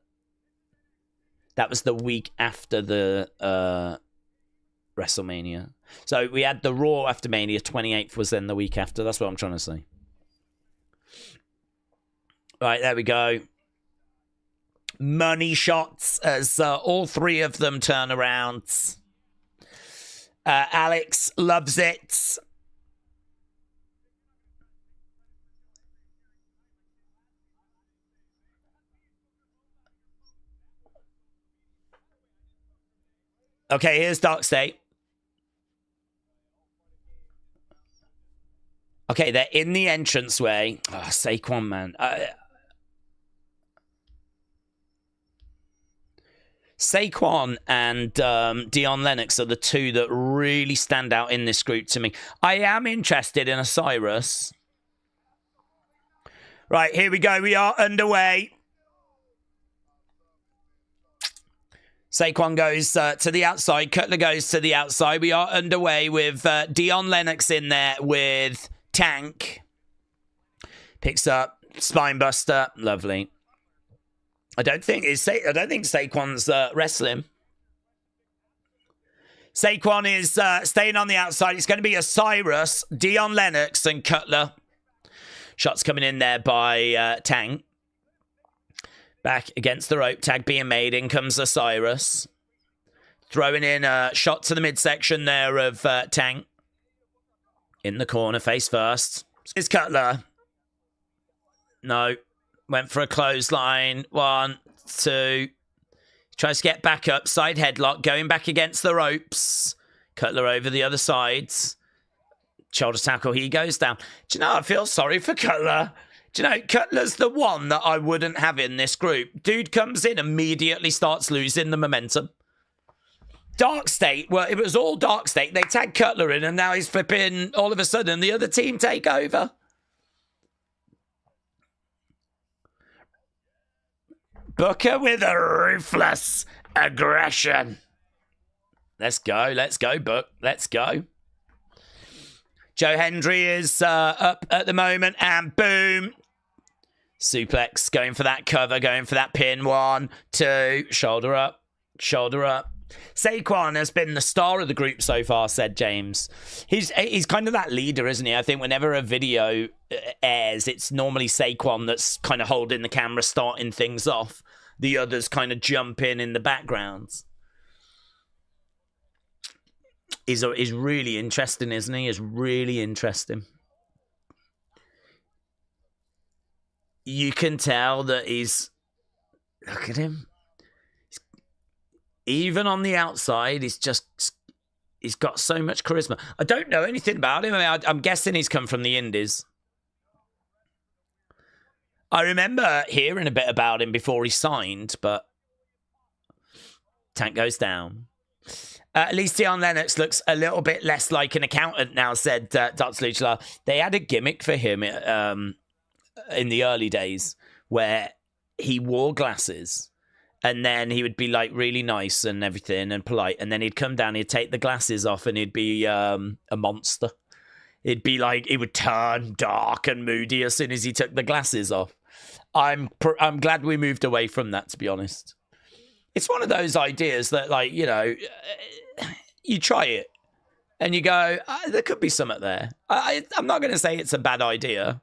That was the week after the WrestleMania. So we had the Raw after Mania, 28th was then the week after. That's what I'm trying to say. Right, there we go. Money shots as all three of them turn around. Alex loves it. Okay, here's DarkState. Okay, they're in the entranceway. Oh, Saquon, man. Saquon and Dion Lennox are the two that really stand out in this group to me. I am interested in Osiris. Right, here we go. We are underway. Saquon goes to the outside. Cutler goes to the outside. We are underway with Dion Lennox in there with Tank. Picks up Spinebuster. Lovely. I don't think Saquon's wrestling. Saquon is staying on the outside. It's going to be Osiris, Dion Lennox, and Cutler. Shots coming in there by Tank. Back against the rope, tag being made. In comes Osiris. Throwing in a shot to the midsection there of Tank. In the corner, face first. It's Cutler. No. Went for a clothesline. 1, 2. Tries to get back up. Side headlock. Going back against the ropes. Cutler over the other side. Shoulder tackle. He goes down. Do you know, I feel sorry for Cutler. Do you know, Cutler's the one that I wouldn't have in this group. Dude comes in, immediately starts losing the momentum. DarkState, well, it was all DarkState. They tagged Cutler in, and now he's flipping, all of a sudden, the other team take over. Booker with a ruthless aggression. Let's go, Book. Let's go. Joe Hendry is up at the moment, and boom. Suplex, going for that cover, going for that pin. 1, 2, shoulder up, shoulder up. Saquon has been the star of the group so far, said James. He's kind of that leader, isn't he? I think whenever a video airs, it's normally Saquon that's kind of holding the camera, starting things off. The others kind of jump in the background. Is really interesting, isn't he? Is really interesting. You can tell that he's... Look at him. even on the outside, he's got so much charisma. I don't know anything about him. I mean, I'm guessing he's come from the Indies. I remember hearing a bit about him before he signed, but tank goes down. At least Dion Lennox looks a little bit less like an accountant now, said Dr. Luchla. They had a gimmick for him in the early days where he wore glasses and then he would be like really nice and everything and polite. And then he'd come down, he'd take the glasses off and he'd be a monster. It'd be like he would turn dark and moody as soon as he took the glasses off. I'm glad we moved away from that, to be honest. It's one of those ideas that, like, you know, you try it and you go, there could be something there. I'm not going to say it's a bad idea,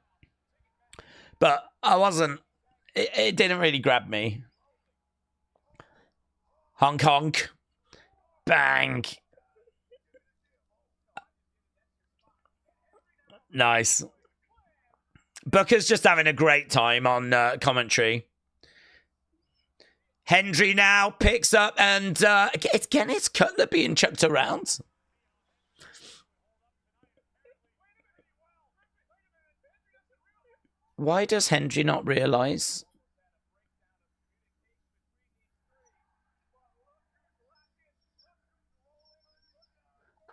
but it didn't really grab me. Honk, honk. Bang. Nice. Booker's just having a great time on commentary. Hendry now picks up and again, it's Cutler being chucked around. Why does Hendry not realise?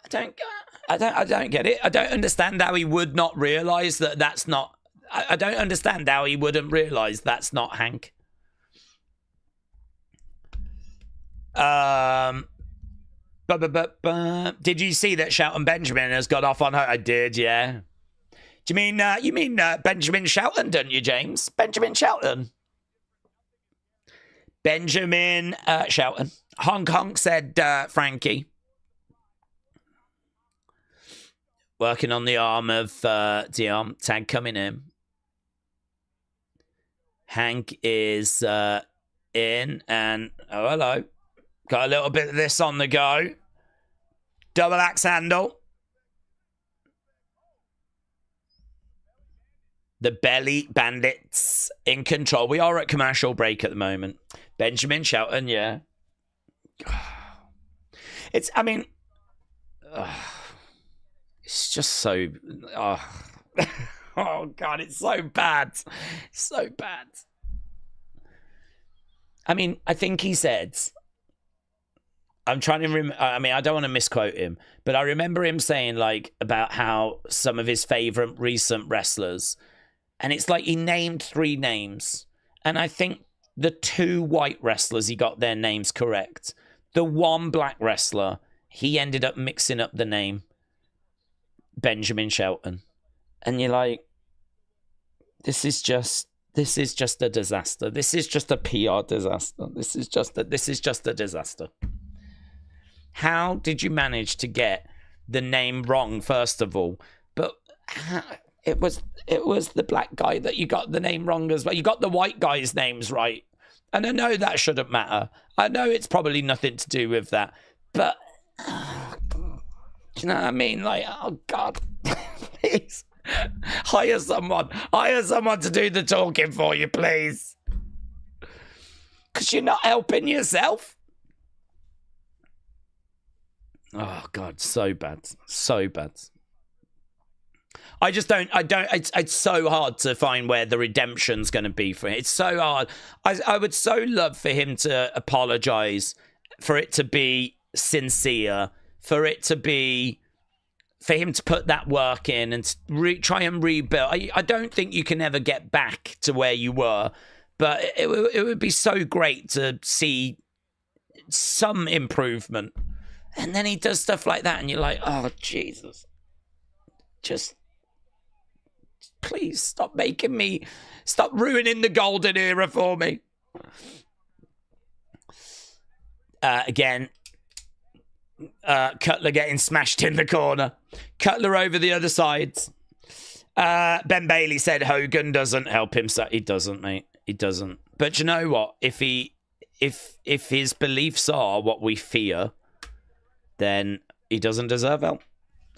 I don't get it. I don't understand how he would not realise that that's not... I don't understand how he wouldn't realise that's not Hank. Did you see that Shelton Benjamin has got off on her? I did, yeah. Do you mean Benjamin Shelton, don't you, James? Benjamin Shelton. Benjamin Shelton. Honk honk, said Frankie. Working on the arm of Dion. Tag coming in. Hank is in and oh hello. Got a little bit of this on the go. Double axe handle. The Belly Bandits in control. We are at commercial break at the moment. Benjamin Shelton, yeah. It's just so... Oh, God, it's so bad. So bad. I mean, I think he said... I'm trying to remember... I mean, I don't want to misquote him, but I remember him saying, like, about how some of his favourite recent wrestlers... And it's like he named 3 names. And I think the 2 white wrestlers, he got their names correct. The 1 black wrestler, he ended up mixing up the name Benjamin Shelton. And you're like, this is just a disaster. This is just a PR disaster. This is just a disaster. How did you manage to get the name wrong, first of all? But it was the black guy that you got the name wrong as well. You got the white guy's names right. And I know that shouldn't matter. I know it's probably nothing to do with that. But, do you know what I mean? Like, oh, God, please. Hire someone to do the talking for you, please. Because you're not helping yourself. Oh, God, so bad. So bad. It's so hard to find where the redemption's going to be for him. It's so hard. I would so love for him to apologise, for it to be sincere, for him to put that work in and try and rebuild. I don't think you can ever get back to where you were, but it would be so great to see some improvement. And then he does stuff like that and you're like, oh, Jesus. Just... Please stop ruining the golden era for me. Again, Cutler getting smashed in the corner. Cutler over the other side. Ben Bailey said Hogan doesn't help him. So he doesn't, mate. He doesn't. But you know what? If his beliefs are what we fear, then he doesn't deserve help.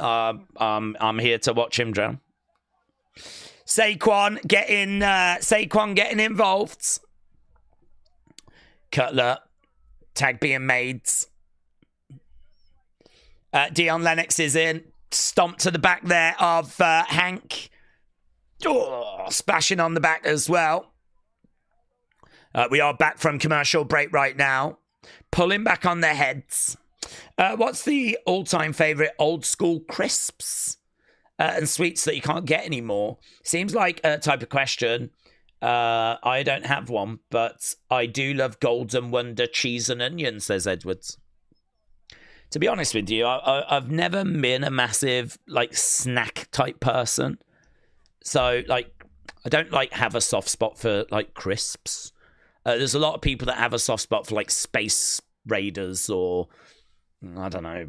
I'm here to watch him drown. Saquon getting involved. Cutler Tag being made. Dion Lennox is in. Stomp to the back there of Hank. Oh, splashing on the back as well. We are back from commercial break right now. Pulling back on their heads. What's the all-time favourite old school crisps and sweets that you can't get anymore? Seems like a type of question. I don't have one, but I do love Golden Wonder cheese and onion, says Edwards. To be honest with you, I've never been a massive like snack type person. So like, I don't like have a soft spot for like crisps. There's a lot of people that have a soft spot for like Space Raiders or I don't know,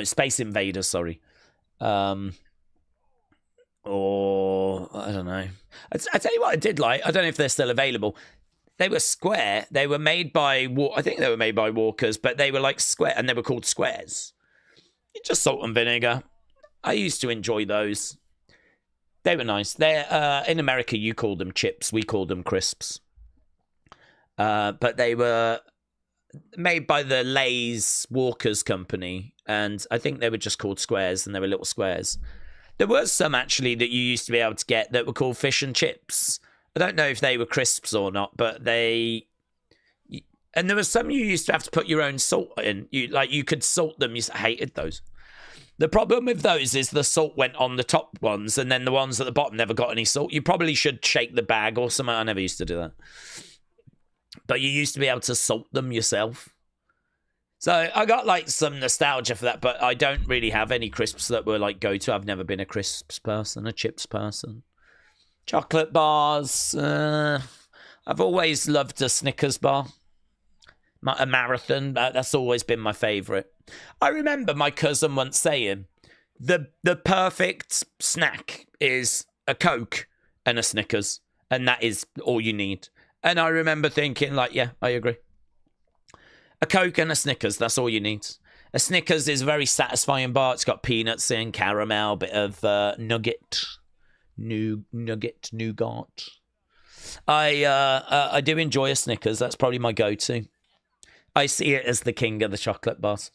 Space Invaders. Sorry. Or I don't know. I tell you what I did like. I don't know if they're still available. They were square. They were made by, I think they were made by Walkers, but they were like square, and they were called squares. Just salt and vinegar. I used to enjoy those. They were nice. They're in America, you called them chips. We called them crisps. But they were made by the Lay's Walkers company, and I think they were just called squares, and they were little squares. There was some actually that you used to be able to get that were called fish and chips. I don't know if they were crisps or not, but they... And there was some you used to have to put your own salt in. You could salt them. I hated those. The problem with those is the salt went on the top ones, and then the ones at the bottom never got any salt. You probably should shake the bag or something. I never used to do that. But you used to be able to salt them yourself. So I got like some nostalgia for that, but I don't really have any crisps that were like go-to. I've never been a crisps person, a chips person. Chocolate bars. I've always loved a Snickers bar. A marathon. That's always been my favourite. I remember my cousin once saying, the perfect snack is a Coke and a Snickers. And that is all you need. And I remember thinking like, yeah, I agree. A Coke and a Snickers, that's all you need. A Snickers is a very satisfying bar. It's got peanuts in, caramel, bit of nougat. Nougat. I do enjoy a Snickers. That's probably my go-to. I see it as the king of the chocolate bars,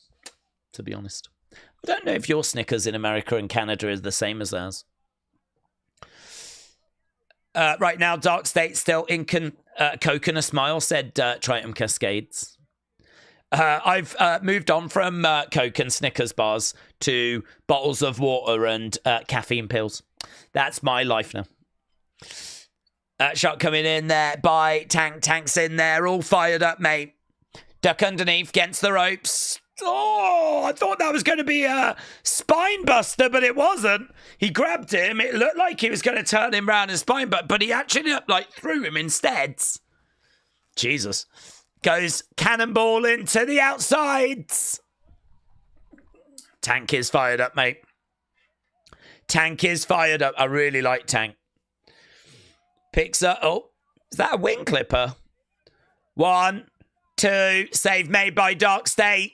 to be honest. I don't know if your Snickers in America and Canada is the same as ours. Right now, DarkState still in Coke and a Smile, said Triton Cascades. I've moved on from Coke and Snickers bars to bottles of water and caffeine pills. That's my life now. Shot coming in there by Tank. Tank's in there, all fired up, mate. Duck underneath, against the ropes. Oh, I thought that was going to be a spine buster, but it wasn't. He grabbed him. It looked like he was going to turn him round his spine, but he actually threw him instead. Jesus. Goes cannonball into the outsides. Tank is fired up, mate. Tank is fired up. I really like Tank. Picks up. Oh, is that a wing clipper? 1, 2. Save made by DarkState.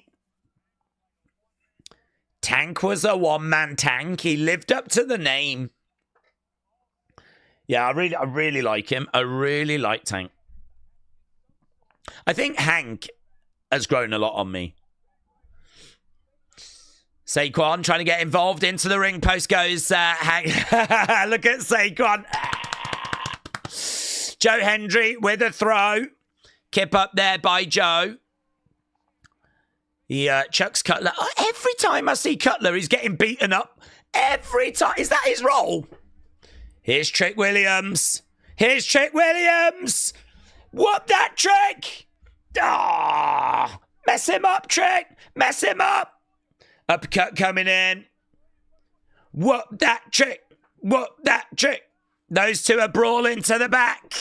Tank was a one-man tank. He lived up to the name. Yeah, I really like him. I really like Tank. I think Hank has grown a lot on me. Saquon trying to get involved into the ring post goes Hank. Look at Saquon. Joe Hendry with a throw. Kip up there by Joe. He chucks Cutler. Oh, every time I see Cutler, he's getting beaten up. Every time. Is that his role? Here's Trick Williams. Here's Trick Williams. Whoop that Trick. Ah, mess him up, Trick. Mess him up. Uppercut coming in. Whoop that Trick. Whoop that Trick. Those two are brawling to the back.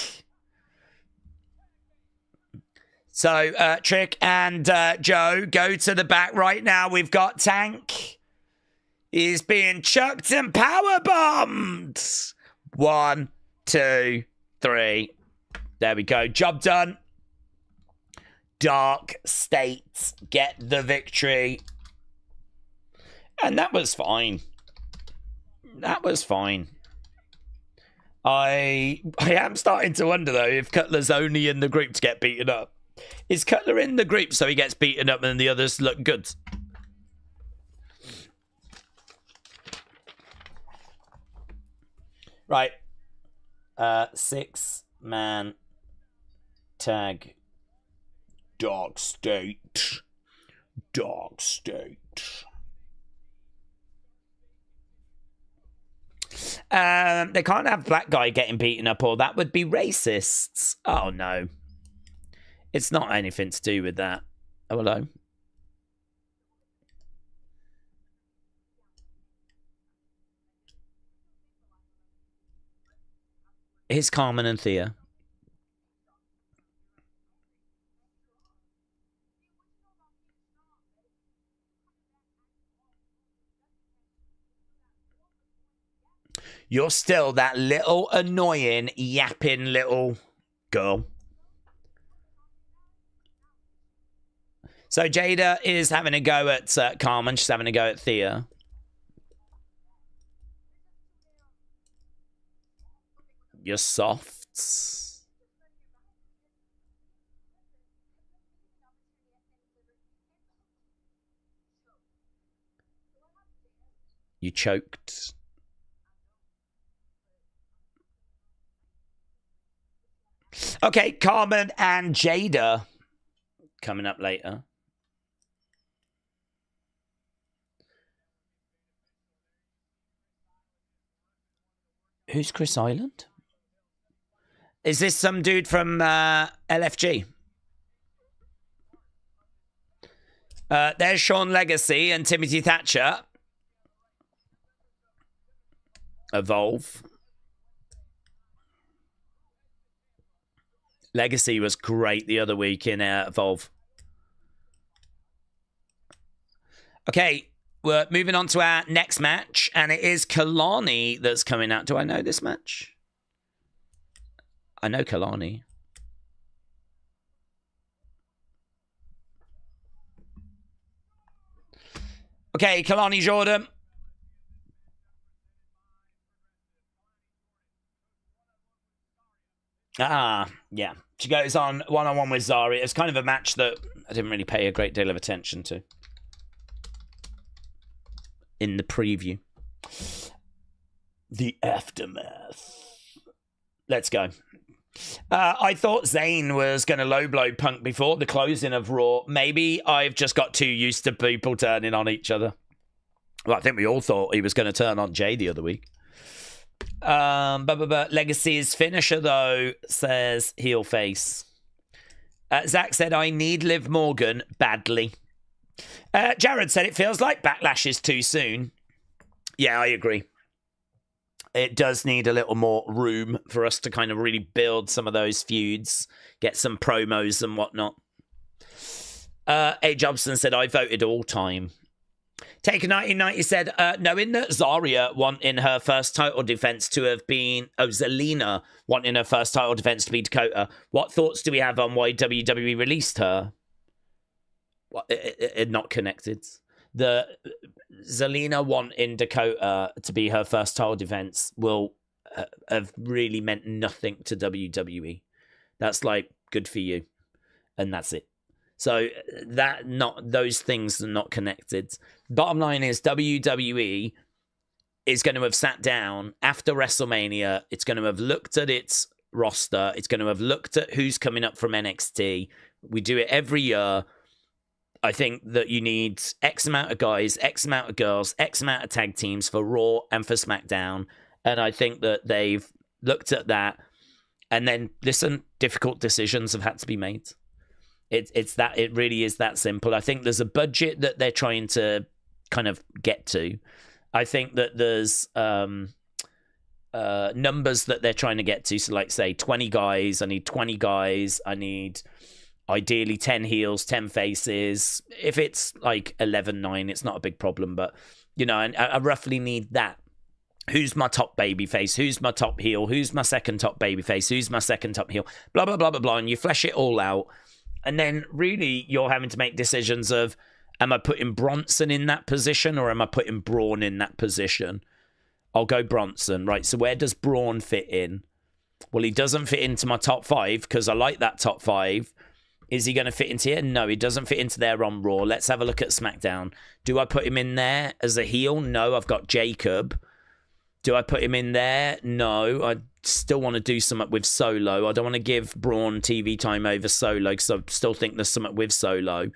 So, Trick and Joe go to the back right now. We've got Tank. He's being chucked and powerbombed. 1, 2, 3. There we go. Job done. DarkState get the victory. And that was fine. That was fine. I am starting to wonder, though, if Cutler's only in the group to get beaten up. Is Cutler in the group so he gets beaten up and the others look good? Right. 6-man tag. DarkState. DarkState. They can't have black guy getting beaten up, or that would be racists. Oh no. It's not anything to do with that. Oh, hello. Here's Carmen and Thea. You're still that little annoying, yapping little girl. So Jada is having a go at Carmen. She's having a go at Thea. You're soft. You choked. Okay, Carmen and Jada coming up later. Who's Chris Island? Is this some dude from LFG? There's Sean Legacy and Timothy Thatcher. Evolve. Legacy was great the other week in Evolve. Okay, we're moving on to our next match, and it is Kehlani that's coming out. Do I know this match? I know Kehlani. Okay, Kehlani Jordan. Yeah. She goes on one-on-one with Zarya. It's kind of a match that I didn't really pay a great deal of attention to in the preview. The aftermath. Let's go. I thought Zayn was going to low blow Punk before the closing of Raw. Maybe I've just got too used to people turning on each other. Well, I think we all thought he was going to turn on Jay the other week. Legacy's finisher, though, says heel face. Zach said, I need Liv Morgan badly. Jared said, it feels like Backlash is too soon. Yeah, I agree. It does need a little more room for us to kind of really build some of those feuds, get some promos and whatnot. A. Jobson said, I voted all time. Take 1990 said, knowing that Zarya wanting her first title defense to have been, Zelina wanting her first title defense to be Dakota, what thoughts do we have on why WWE released her? What, not connected. The Zelina wanting Dakota to be her first title defense will have really meant nothing to WWE. That's like, good for you. And that's it. So those things are not connected. Bottom line is WWE is going to have sat down after WrestleMania. It's going to have looked at its roster. It's going to have looked at who's coming up from NXT. We do it every year. I think that you need X amount of guys, X amount of girls, X amount of tag teams for Raw and for SmackDown. And I think that they've looked at that. And then, listen, difficult decisions have had to be made. It really is that simple. I think there's a budget that they're trying to kind of get to. I think that there's numbers that they're trying to get to. So like say 20 guys, I need 20 guys. I need ideally 10 heels, 10 faces. If it's like 11-9, it's not a big problem, but you know, I roughly need that. Who's my top baby face? Who's my top heel? Who's my second top baby face? Who's my second top heel? Blah, blah, blah, blah, blah. And you flesh it all out. And then really you're having to make decisions of, am I putting Bronson in that position or am I putting Braun in that position? I'll go Bronson, right? So where does Braun fit in? Well, he doesn't fit into my top 5 because I like that top 5. Is he going to fit into here? No, he doesn't fit into there on Raw. Let's have a look at SmackDown. Do I put him in there as a heel? No, I've got Jacob. Do I put him in there? No, I still want to do something with Solo. I don't want to give Braun TV time over Solo because I still think there's something with Solo.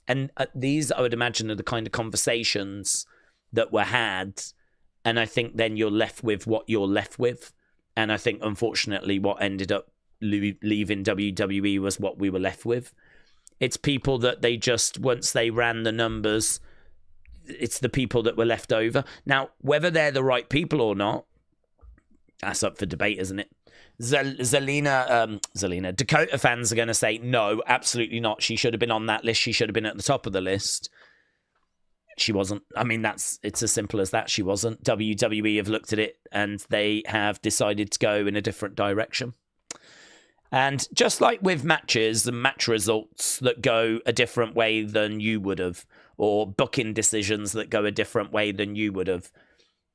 And these, I would imagine, are the kind of conversations that were had. And I think then you're left with what you're left with. And I think, unfortunately, what ended up leaving WWE was what we were left with. It's people that they just, once they ran the numbers, it's the people that were left over. Now, whether they're the right people or not, that's up for debate, isn't it? Zelina, Dakota fans are going to say, no, absolutely not. She should have been on that list. She should have been at the top of the list. She wasn't. I mean, it's as simple as that. She wasn't. WWE have looked at it and they have decided to go in a different direction. And just like with matches and match results that go a different way than you would have, or booking decisions that go a different way than you would have,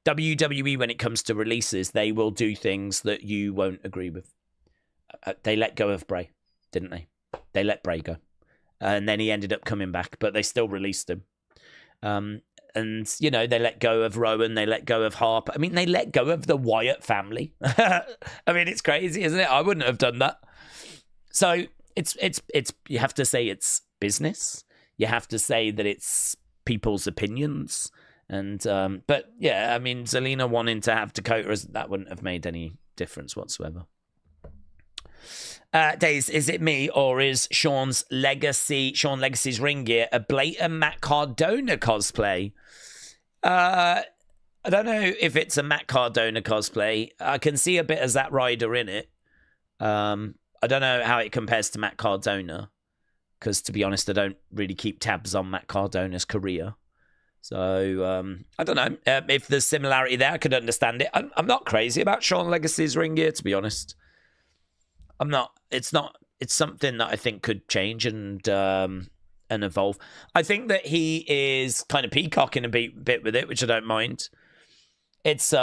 WWE, when it comes to releases, they will do things that you won't agree with. They let go of Bray, didn't they? They let Bray go. And then he ended up coming back, but they still released him. And, you know, they let go of Rowan, they let go of Harper. I mean, they let go of the Wyatt family. I mean, it's crazy, isn't it? I wouldn't have done that. So it's you have to say it's business. You have to say that it's people's opinions. And but yeah, I mean, Zelina wanting to have Dakota, that wouldn't have made any difference whatsoever. Daze, is it me or is Shawn Legacy's ring gear a blatant Matt Cardona cosplay? I don't know if it's a Matt Cardona cosplay. I can see a bit of Zack Ryder in it. I don't know how it compares to Matt Cardona, because to be honest, I don't really keep tabs on Matt Cardona's career. So I don't know if there's similarity there. I could understand it. I'm not crazy about Shawn Legacy's ring gear, to be honest. I'm not. It's not. It's something that I think could change and evolve. I think that he is kind of peacocking a bit with it, which I don't mind. It's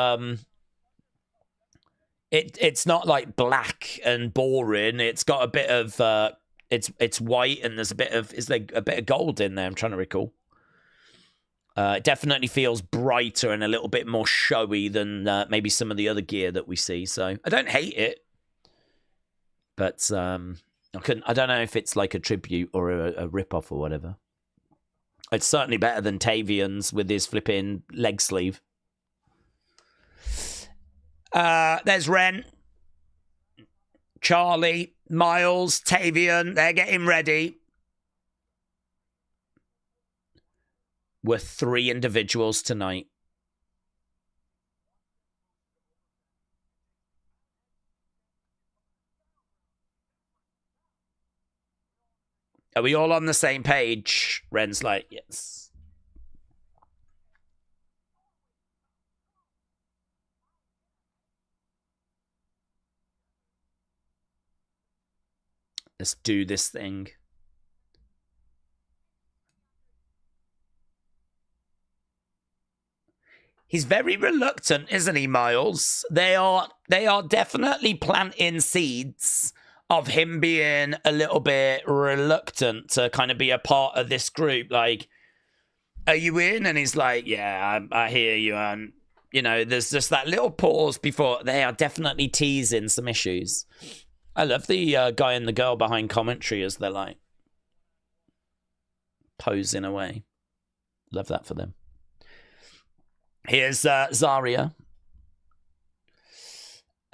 it's not like black and boring. It's got a bit of it's white and there's a bit of a bit of gold in there. I'm trying to recall. It definitely feels brighter and a little bit more showy than maybe some of the other gear that we see. So I don't hate it. But I don't know if it's like a tribute or a rip-off or whatever. It's certainly better than Tavion's with his flipping leg sleeve. There's Ren, Charlie, Miles, Tavion. They're getting ready. We're 3 individuals tonight. Are we all on the same page? Ren's like, yes. Let's do this thing. He's very reluctant, isn't he, Miles? They are definitely planting seeds of him being a little bit reluctant to kind of be a part of this group. Like, are you in? And he's like, yeah, I hear you. And, you know, there's just that little pause before. They are definitely teasing some issues. I love the guy and the girl behind commentary as they're like posing away. Love that for them. Here's Zarya.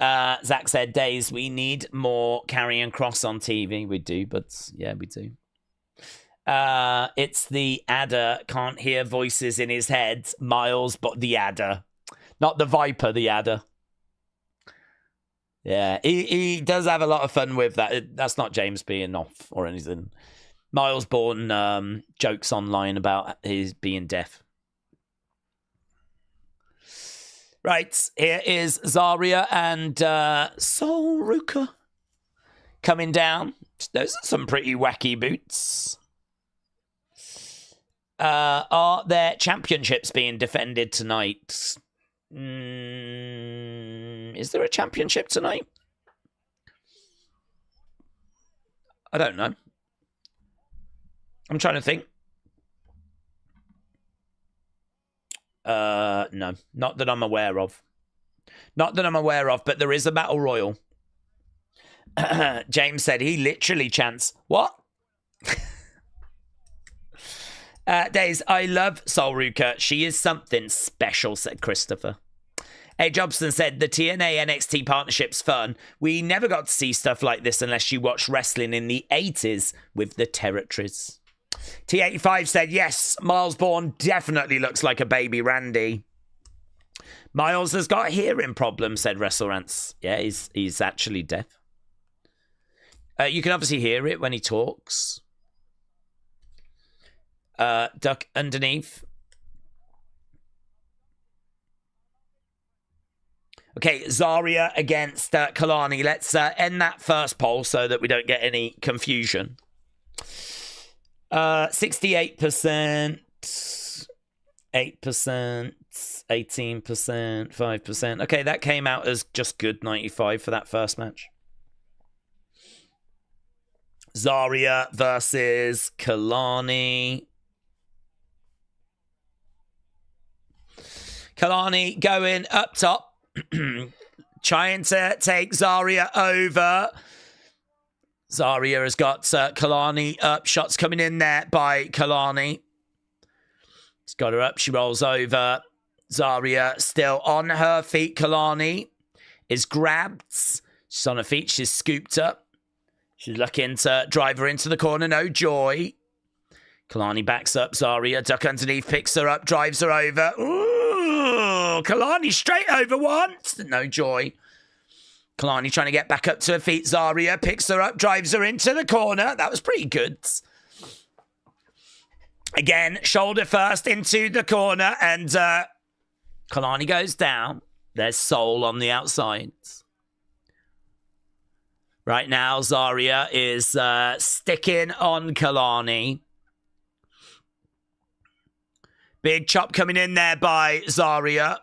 Zach said, Daze, we need more Karrion Kross on TV. We do, but yeah, we do. It's the adder. Can't hear voices in his head. Miles, but the adder. Not the viper, the adder. Yeah, he does have a lot of fun with that. That's not James being off or anything. Miles Bourne jokes online about his being deaf. Right, here is Zarya and Sol Ruka coming down. Those are some pretty wacky boots. Are their championships being defended tonight? Is there a championship tonight? I don't know. I'm trying to think. No, not that I'm aware of. Not that I'm aware of, but there is a battle royal. James said he literally chants, what? Daze, I love Sol Ruka. She is something special, said Christopher. A. Jobson said, the TNA NXT partnership's fun. We never got to see stuff like this unless you watched wrestling in the 80s with the territories. T85 said, yes, Miles Bourne definitely looks like a baby Randy. Miles has got hearing problems, said WrestleRants. Yeah, he's actually deaf. You can obviously hear it when he talks. Duck underneath. Okay, Zarya against Kelani. Let's end that first poll so that we don't get any confusion. 68%, 8%, 18%, 5%. Okay, that came out as just good 95 for that first match. Zarya versus Kelani. Kelani going up top. Trying to take Zarya over. Zarya has got Kelani up. Shots coming in there by Kelani. He's got her up. She rolls over. Zarya still on her feet. Kelani is grabbed. She's on her feet. She's scooped up. She's looking to drive her into the corner. No joy. Kelani backs up Zarya. Duck underneath. Picks her up. Drives her over. Ooh, Kelani straight over once. No joy. Kelani trying to get back up to her feet. Zarya picks her up, drives her into the corner. That was pretty good. Again, shoulder first into the corner, and Kelani goes down. There's Soul on the outside. Right now, Zarya is sticking on Kelani. Big chop coming in there by Zarya.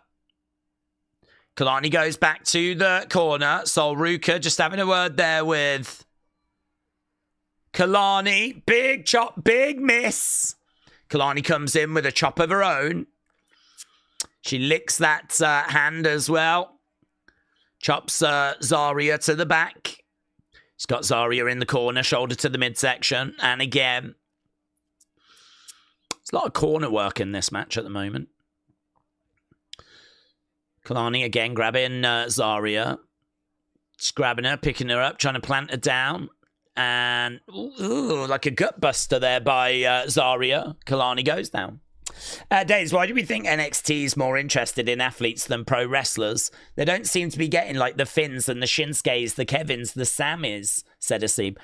Kelani goes back to the corner. Sol Ruka just having a word there with Kelani. Big chop, big miss. Kelani comes in with a chop of her own. She licks that hand as well. Chops Zarya to the back. She's got Zarya in the corner, shoulder to the midsection. And again, there's a lot of corner work in this match at the moment. Kelani again grabbing Zarya. Just grabbing her, picking her up, trying to plant her down. And ooh, like a gut buster there by Zarya. Kelani goes down. Daze, why do we think NXT is more interested in athletes than pro wrestlers? They don't seem to be getting like the Finns and the Shinsuke's, the Kevins, the Sammys, said Asim.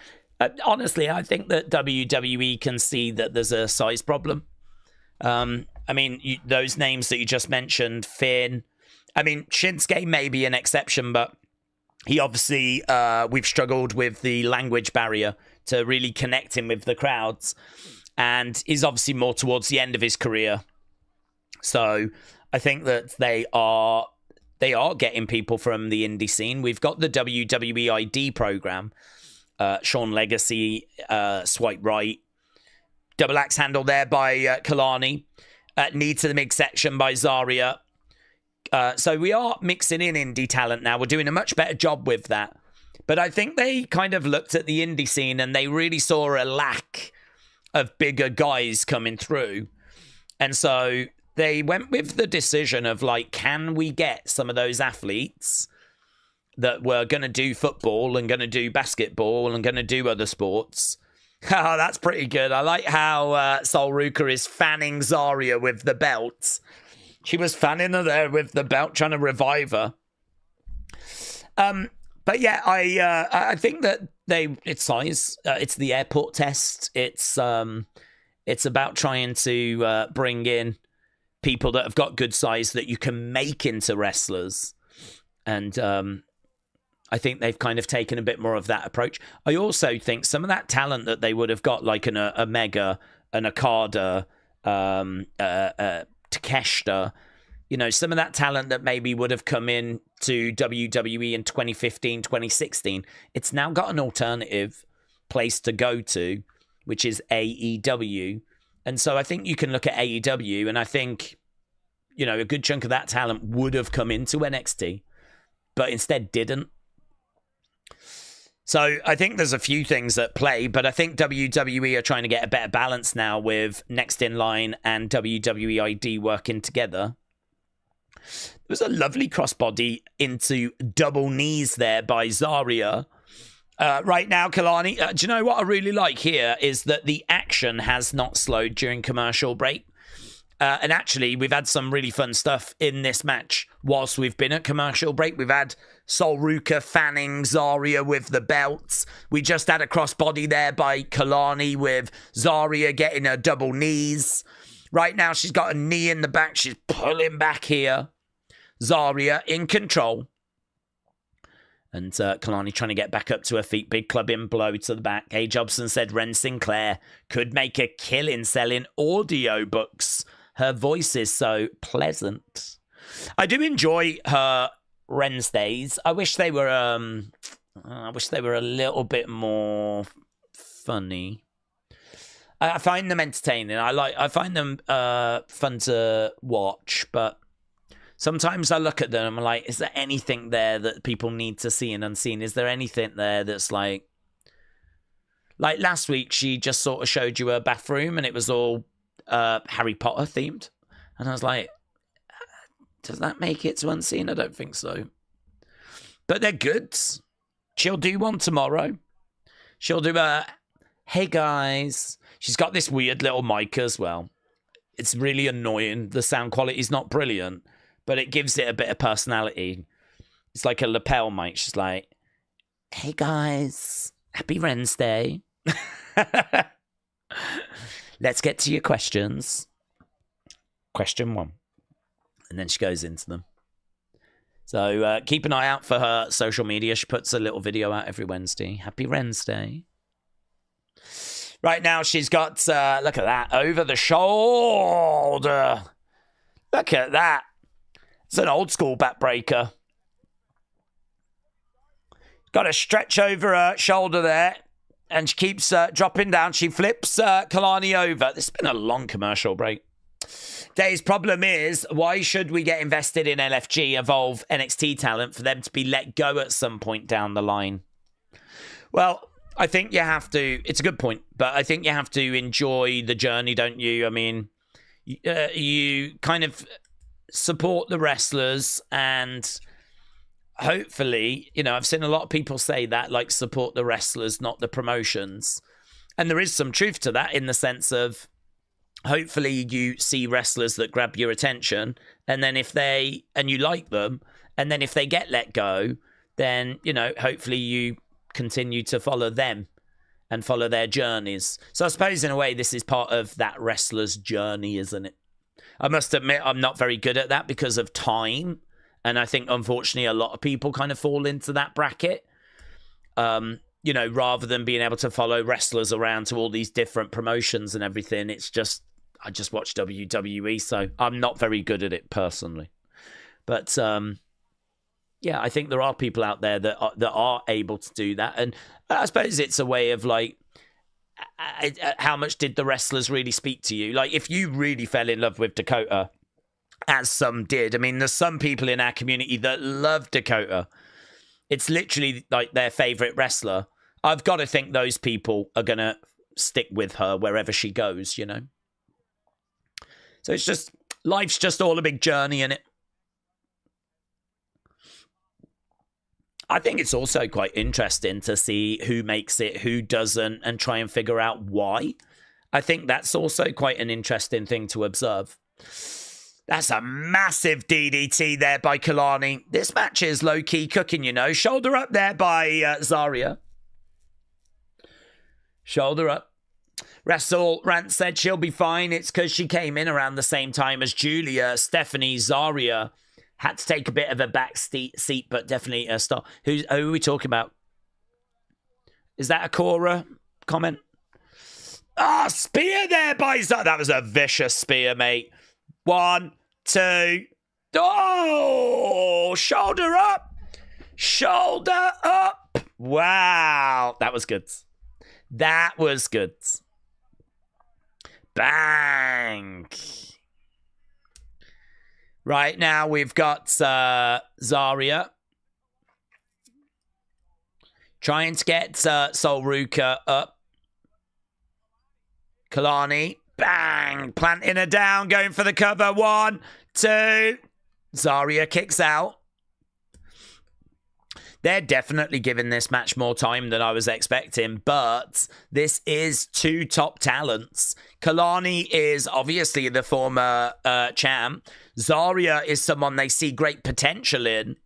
Honestly, I think that WWE can see that there's a size problem. I mean, those names that you just mentioned, Finn. I mean, Shinsuke may be an exception, but he obviously, we've struggled with the language barrier to really connect him with the crowds. And he's obviously more towards the end of his career. So I think that they are getting people from the indie scene. We've got the WWE ID program. Sean Legacy, swipe right. Double axe handle there by Kelani. Knee to the midsection by Zarya. So we are mixing in indie talent now. We're doing a much better job with that. But I think they kind of looked at the indie scene and they really saw a lack of bigger guys coming through. And so they went with the decision of like, can we get some of those athletes that were going to do football and going to do basketball and going to do other sports? Oh, that's pretty good. I like how Sol Ruka is fanning Zarya with the belt. She was fanning her there with the belt, trying to revive her. But yeah, I think that it's size. It's the airport test. It's about trying to bring in people that have got good size that you can make into wrestlers. And I think they've kind of taken a bit more of that approach. I also think some of that talent that they would have got, like an Omega, an Okada, Takeshita, you know, some of that talent that maybe would have come in to WWE in 2015, 2016, it's now got an alternative place to go to which is AEW. And so I think you can look at AEW, and I think, you know, a good chunk of that talent would have come into NXT, but instead didn't. So I think there's a few things at play, but I think WWE are trying to get a better balance now with Next in Line and WWE ID working together. There was a lovely crossbody into double knees there by Zarya. Right now, Kehlani, do you know what I really like here is that the action has not slowed during commercial break. And actually, we've had some really fun stuff in this match whilst we've been at commercial break. We've had Sol Ruka fanning Zarya with the belts. We just had a crossbody there by Kehlani with Zarya getting her double knees. Right now, she's got a knee in the back. She's pulling back here. Zarya in control. And Kehlani trying to get back up to her feet. Big clubbing blow to the back. A. Jobson said Ren Sinclair could make a killing selling audio books. Her voice is so pleasant. I do enjoy her Wednesdays. I wish they were a little bit more funny. I find them entertaining. I find them fun to watch, but sometimes I look at them and I'm like, is there anything there that people need to see and unseen? Is there anything there that's like last week she just sort of showed you her bathroom and it was all Harry Potter themed, and I was like, does that make it to unseen? I don't think so, but they're good. She'll do one tomorrow. She'll do a hey guys. She's got this weird little mic as well. It's really annoying. The sound quality's not brilliant, but it gives it a bit of personality. It's like a lapel mic. She's like, hey guys, happy Wednesday. Let's get to your questions. Question 1. And then she goes into them. So keep an eye out for her social media. She puts a little video out every Wednesday. Happy Wednesday. Right now she's got, look at that, over the shoulder. Look at that. It's an old school backbreaker. Got a stretch over her shoulder there. And she keeps dropping down. She flips Kehlani over. This has been a long commercial break. Dave's problem is, why should we get invested in LFG, Evolve, NXT talent for them to be let go at some point down the line? Well, I think you have to. It's a good point, but I think you have to enjoy the journey, don't you? I mean, you kind of support the wrestlers and hopefully, you know, I've seen a lot of people say that, like, support the wrestlers, not the promotions. And there is some truth to that in the sense of hopefully you see wrestlers that grab your attention, and then and you like them, and then if they get let go, then, you know, hopefully you continue to follow them and follow their journeys. So I suppose in a way this is part of that wrestler's journey, isn't it? I must admit I'm not very good at that because of time. And I think, unfortunately, a lot of people kind of fall into that bracket. You know, rather than being able to follow wrestlers around to all these different promotions and everything, it's just, I just watch WWE, so I'm not very good at it personally. But, yeah, I think there are people out there that are able to do that. And I suppose it's a way of, like, how much did the wrestlers really speak to you? Like, if you really fell in love with Dakota, as some did. I mean, there's some people in our community that love Dakota. It's literally like their favorite wrestler. I've got to think those people are going to stick with her wherever she goes, you know? So it's just, life's just all a big journey, innit? I think it's also quite interesting to see who makes it, who doesn't, and try and figure out why. I think that's also quite an interesting thing to observe. That's a massive DDT there by Kehlani. This match is low-key cooking, you know. Shoulder up there by Zarya. Shoulder up. Rant said she'll be fine. It's because she came in around the same time as Giulia. Stephanie, Zarya had to take a bit of a back seat, but definitely a start. Who are we talking about? Is that a Cora comment? Ah, spear there by Zarya. That was a vicious spear, mate. 1, 2. Oh, shoulder up. Shoulder up. Wow. That was good. That was good. Bang! Right now we've got Zarya trying to get Sol Ruka up. Kehlani, bang! Planting her down, going for the cover. 1, 2. Zarya kicks out. They're definitely giving this match more time than I was expecting, but this is 2 top talents. Kehlani is obviously the former champ. Zarya is someone they see great potential in.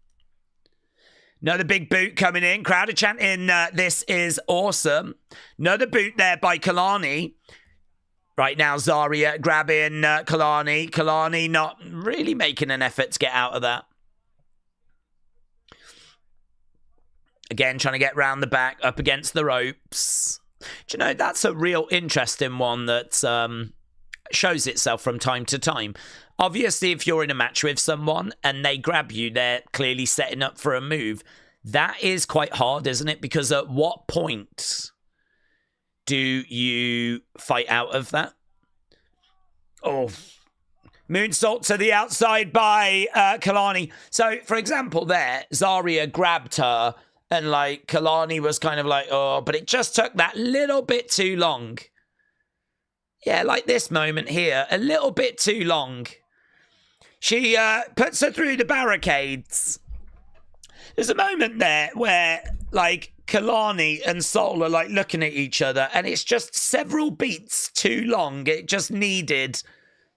Another big boot coming in. Crowd are chanting, this is awesome. Another boot there by Kehlani. Right now, Zarya grabbing Kehlani. Kehlani not really making an effort to get out of that. Again, trying to get round the back, up against the ropes. Do you know, that's a real interesting one that shows itself from time to time. Obviously, if you're in a match with someone and they grab you, they're clearly setting up for a move. That is quite hard, isn't it? Because at what point do you fight out of that? Oh, moonsault to the outside by Kehlani. So, for example, there, Zarya grabbed her and, like, Kehlani was kind of like, oh, but it just took that little bit too long. Yeah, like this moment here, a little bit too long. She puts her through the barricades. There's a moment there where, like, Kehlani and Sol are, like, looking at each other, and it's just several beats too long. It just needed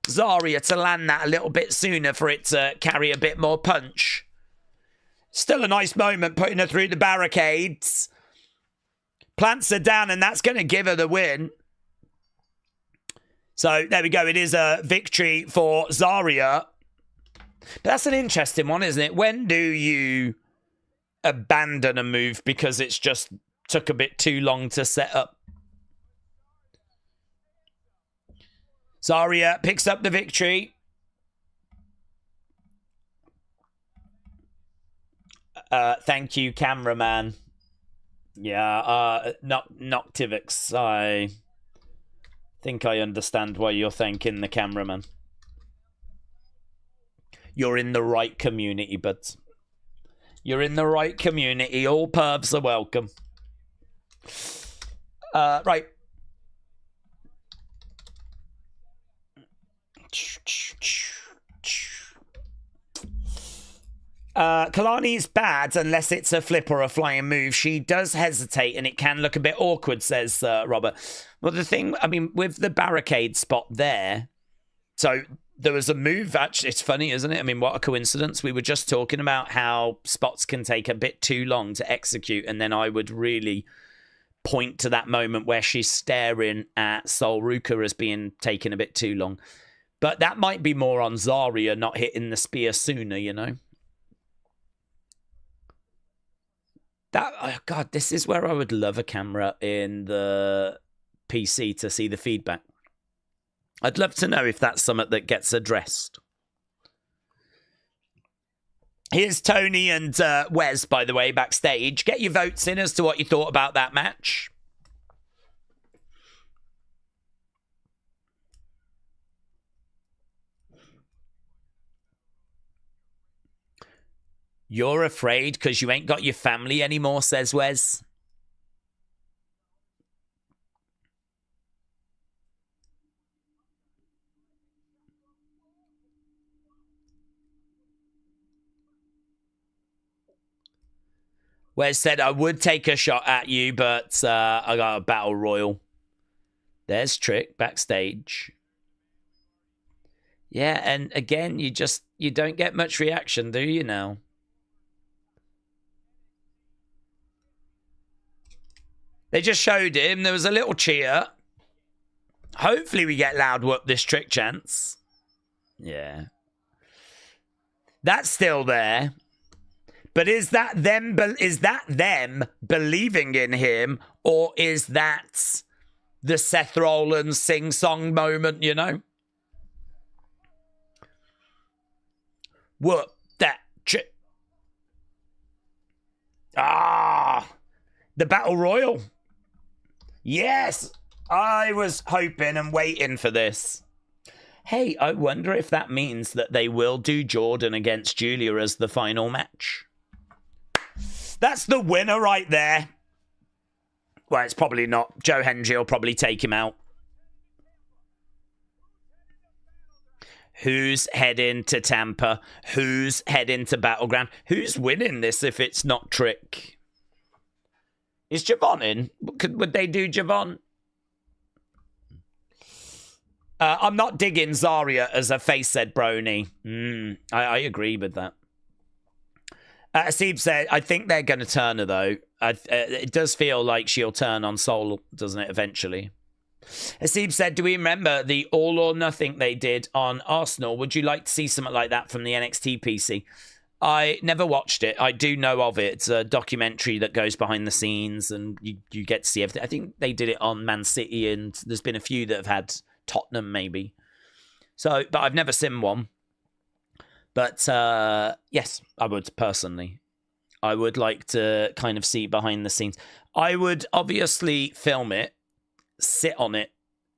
Zarya to land that a little bit sooner for it to carry a bit more punch. Still a nice moment, putting her through the barricades. Plants her down, and that's going to give her the win. So, there we go. It is a victory for Zarya. But that's an interesting one, isn't it? When do you abandon a move because it's just took a bit too long to set up? Zarya picks up the victory. Thank you, cameraman. Yeah, Noctivix. I think I understand why you're thanking the cameraman. You're in the right community, bud. You're in the right community. All pervs are welcome. Right. Kehlani's bad unless it's a flip or a flying move. She does hesitate and it can look a bit awkward, says Robert. Well, the thing, I mean, with the barricade spot there, so there was a move, actually, it's funny, isn't it? I mean, what a coincidence. We were just talking about how spots can take a bit too long to execute, and then I would really point to that moment where she's staring at Sol Ruka as being taken a bit too long. But that might be more on Zarya not hitting the spear sooner, you know? That, oh God, this is where I would love a camera in the PC to see the feedback. I'd love to know if that's something that gets addressed. Here's Tony and Wes, by the way, backstage. Get your votes in as to what you thought about that match. You're afraid because you ain't got your family anymore, says Wes. Wes said, I would take a shot at you, but I got a battle royal. There's Trick backstage. Yeah, and again, you don't get much reaction, do you now? They just showed him. There was a little cheer. Hopefully we get loud whoop this Trick chance. Yeah. That's still there. But is that them believing in him, or is that the Seth Rollins sing-song moment, you know? Whoop that Trick. Ah! The Battle Royal. Yes! I was hoping and waiting for this. Hey, I wonder if that means that they will do Jordynne against Giulia as the final match. That's the winner right there. Well, it's probably not. Joe Hendry will probably take him out. Who's heading to Tampa? Who's heading to Battleground? Who's winning this if it's not Trick? Is Javon in? Would they do Javon? I'm not digging Zarya as a face, said Brony. I agree with that. Asib said, I think they're going to turn her, though. It does feel like she'll turn on Soul, doesn't it, eventually? Asib said, do we remember the All or Nothing they did on Arsenal? Would you like to see something like that from the NXT PC? I never watched it. I do know of it. It's a documentary that goes behind the scenes, and you get to see everything. I think they did it on Man City, and there's been a few that have had Tottenham, maybe. So, but I've never seen one. But yes, I would personally. I would like to kind of see behind the scenes. I would obviously film it, sit on it,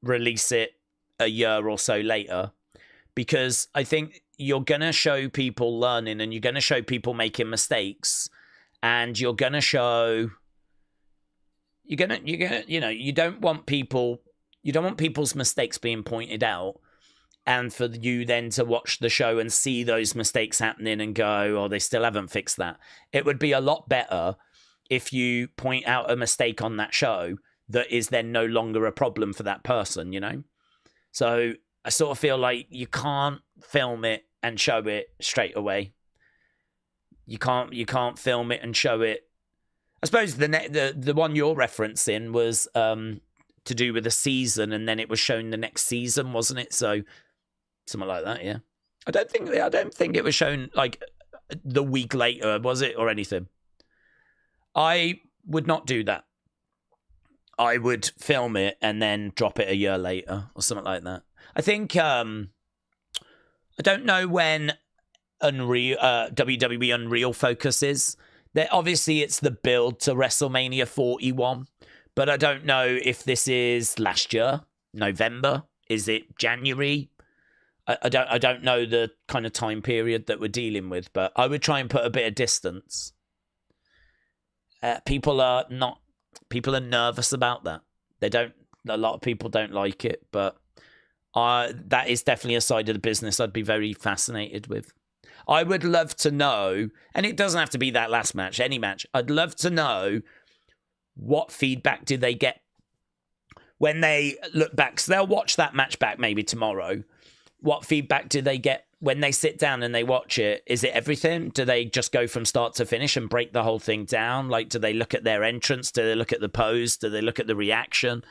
release it a year or so later, because I think you're going to show people learning, and you're going to show people making mistakes, and you're going to show, you don't want people's mistakes being pointed out, and for you then to watch the show and see those mistakes happening and go, oh, they still haven't fixed that. It would be a lot better if you point out a mistake on that show that is then no longer a problem for that person, you know? So I sort of feel like you can't film it and show it straight away. You can't film it and show it. I suppose the one you're referencing was to do with a season, and then it was shown the next season, wasn't it? So something like that, yeah. I don't think it was shown like the week later, was it, or anything? I would not do that. I would film it and then drop it a year later or something like that. I think I don't know when WWE Unreal focuses. Obviously, it's the build to WrestleMania 41, but I don't know if this is last year, November. Is it January? I don't know the kind of time period that we're dealing with, but I would try and put a bit of distance. People are nervous about that. A lot of people don't like it, but that is definitely a side of the business I'd be very fascinated with. I would love to know, and it doesn't have to be that last match, any match. I'd love to know what feedback do they get when they look back. So they'll watch that match back maybe tomorrow. What feedback do they get when they sit down and they watch it? Is it everything? Do they just go from start to finish and break the whole thing down? Like, do they look at their entrance? Do they look at the pose? Do they look at the reaction?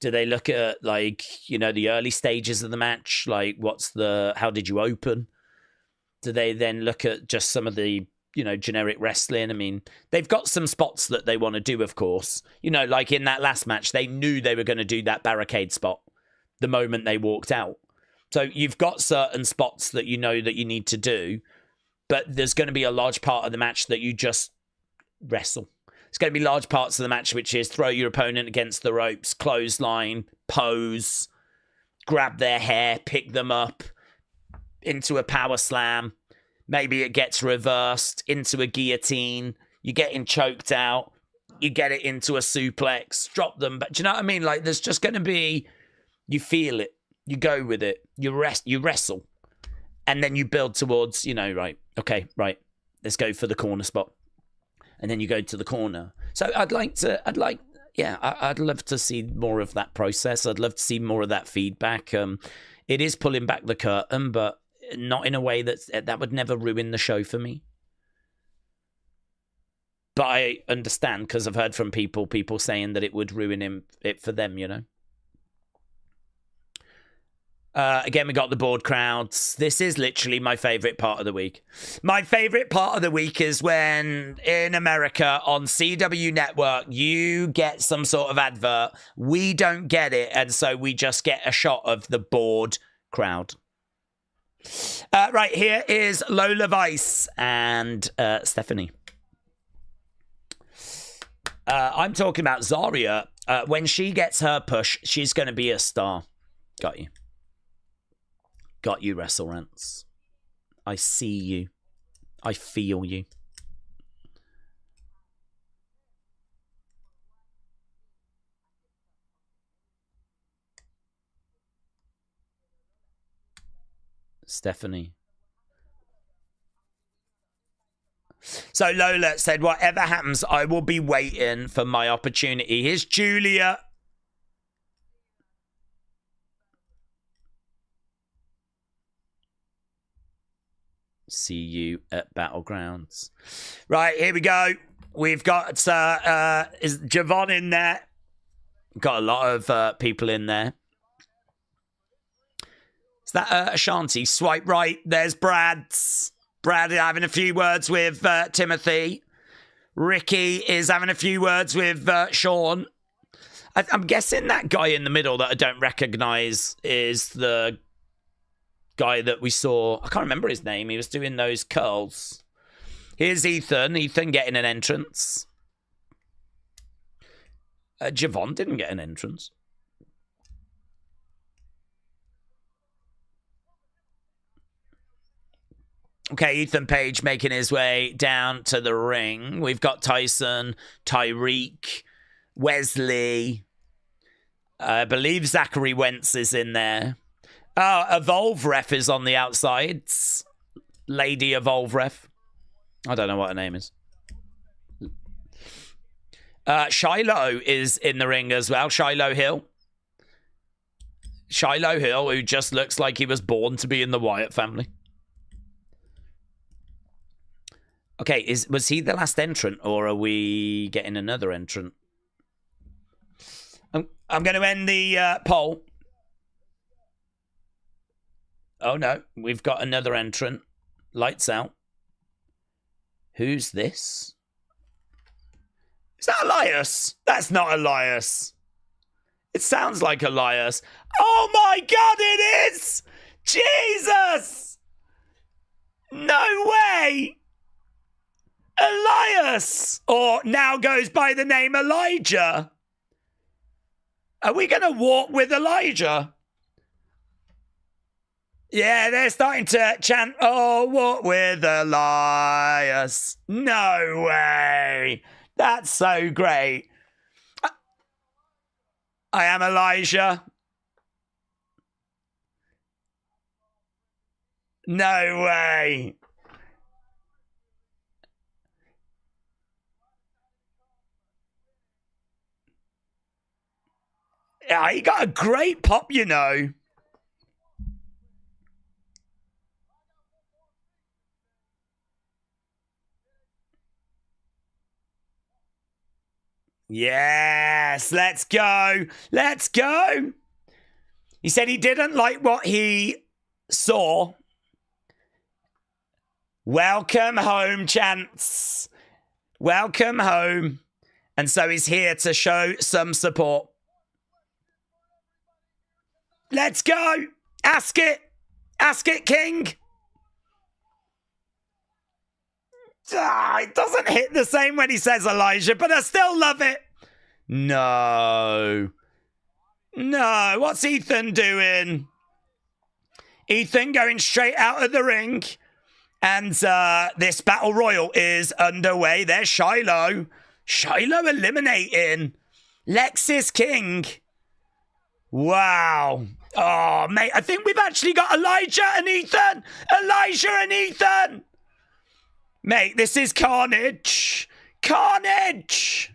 Do they look at, like, you know, the early stages of the match? Like, how did you open? Do they then look at just some of the, you know, generic wrestling? I mean, they've got some spots that they want to do, of course. You know, like in that last match, they knew they were going to do that barricade spot the moment they walked out. So you've got certain spots that you know that you need to do, but there's going to be a large part of the match that you just wrestle. It's going to be large parts of the match, which is throw your opponent against the ropes, clothesline, pose, grab their hair, pick them up into a power slam. Maybe it gets reversed into a guillotine. You're getting choked out. You get it into a suplex, drop them. But do you know what I mean? Like, there's just going to be, you feel it. You go with it. You wrestle. And then you build towards, you know, right, okay, right, let's go for the corner spot. And then you go to the corner. So I'd love to see more of that process. I'd love to see more of that feedback. It is pulling back the curtain, but not in a way that would never ruin the show for me. But I understand, because I've heard from people saying that it would ruin it for them, you know. Again, we got the board crowds. This is literally my favourite part of the week. My favourite part of the week is when in America on CW Network, you get some sort of advert. We don't get it, and so we just get a shot of the board crowd. Right, here is Lola Vice and Stephanie. I'm talking about Zarya When she gets her push, she's going to be a star. Got you. Got you, Wrestle Rants. I see you. I feel you. Stephanie. So Lola said, whatever happens, I will be waiting for my opportunity. Here's Giulia. See you at Battlegrounds. Right, here we go. We've got is Javon in there. Got a lot of people in there. Is that Ashanti? Swipe right. There's Brad's. Brad having a few words with Timothy. Ricky is having a few words with Sean. I'm guessing that guy in the middle that I don't recognize is the guy that we saw. I can't remember his name. He was doing those curls. Here's Ethan. Ethan getting an entrance. Javon didn't get an entrance. Okay, Ethan Page making his way down to the ring. We've got Tyson, Tyreek, Wesley. I believe Zachary Wentz is in there. Oh, Evolve Ref is on the outsides. Lady Evolve Ref. I don't know what her name is. Shiloh is in the ring as well. Shiloh Hill. Shiloh Hill, who just looks like he was born to be in the Wyatt family. Okay, was he the last entrant, or are we getting another entrant? I'm going to end the poll. Oh, no. We've got another entrant. Lights out. Who's this? Is that Elias? That's not Elias. It sounds like Elias. Oh, my God, it is! Jesus! No way! Elias! Or now goes by the name Elijah. Are we going to walk with Elijah? Yeah, they're starting to chant, oh, walk with Elias. No way. That's so great. I am Elijah. No way. Yeah, he got a great pop, you know. Yes, let's go. Let's go. He said he didn't like what he saw. Welcome home, Chance. Welcome home. And so he's here to show some support. Let's go. Ask it. Ask it, King. It doesn't hit the same when he says Elijah, but I still love it. No. No. What's Ethan doing? Ethan going straight out of the ring. And this battle royal is underway. There's Shiloh. Shiloh eliminating Lexis King. Wow. Oh, mate, I think we've actually got Elijah and Ethan. Elijah and Ethan. Mate, this is carnage. Carnage.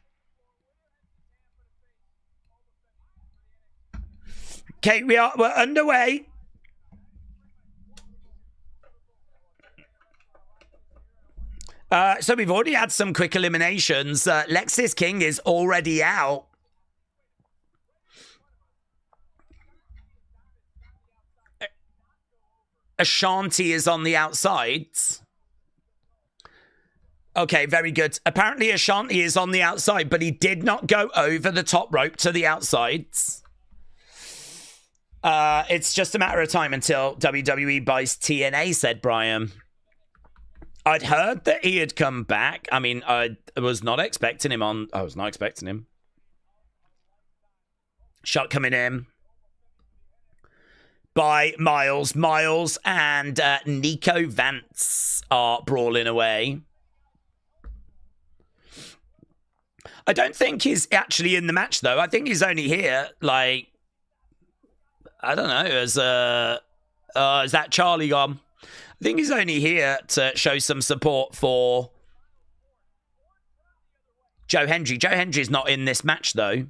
Okay, we're underway. So we've already had some quick eliminations. Lexis King is already out. Ashanti is on the outside. Okay, very good. Apparently Ashanti is on the outside, but he did not go over the top rope to the outsides. It's just a matter of time until WWE buys TNA, said Brian. I'd heard that he had come back. I mean, I was not expecting him on... I was not expecting him. Shot coming in by Miles. Miles and Nico Vance are brawling away. I don't think he's actually in the match, though. I think he's only here, like, I don't know, as is that Charlie gone? I think he's only here to show some support for Joe Hendry. Joe Hendry's not in this match, though.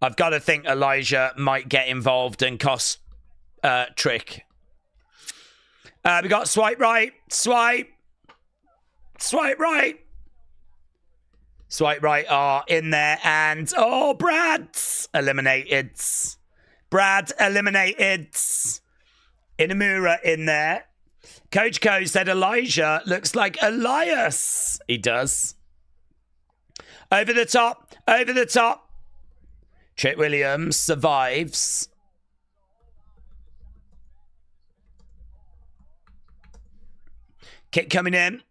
I've got to think Elijah might get involved and cost Trick. We got swipe right, swipe right. Swipe right are in there, and oh, Brad's eliminated. Brad eliminated. Inamura in there. Coach Co said Elijah looks like Elias. He does. Over the top, over the top. Trick Williams survives. Kick coming in.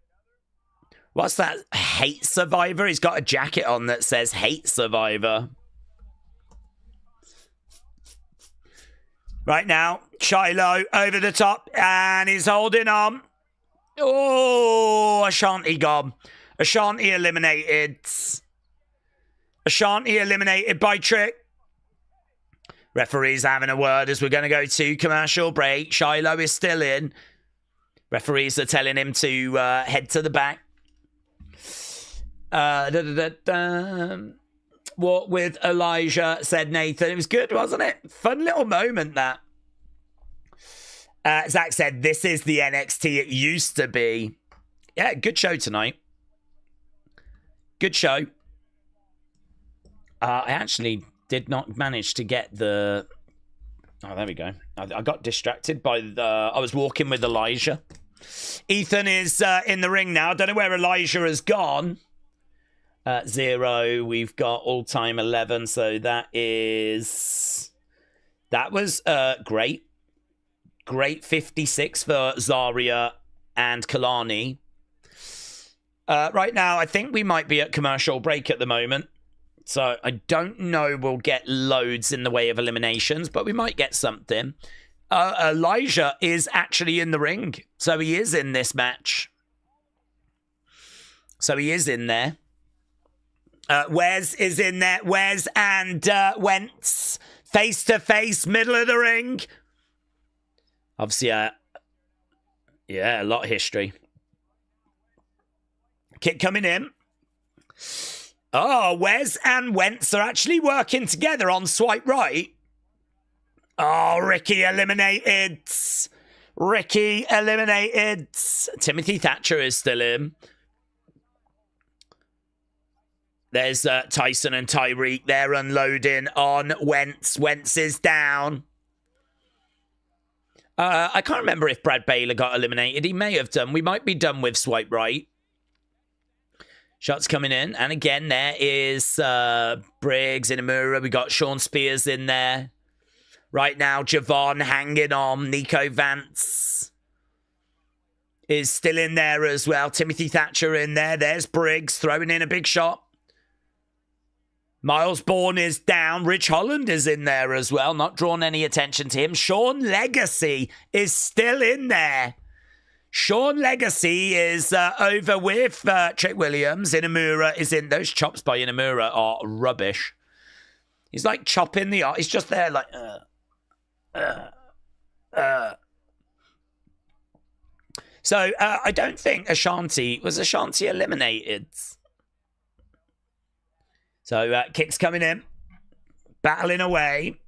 What's that? Hate Survivor? He's got a jacket on that says Hate Survivor. Right now, Shiloh over the top, and he's holding on. Oh, Ashanti gone. Ashanti eliminated. Ashanti eliminated by Trick. Referee's having a word as we're going to go to commercial break. Shiloh is still in. Referees are telling him to head to the back. Walk with Elijah, said Nathan. It was good, wasn't it? Fun little moment, that. Zach said, this is the NXT it used to be. Yeah, good show tonight. Good show. I actually did not manage to get the... Oh, there we go. I got distracted by the... I was walking with Elijah. Ethan is in the ring now. Don't know where Elijah has gone. 0. We've got all-time 11. So that is... That was great. Great 56 for Zarya and Kehlani. Right now, I think we might be at commercial break at the moment. So I don't know we'll get loads in the way of eliminations, but we might get something. Elijah is actually in the ring. So he is in this match. So he is in there. Wes is in there. Wes and Wentz face to face, middle of the ring. Obviously, yeah, a lot of history. Kick coming in. Oh, Wes and Wentz are actually working together on swipe right. Oh, Ricky eliminated. Ricky eliminated. Timothy Thatcher is still in. There's Tyson and Tyreek. They're unloading on Wentz. Wentz is down. I can't remember if Brad Baylor got eliminated. He may have done. We might be done with swipe right. Shots coming in. And again, there is Briggs, Inamura. We got Sean Spears in there. Right now, Javon hanging on. Nico Vance is still in there as well. Timothy Thatcher in there. There's Briggs throwing in a big shot. Miles Bourne is down. Rich Holland is in there as well. Not drawn any attention to him. Sean Legacy is still in there. Sean Legacy is over with Trick Williams. Inamura is in. Those chops by Inamura are rubbish. He's like chopping the art. He's just there like... So I don't think Ashanti... Was Ashanti eliminated? So kicks coming in. Battling away.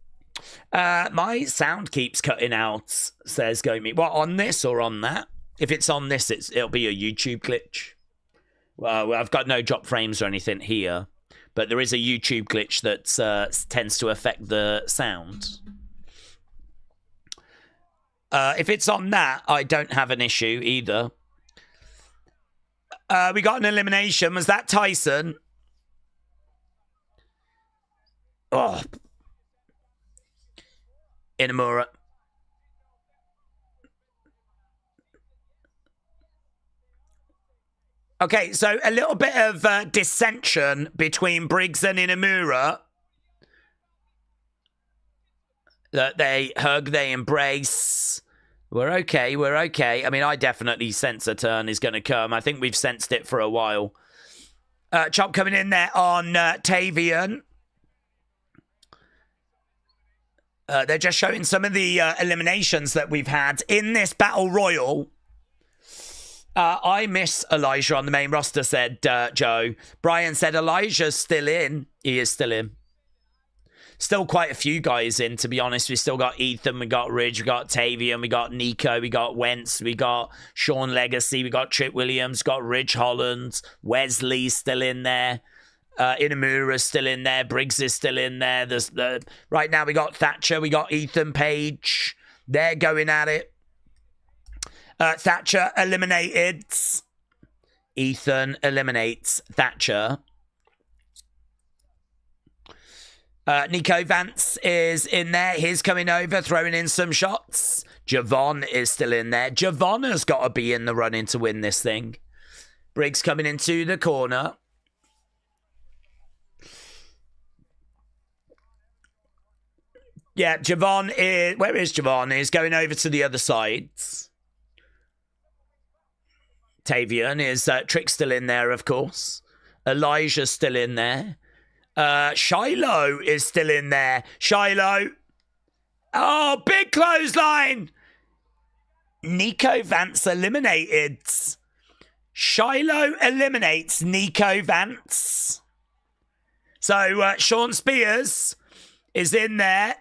My sound keeps cutting out, says Gomi. What, on this or on that? If it's on this, it'll be a YouTube glitch. Well, I've got no drop frames or anything here, but there is a YouTube glitch that tends to affect the sound. If it's on that, I don't have an issue either. We got an elimination. Was that Tyson? Oh. Inamura. Okay, so a little bit of dissension between Briggs and Inamura. They hug, they embrace. We're okay, we're okay. I mean, I definitely sense a turn is going to come. I think we've sensed it for a while. Chop coming in there on Tavian. They're just showing some of the eliminations that we've had in this Battle Royal. I miss Elijah on the main roster, said Joe. Brian said Elijah's still in. He is still in. Still quite a few guys in, to be honest. We still got Ethan, we got Ridge, we got Tavian, we got Nico, we got Wentz, we got Sean Legacy, we got Trick Williams, got Ridge Holland, Wesley's still in there. Inamura's still in there. Briggs is still in there. Right now we got Thatcher, we got Ethan Page. They're going at it. Thatcher eliminated. Ethan eliminates Thatcher. Nico Vance is in there. He's coming over, throwing in some shots. Javon is still in there. Javon has got to be in the running to win this thing. Briggs coming into the corner. Yeah, Javon is... Where is Javon? He's going over to the other side. Tavian is... Trick's still in there, of course. Elijah's still in there. Shiloh is still in there. Shiloh. Oh, big clothesline. Nico Vance eliminated. Shiloh eliminates Nico Vance. So Sean Spears is in there.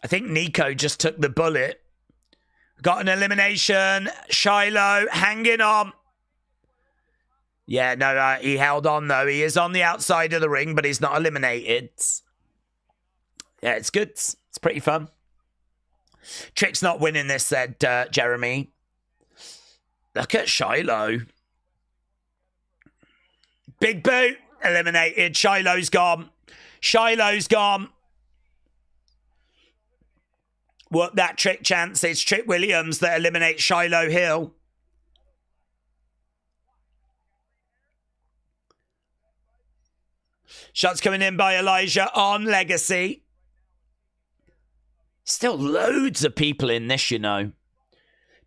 I think Nico just took the bullet. Got an elimination. Shiloh hanging on. Yeah, no, he held on, though. He is on the outside of the ring, but he's not eliminated. Yeah, it's good. It's pretty fun. Trick's not winning this, said Jeremy. Look at Shiloh. Big boot. Eliminated. Shiloh's gone. Shiloh's gone. What that Trick chance? It's Trick Williams that eliminates Shiloh Hill. Shots coming in by Elijah on Legacy. Still loads of people in this, you know.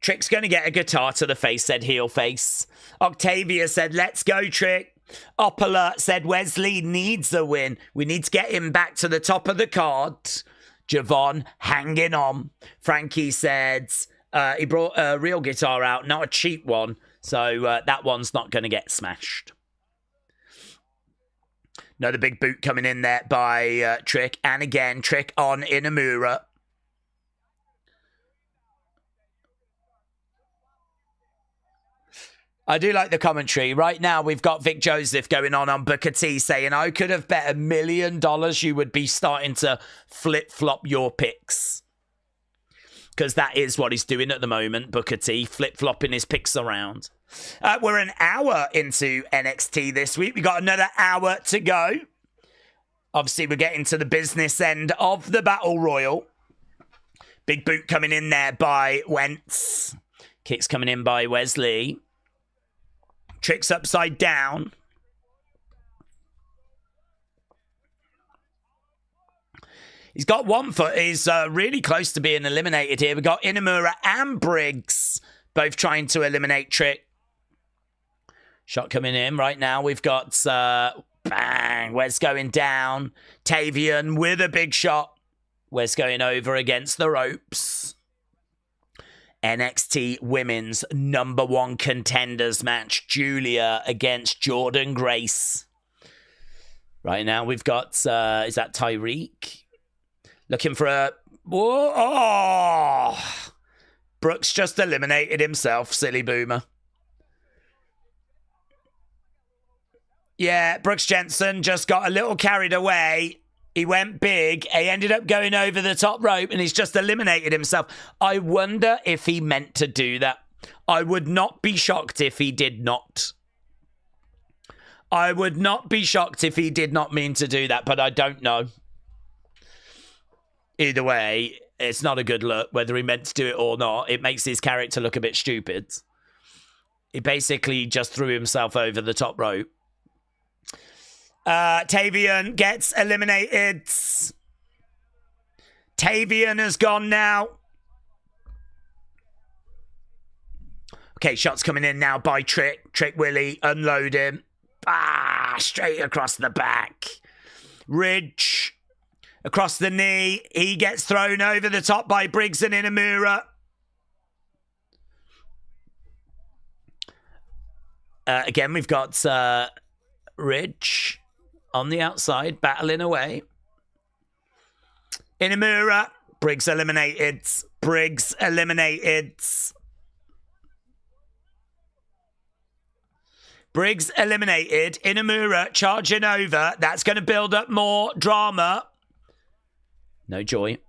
Trick's going to get a guitar to the face, said heel face. Octavia said, let's go, Trick. Up Alert said, Wesley needs a win. We need to get him back to the top of the card. Javon hanging on. Frankie said he brought a real guitar out, not a cheap one. So that one's not going to get smashed. Another big boot coming in there by Trick. And again, Trick on Inamura. I do like the commentary. Right now, we've got Vic Joseph going on Booker T saying, I could have bet $1 million you would be starting to flip-flop your picks. Because that is what he's doing at the moment, Booker T, flip-flopping his picks around. We're an hour into NXT this week. We got another hour to go. Obviously, we're getting to the business end of the Battle Royal. Big boot coming in there by Wentz. Kicks coming in by Wesley. Trick's upside down. He's got one foot. He's really close to being eliminated here. We've got Inamura and Briggs both trying to eliminate Trick. Shot coming in right now. We've got bang. Wes going down. Tavian with a big shot. Wes going over against the ropes. NXT Women's #1 contenders match. Giulia against Jordynne Grace. Right now we've got, is that Tyreek? Looking for a... Whoa, oh! Brooks just eliminated himself, silly boomer. Yeah, Brooks Jensen just got a little carried away. He went big. He ended up going over the top rope and he's just eliminated himself. I wonder if he meant to do that. I would not be shocked if he did not. I would not be shocked if he did not mean to do that, but I don't know. Either way, it's not a good look, whether he meant to do it or not. It makes his character look a bit stupid. He basically just threw himself over the top rope. Tavian gets eliminated. Tavian has gone now. Okay, shots coming in now by Trick. Trick Willie, unload him. Straight across the back. Ridge, across the knee. He gets thrown over the top by Briggs and Inamura. Again, we've got Ridge on the outside, battling away. Inamura, Briggs eliminated. Briggs eliminated. Briggs eliminated. Inamura charging over. That's going to build up more drama. No joy.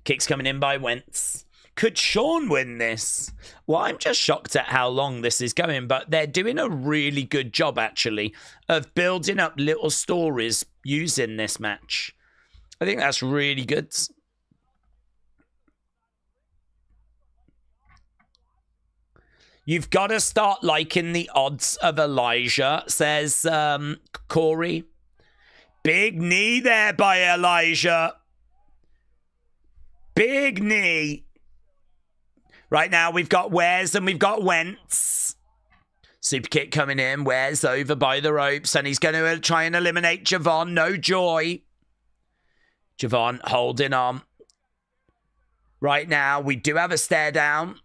Kicks coming in by Wentz. Could Sean win this? Well, I'm just shocked at how long this is going, but they're doing a really good job, actually, of building up little stories using this match. I think that's really good. You've got to start liking the odds of Elijah, says Corey. Big knee there by Elijah. Big knee. Right now, we've got Wes and we've got Wentz. Super kick coming in. Wes over by the ropes, and he's going to try and eliminate Javon. No joy. Javon holding on. Right now, we do have a stare down.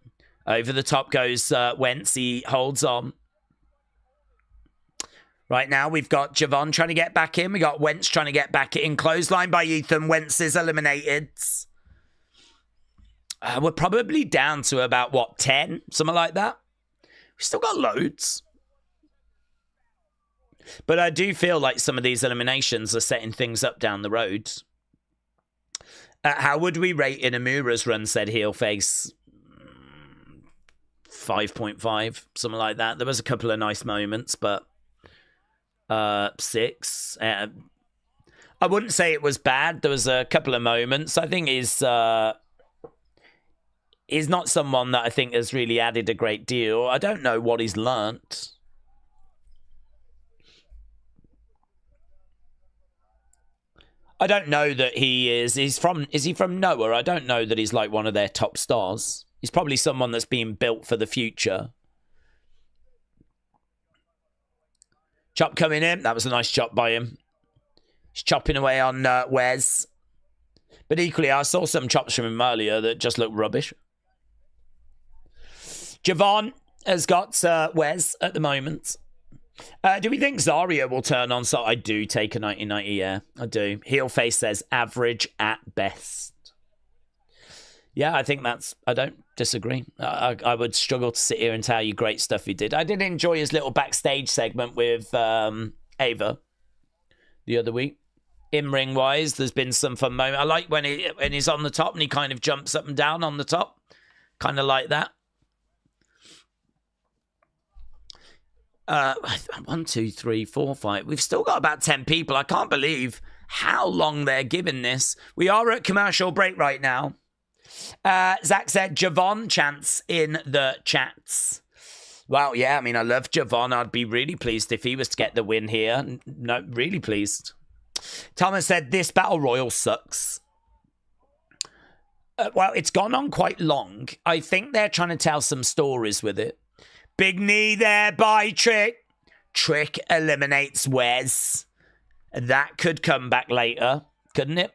Over the top goes Wentz. He holds on. Right now, we've got Javon trying to get back in. We got Wentz trying to get back in. Clothesline by Ethan. Wentz is eliminated. We're probably down to about, what, 10? Something like that. We've still got loads. But I do feel like some of these eliminations are setting things up down the road. How would we rate Inamura's run, said Heelface? 5.5, something like that. There was a couple of nice moments, but 6. I wouldn't say it was bad. There was a couple of moments. I think he's not someone that I think has really added a great deal. I don't know what he's learnt. I don't know that he is. Is he from Noah? I don't know that he's like one of their top stars. He's probably someone that's being built for the future. Chop coming in. That was a nice chop by him. He's chopping away on Wes. But equally, I saw some chops from him earlier that just looked rubbish. Javon has got Wes at the moment. Do we think Zarya will turn on? So I do take a 1990, yeah. I do. Heelface says average at best. Yeah, I think that's... I don't disagree. I would struggle to sit here and tell you great stuff he did. I did enjoy his little backstage segment with Ava the other week. In-ring wise, there's been some fun moments. I like when he's on the top and he kind of jumps up and down on the top. Kind of like that. 1, 2, 3, 4, 5. We've still got about 10 people. I can't believe how long they're giving this. We are at commercial break right now. Zach said Javon chants in the chats. Well, yeah, I mean, I love Javon. I'd be really pleased if he was to get the win here. No, really pleased. Thomas said this battle royal sucks. Well, it's gone on quite long. I think they're trying to tell some stories with it. Big knee there by Trick. Trick eliminates Wes. That could come back later, couldn't it?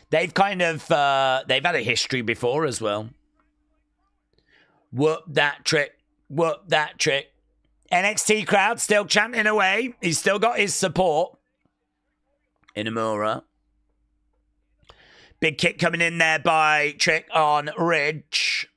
They've kind of, they've had a history before as well. Whoop that Trick. Whoop that Trick. NXT crowd still chanting away. He's still got his support. Inamura. Big kick coming in there by Trick on Ridge.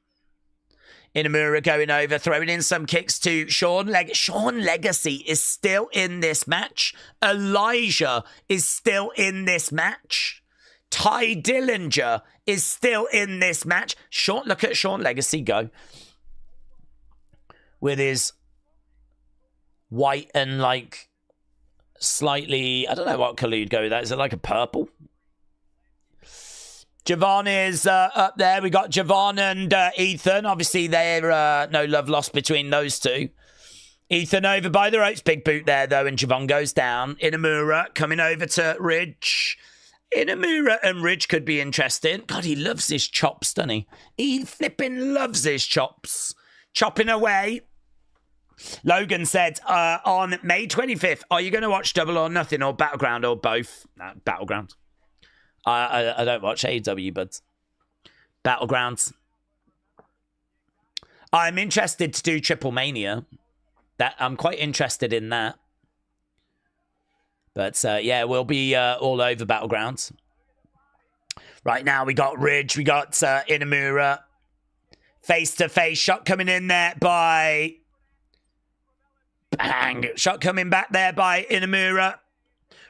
Inamura going over, throwing in some kicks to Sean. Sean Legacy is still in this match. Elijah is still in this match. Ty Dillinger is still in this match. Look at Sean Legacy go. With his white and like slightly, I don't know what color you'd go with that. Is it like a purple? Javon is up there. We got Javon and Ethan. Obviously, they're no love lost between those two. Ethan over by the ropes. Big boot there, though, and Javon goes down. Inamura coming over to Ridge. Inamura and Ridge could be interesting. God, he loves his chops, doesn't he? He flipping loves his chops. Chopping away. Logan said, on May 25th, are you going to watch Double or Nothing or Battleground or both? Battleground. I don't watch AEW, but Battlegrounds. I'm interested to do Triple Mania. I'm quite interested in that. But yeah, we'll be all over Battlegrounds. Right now, we got Ridge, we got Inamura. Face-to-face shot coming in there by... Bang! Shot coming back there by Inamura.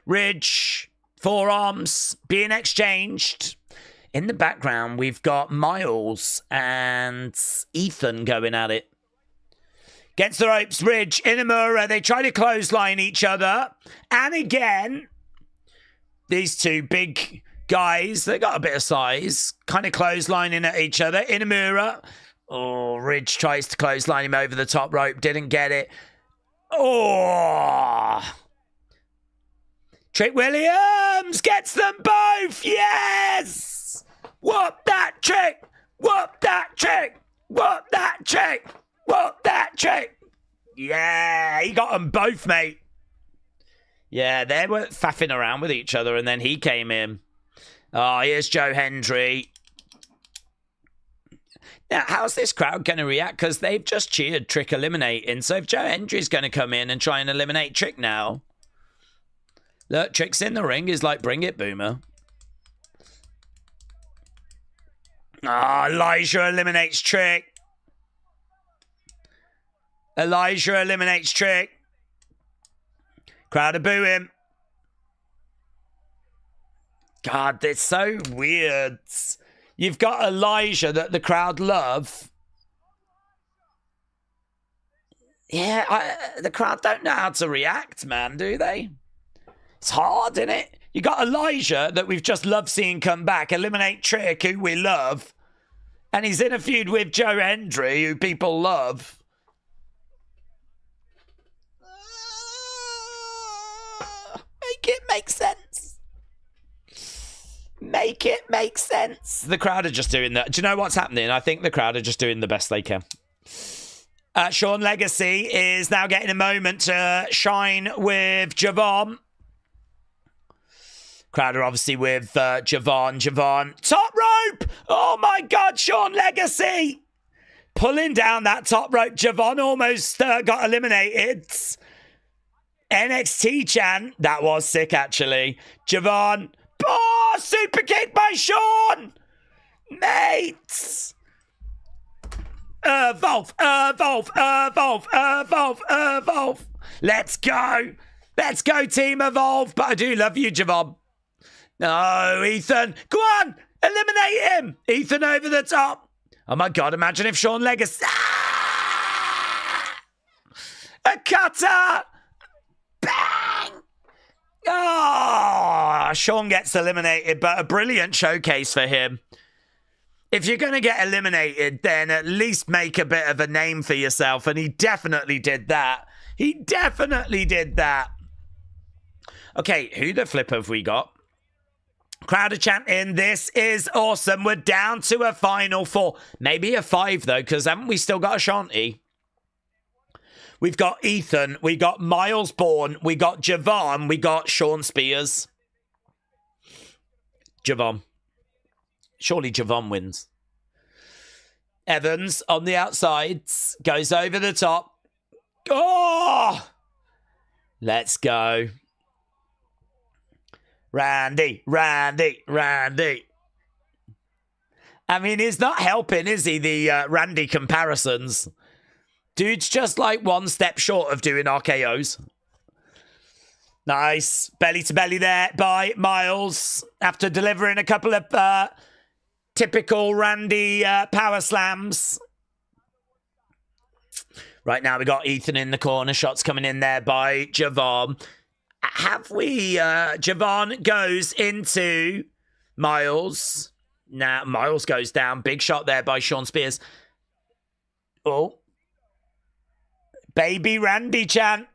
Ridge, forearms being exchanged. In the background, we've got Miles and Ethan going at it. Gets the ropes, Ridge, Inamura. They try to clothesline each other. And again, these two big guys, they got a bit of size, kind of clotheslining at each other. Inamura. Oh, Ridge tries to clothesline him over the top rope. Didn't get it. Oh. Trick Williams gets them both. Yes. Whoop that trick. Whoop that trick. Whoop that trick. Whoop that trick. Yeah, he got them both, mate. Yeah, they were faffing around with each other, and then he came in. Oh, here's Joe Hendry. Now, how's this crowd going to react? Because they've just cheered Trick eliminating. So if Joe Hendry's going to come in and try and eliminate Trick now. Look, Trick's in the ring. He's like, bring it, Boomer. Ah, Elijah eliminates Trick. Elijah eliminates Trick. Crowd are booing. God, it's so weird. You've got Elijah that the crowd love. Yeah, the crowd don't know how to react, man, do they? It's hard, isn't it? You got Elijah that we've just loved seeing come back, eliminate Trick, who we love. And he's in a feud with Joe Hendry, who people love. Make it make sense. Make it make sense. The crowd are just doing that. Do you know what's happening? I think the crowd are just doing the best they can. Sean Legacy is now getting a moment to shine with Javon. Crowd are obviously with Javon. Javon. Top rope! Oh my God, Sean Legacy! Pulling down that top rope. Javon almost got eliminated. NXT chant. That was sick, actually. Javon. Oh, super kick by Sean! Mates! Evolve. Let's go. Let's go, Team Evolve. But I do love you, Javon. No, Ethan. Go on. Eliminate him. Ethan over the top. Oh, my God. Imagine if Sean Legacy... Ah! A cutter. Bang. Oh, Sean gets eliminated, but a brilliant showcase for him. If you're going to get eliminated, then at least make a bit of a name for yourself. And he definitely did that. He definitely did that. Okay, who the flip have we got? Crowd are chanting, this is awesome. We're down to a final four. Maybe a five, though, because haven't we still got Ashanti? We've got Ethan. We got Miles Bourne. We got Javon. We got Sean Spears. Javon. Surely Javon wins. Evans on the outsides. Goes over the top. Oh! Let's go. Randy. I mean, he's not helping, is he? The Randy comparisons. Dude's just like one step short of doing RKOs. Nice. Belly to belly there by Miles. After delivering a couple of typical Randy power slams. Right now we got Ethan in the corner. Shots coming in there by Javon. Have we... Javon goes into Miles. Now Miles goes down. Big shot there by Sean Spears. Oh. Baby Randy chant.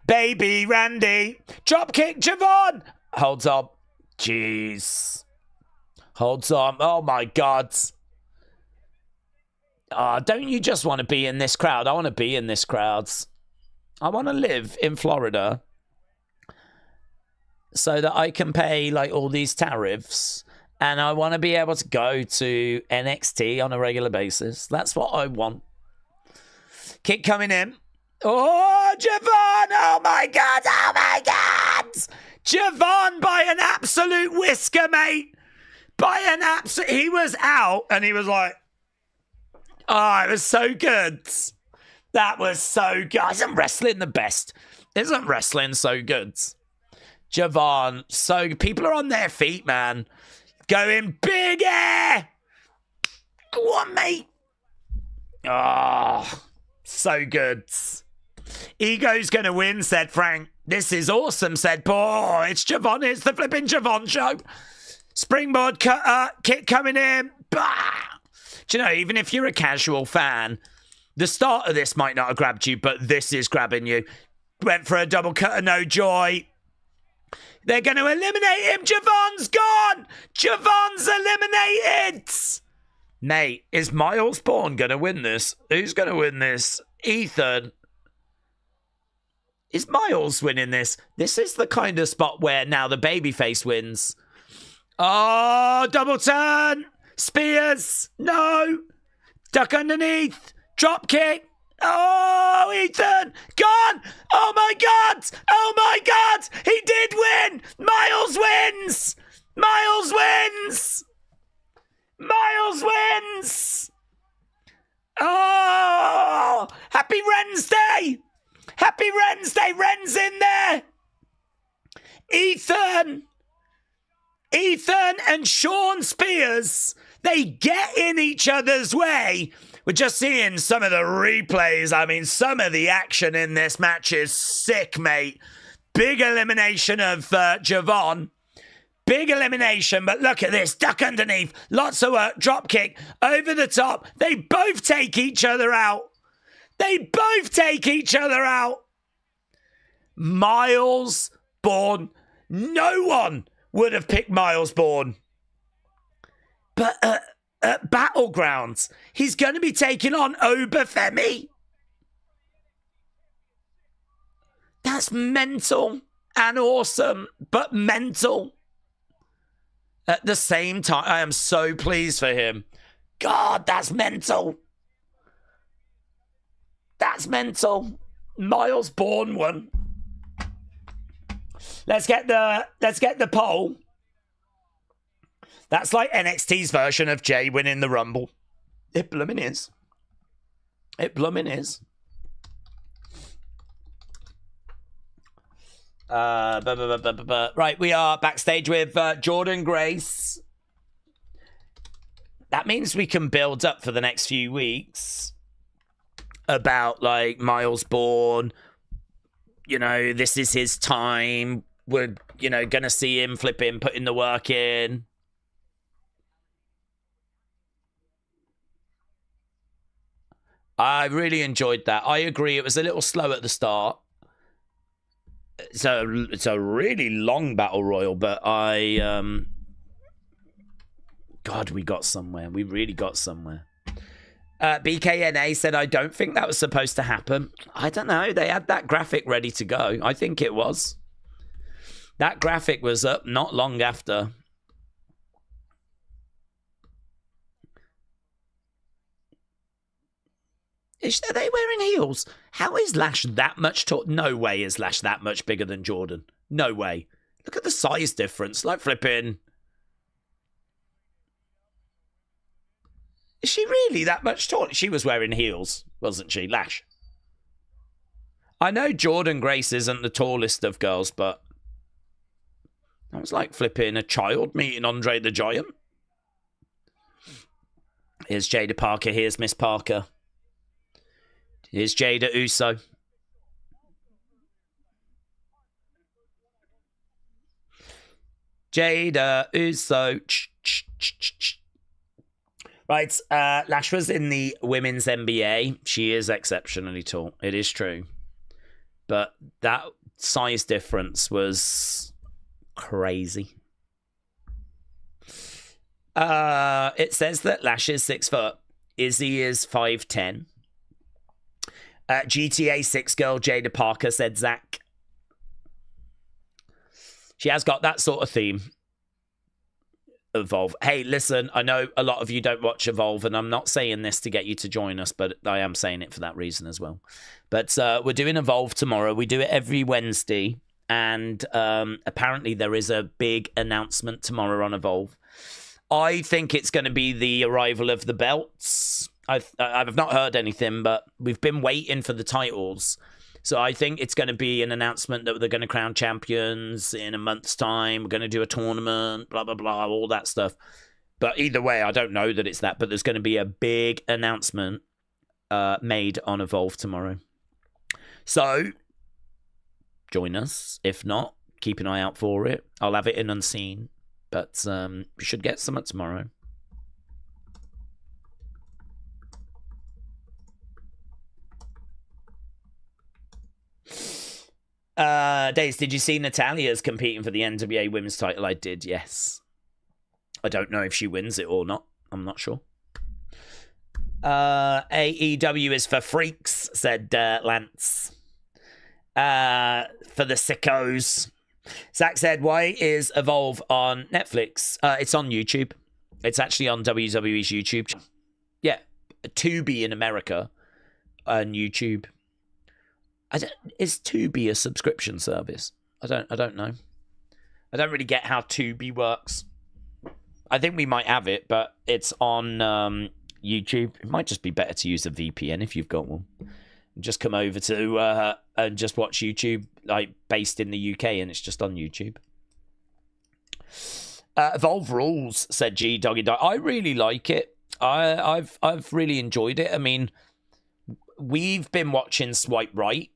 Baby Randy. Dropkick Javon. Holds on. Jeez. Holds on. Oh, my God. Don't you just want to be in this crowd? I want to be in this crowd. I want to live in Florida so that I can pay like all these tariffs, and I want to be able to go to NXT on a regular basis. That's what I want. Kick coming in. Oh, Javon! Oh my God! Oh my God! Javon by an absolute whisker, mate. By an absolute... He was out and he was like... Oh, it was so good. That was so good. Isn't wrestling the best? Isn't wrestling so good? Javon, so... People are on their feet, man. Going big air. Go on, mate. Oh, so good. Ego's going to win, said Frank. This is awesome, said Paul. It's Javon. It's the flipping Javon show. Springboard cutter. Kick coming in. Bah! Do you know, even if you're a casual fan, the start of this might not have grabbed you, but this is grabbing you. Went for a double cutter, no joy. They're going to eliminate him. Javon's gone. Javon's eliminated. Mate, is Miles Bourne going to win this? Who's going to win this? Ethan. Is Miles winning this? This is the kind of spot where now the babyface wins. Oh, double turn. Spears. No. Duck underneath. Drop kick. Oh, Ethan. Gone. Oh, my God. Oh, my God. He did win. Miles wins. Miles wins. Miles wins. Oh, happy Wednesday. Happy Wednesday. Ren's in there. Ethan and Sean Spears, they get in each other's way. We're just seeing some of the replays. I mean, some of the action in this match is sick, mate. Big elimination of Javon. Big elimination, but look at this. Duck underneath. Lots of work. Drop kick. Over the top. They both take each other out. They both take each other out. Miles Bourne. No one would have picked Miles Bourne. But at Battlegrounds, he's going to be taking on Obafemi. That's mental and awesome, but mental. At the same time, I am so pleased for him. God, that's mental. That's mental. Miles Bourne won. Let's get the poll. That's like NXT's version of Jay winning the Rumble. It bloomin' is. It bloomin' is. Right, we are backstage with Jordynne Grace. That means we can build up for the next few weeks about, like, Miles Bourne. You know, this is his time. We're, you know, going to see him flipping, putting the work in. I really enjoyed that. I agree. It was a little slow at the start. It's a really long battle royal, but God, we got somewhere. We really got somewhere. BKNA said, I don't think that was supposed to happen. I don't know. They had that graphic ready to go. I think it was. That graphic was up not long after. Are they wearing heels? How is Lash that much tall? No way is Lash that much bigger than Jordynne. No way. Look at the size difference. Like flipping. Is she really that much taller? She was wearing heels, wasn't she, Lash? I know Jordynne Grace isn't the tallest of girls, but that was like flipping a child meeting Andre the Giant. Here's Jada Parker. Here's Miss Parker. Here's Jada Uso. Jada Uso. Right, Lash was in the women's NBA. She is exceptionally tall. It is true. but that size difference was crazy. It says that Lash is 6 foot. Izzy is 5'10". GTA 6 girl Jada Parker said Zach. She has got that sort of theme. Evolve. Hey, listen, I know a lot of you don't watch Evolve, and I'm not saying this to get you to join us, but I am saying it for that reason as well. But we're doing Evolve tomorrow. We do it every Wednesday, and apparently there is a big announcement tomorrow on Evolve. I think it's going to be the arrival of the belts. I've not heard anything, but we've been waiting for the titles. So I think it's going to be an announcement that they're going to crown champions in a month's time. We're going to do a tournament, blah, blah, blah, all that stuff. But either way, I don't know that it's that, but there's going to be a big announcement made on Evolve tomorrow. So join us. If not, keep an eye out for it. I'll have it in unseen. But we should get some tomorrow. Daze, did you see Natalia's competing for the NWA Women's title? I did, yes. I don't know if she wins it or not. I'm not sure. AEW is for freaks, said Lance. For the sickos. Zach said, why is Evolve on Netflix? It's on YouTube. It's actually on WWE's YouTube. Yeah, Tubi in America and YouTube. Is Tubi a subscription service? I don't know. I don't really get how Tubi works. I think we might have it, but it's on YouTube. It might just be better to use a VPN if you've got one. Just come over to and just watch YouTube, like based in the UK, and it's just on YouTube. Evolve rules, said G Doggy Dog. I really like it. I've really enjoyed it. I mean, we've been watching Swipe Right,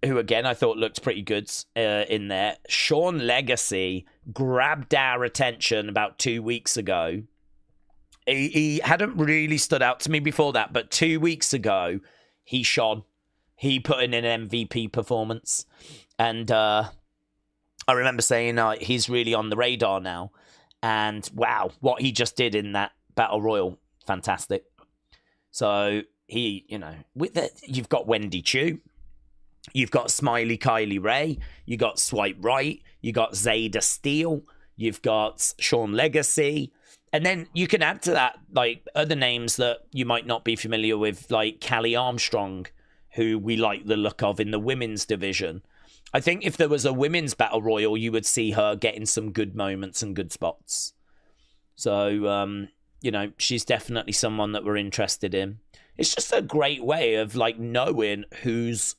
who again I thought looked pretty good in there. Sean Legacy grabbed our attention about 2 weeks ago. He hadn't really stood out to me before that, but 2 weeks ago he shone. He put in an MVP performance, and I remember saying he's really on the radar now. And wow, what he just did in that Battle Royal, fantastic. So he, you've got Wendy Chu. You've got Smiley Kylie Ray. You got Swipe Right. You got Zayda Steele. You've got Sean Legacy. And then you can add to that, like, other names that you might not be familiar with, like Callie Armstrong, who we like the look of in the women's division. I think if there was a women's battle royal, you would see her getting some good moments and good spots. So, she's definitely someone that we're interested in. It's just a great way of, like, knowing who's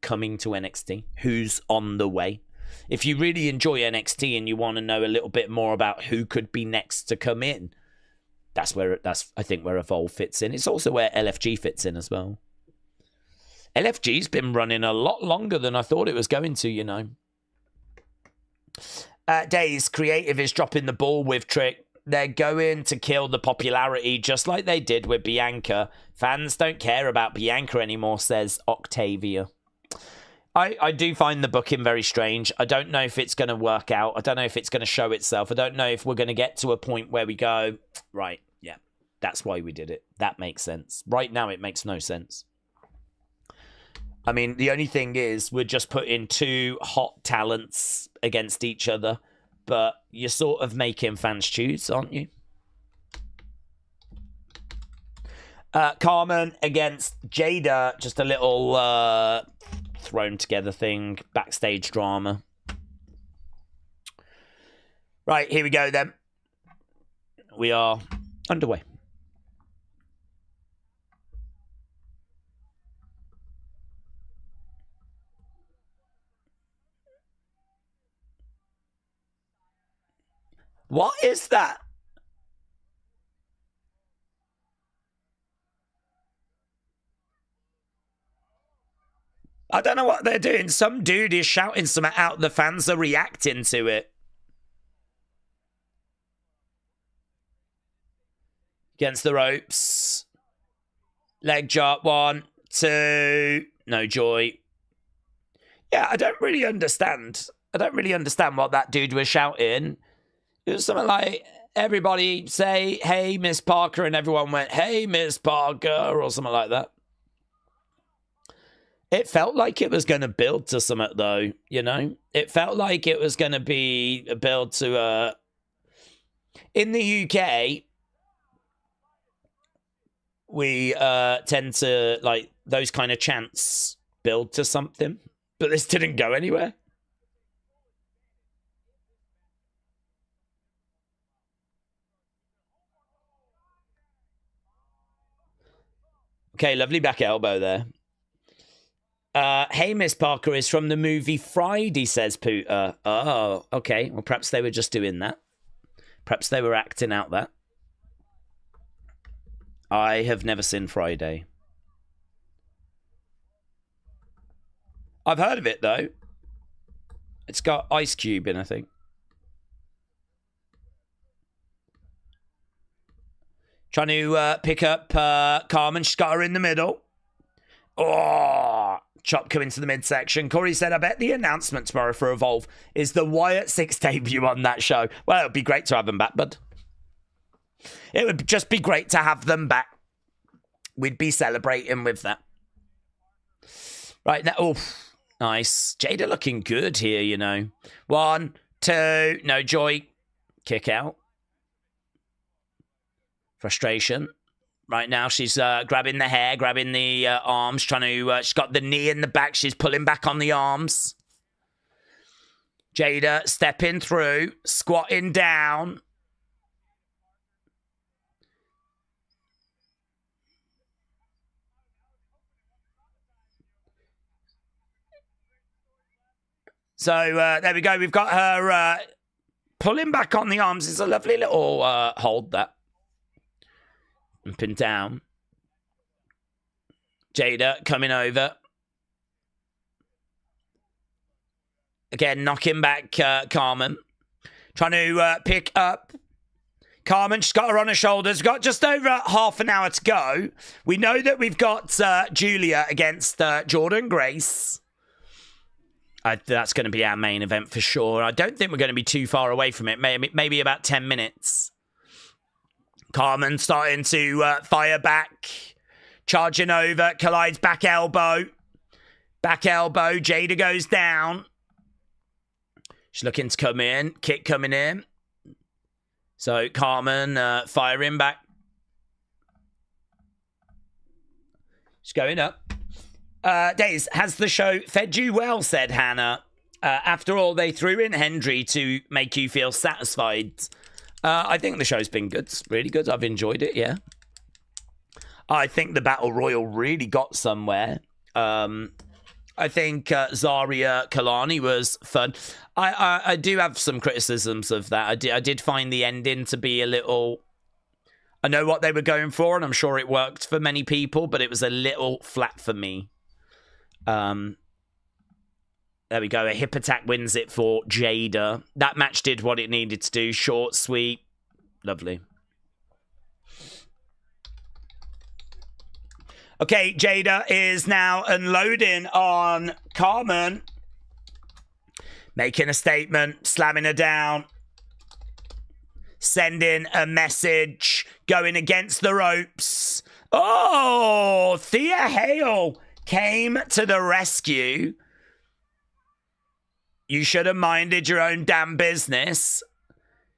coming to NXT, who's on the way. If you really enjoy NXT and you want to know a little bit more about who could be next to come in, that's I think where Evolve fits in. It's also where LFG fits in as well. LFG's been running a lot longer than I thought it was going to, Daze Creative is dropping the ball with Trick. They're going to kill the popularity just like they did with Bianca. Fans don't care about Bianca anymore, says Octavia. I do find the booking very strange. I don't know if it's going to work out. I don't know if it's going to show itself. I don't know if we're going to get to a point where we go, right, yeah, that's why we did it. That makes sense. Right now, it makes no sense. I mean, the only thing is we're just putting two hot talents against each other, but you're sort of making fans choose, aren't you? Carmen against Jada, just a little thrown together thing, backstage drama. Right, here we go then. We are underway. What is that? I don't know what they're doing. Some dude is shouting something out. The fans are reacting to it. Against the ropes. Leg drop. 1, 2. No joy. Yeah, I don't really understand. I don't really understand what that dude was shouting. It was something like, everybody say, hey, Miss Parker, and everyone went, hey, Miss Parker, or something like that. It felt like it was going to build to something, though, you know? It felt like it was going to be a build to in the UK, we tend to, like, those kind of chants build to something. But this didn't go anywhere. Okay, lovely back elbow there. Hey, Miss Parker is from the movie Friday, says Pooter. Oh, okay. Well, perhaps they were just doing that. Perhaps they were acting out that. I have never seen Friday. I've heard of it, though. It's got Ice Cube in, I think. Trying to pick up Carmen. She's got her in the middle. Oh, chop coming to the midsection. Corey said, I bet the announcement tomorrow for Evolve is the Wyatt 6 debut on that show. Well, it would be great to have them back, bud. It would just be great to have them back. We'd be celebrating with that. Right now, oh, nice. Jada looking good here, you know. 1, 2, no joy. Kick out. Frustration. Right now, she's grabbing the hair, grabbing the arms, trying to... she's got the knee in the back. She's pulling back on the arms. Jada stepping through, squatting down. So, there we go. We've got her pulling back on the arms. It's a lovely little hold, that. And pinned down. Jada coming over. Again, knocking back Carmen. Trying to pick up Carmen. She's got her on her shoulders. We've got just over half an hour to go. We know that we've got Giulia against Jordynne Grace. That's going to be our main event for sure. I don't think we're going to be too far away from it. Maybe about 10 minutes. Carmen starting to fire back. Charging over. Collides back elbow. Back elbow. Jada goes down. She's looking to come in. Kick coming in. So Carmen firing back. She's going up. Daze, has the show fed you well, said Hannah. After all, they threw in Hendry to make you feel satisfied. I think the show's been good. It's really good. I've enjoyed it, yeah. I think the Battle Royal really got somewhere. I think Zarya Kelani was fun. I do have some criticisms of that. I did find the ending to be a little... I know what they were going for, and I'm sure it worked for many people, but it was a little flat for me. There we go. A hip attack wins it for Jada. That match did what it needed to do. Short, sweet. Lovely. Okay, Jada is now unloading on Carmen. Making a statement. Slamming her down. Sending a message. Going against the ropes. Oh, Thea Hale came to the rescue. You should have minded your own damn business.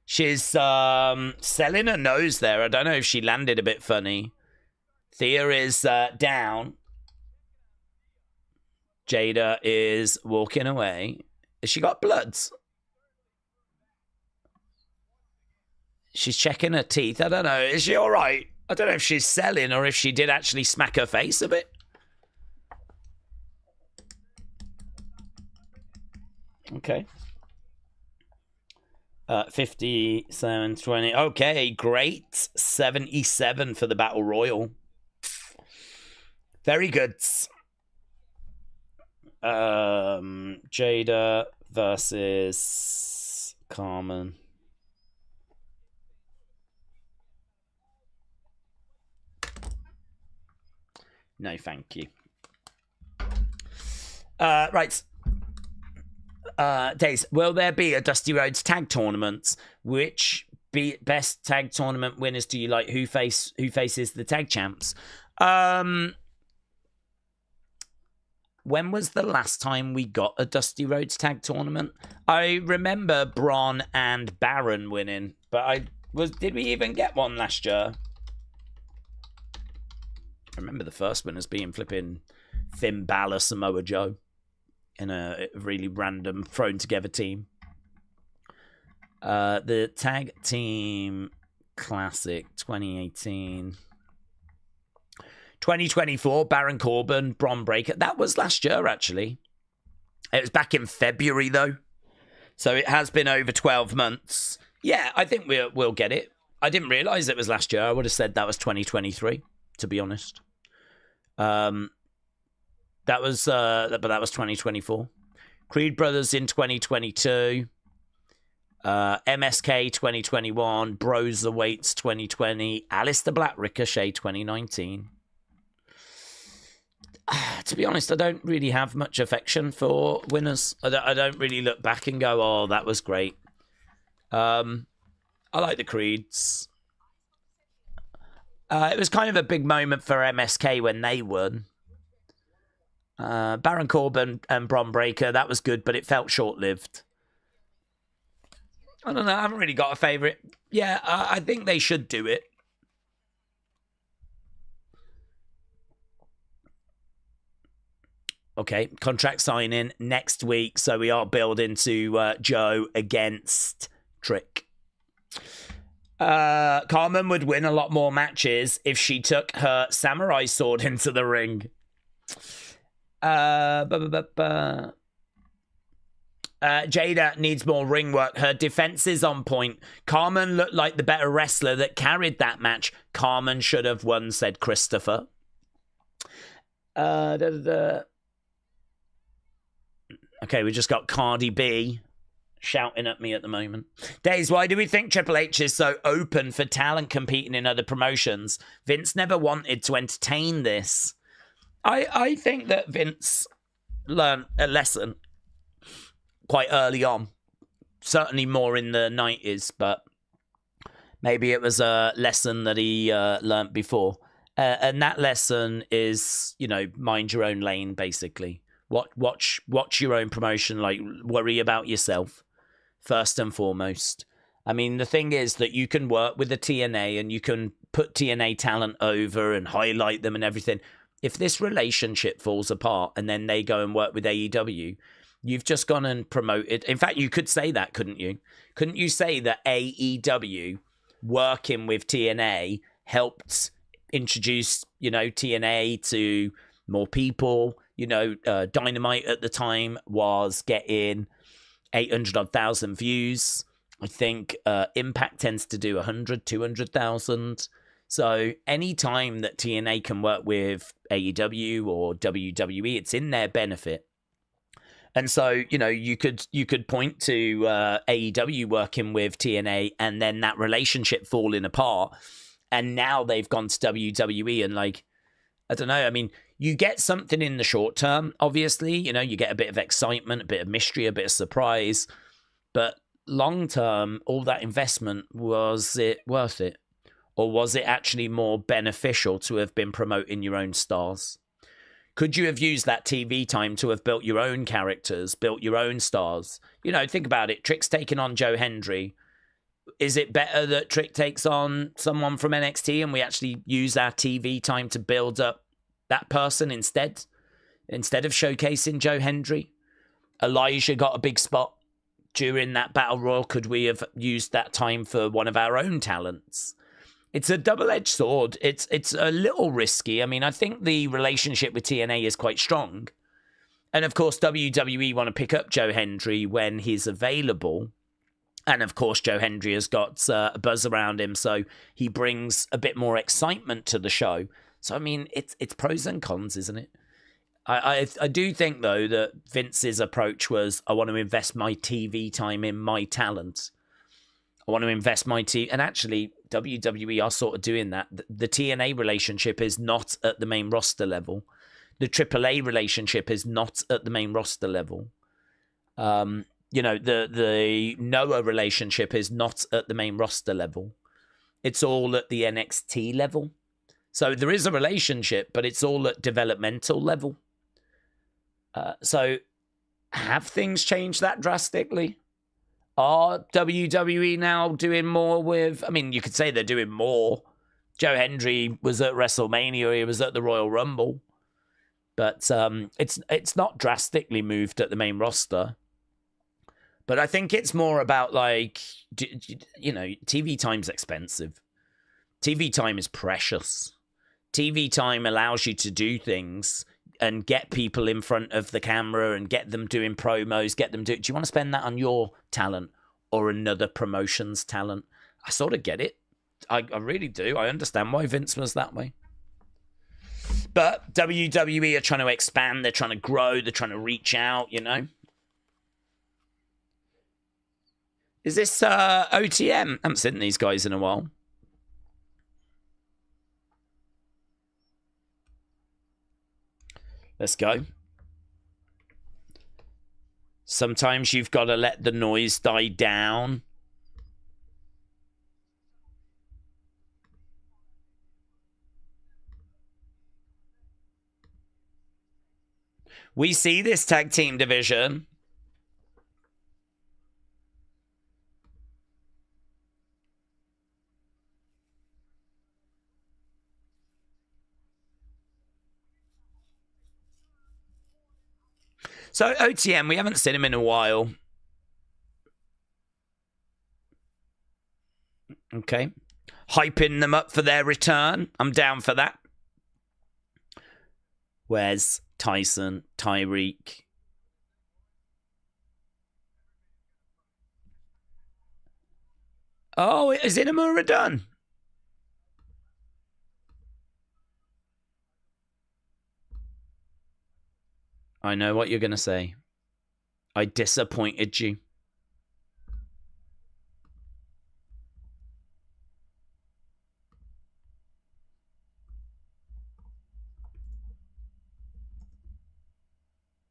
She's selling her nose there. I don't know if she landed a bit funny. Thea is down. Jada is walking away. Has she got bloods? She's checking her teeth. I don't know. Is she all right? I don't know if she's selling or if she did actually smack her face a bit. Okay. 57-20. Okay, great. 77 for the Battle Royal. Very good. Jada versus Carmen. No, thank you. Right. Daze, will there be a Dusty Rhodes tag tournament? Which best tag tournament winners do you like? Who faces the tag champs? When was the last time we got a Dusty Rhodes tag tournament? I remember Braun and Baron winning, but did we even get one last year? I remember the first one as being flipping Finn Balor, Samoa Joe in a really random thrown together team. The Tag Team Classic 2018. 2024, Baron Corbin, Bron Breakker. That was last year, actually. It was back in February, though. So it has been over 12 months. Yeah, I think we'll get it. I didn't realise it was last year. I would have said that was 2023, to be honest. That was 2024. Creed Brothers in 2022. MSK 2021. Bros Awaits 2020. Aleister Black Ricochet 2019. To be honest, I don't really have much affection for winners. I don't really look back and go, oh, that was great. I like the Creeds. It was kind of a big moment for MSK when they won. Baron Corbin and Bron Breakker, that was good, but it felt short-lived. I don't know, I haven't really got a favourite. Yeah, I think they should do it. Okay, contract signing next week, so we are building to Joe against Trick. Carmen would win a lot more matches if she took her samurai sword into the ring. Jada needs more ring work. Her defense is on point. Carmen looked like the better wrestler that carried that match. Carmen should have won, said Christopher. Okay, we just got Cardi B shouting at me at the moment. Daze, why do we think Triple H is so open for talent competing in other promotions? Vince never wanted to entertain this. I think that Vince learned a lesson quite early on. Certainly more in the 90s, but maybe it was a lesson that he learned before. And that lesson is, mind your own lane, basically. Watch your own promotion, like worry about yourself first and foremost. I mean, the thing is that you can work with the TNA and you can put TNA talent over and highlight them and everything. If this relationship falls apart and then they go and work with AEW, you've just gone and promoted. In fact, you could say that, couldn't you? Couldn't you say that AEW working with TNA helped introduce, TNA to more people? Dynamite at the time was getting 800,000 views. I think Impact tends to do 100, 200,000. So any time that TNA can work with AEW or WWE, it's in their benefit. And so, you could point to AEW working with TNA and then that relationship falling apart. And now they've gone to WWE and I don't know. I mean, you get something in the short term, obviously. You get a bit of excitement, a bit of mystery, a bit of surprise. But long term, all that investment, was it worth it? Or was it actually more beneficial to have been promoting your own stars? Could you have used that TV time to have built your own characters, built your own stars? Think about it. Trick's taking on Joe Hendry. Is it better that Trick takes on someone from NXT and we actually use our TV time to build up that person instead of showcasing Joe Hendry? Elijah got a big spot during that battle royal. Could we have used that time for one of our own talents? It's a double-edged sword. It's a little risky. I mean, I think the relationship with TNA is quite strong. And of course, WWE want to pick up Joe Hendry when he's available. And of course, Joe Hendry has got a buzz around him, so he brings a bit more excitement to the show. So, I mean, it's pros and cons, isn't it? I do think, though, that Vince's approach was, I want to invest my TV time in my talent. I want to invest my TV. And actually, WWE are sort of doing that. The TNA relationship is not at the main roster level. The AAA relationship is not at the main roster level. You know, the Noah relationship is not at the main roster level. It's all at the NXT level. So there is a relationship, but it's all at developmental level. So have things changed that drastically? Are WWE now doing more with... I mean, you could say they're doing more. Joe Hendry was at WrestleMania. He was at the Royal Rumble. But it's not drastically moved at the main roster. But I think it's more about, like, you know, TV time's expensive. TV time is precious. TV time allows you to do things and get people in front of the camera and get them doing promos, get them do you want to spend that on your talent or another promotion's talent? I sort of get it. I really do. I understand why Vince was that way. But WWE are trying to expand. They're trying to grow. They're trying to reach out, you know. Is this OTM? I haven't seen these guys in a while. Let's go. Sometimes you've got to let the noise die down. We see this tag team division. So OTM, we haven't seen him in a while. Okay. Hyping them up for their return. I'm down for that. Where's Tyson, Tyreek? Oh, is Inamura done? I know what you're going to say. I disappointed you.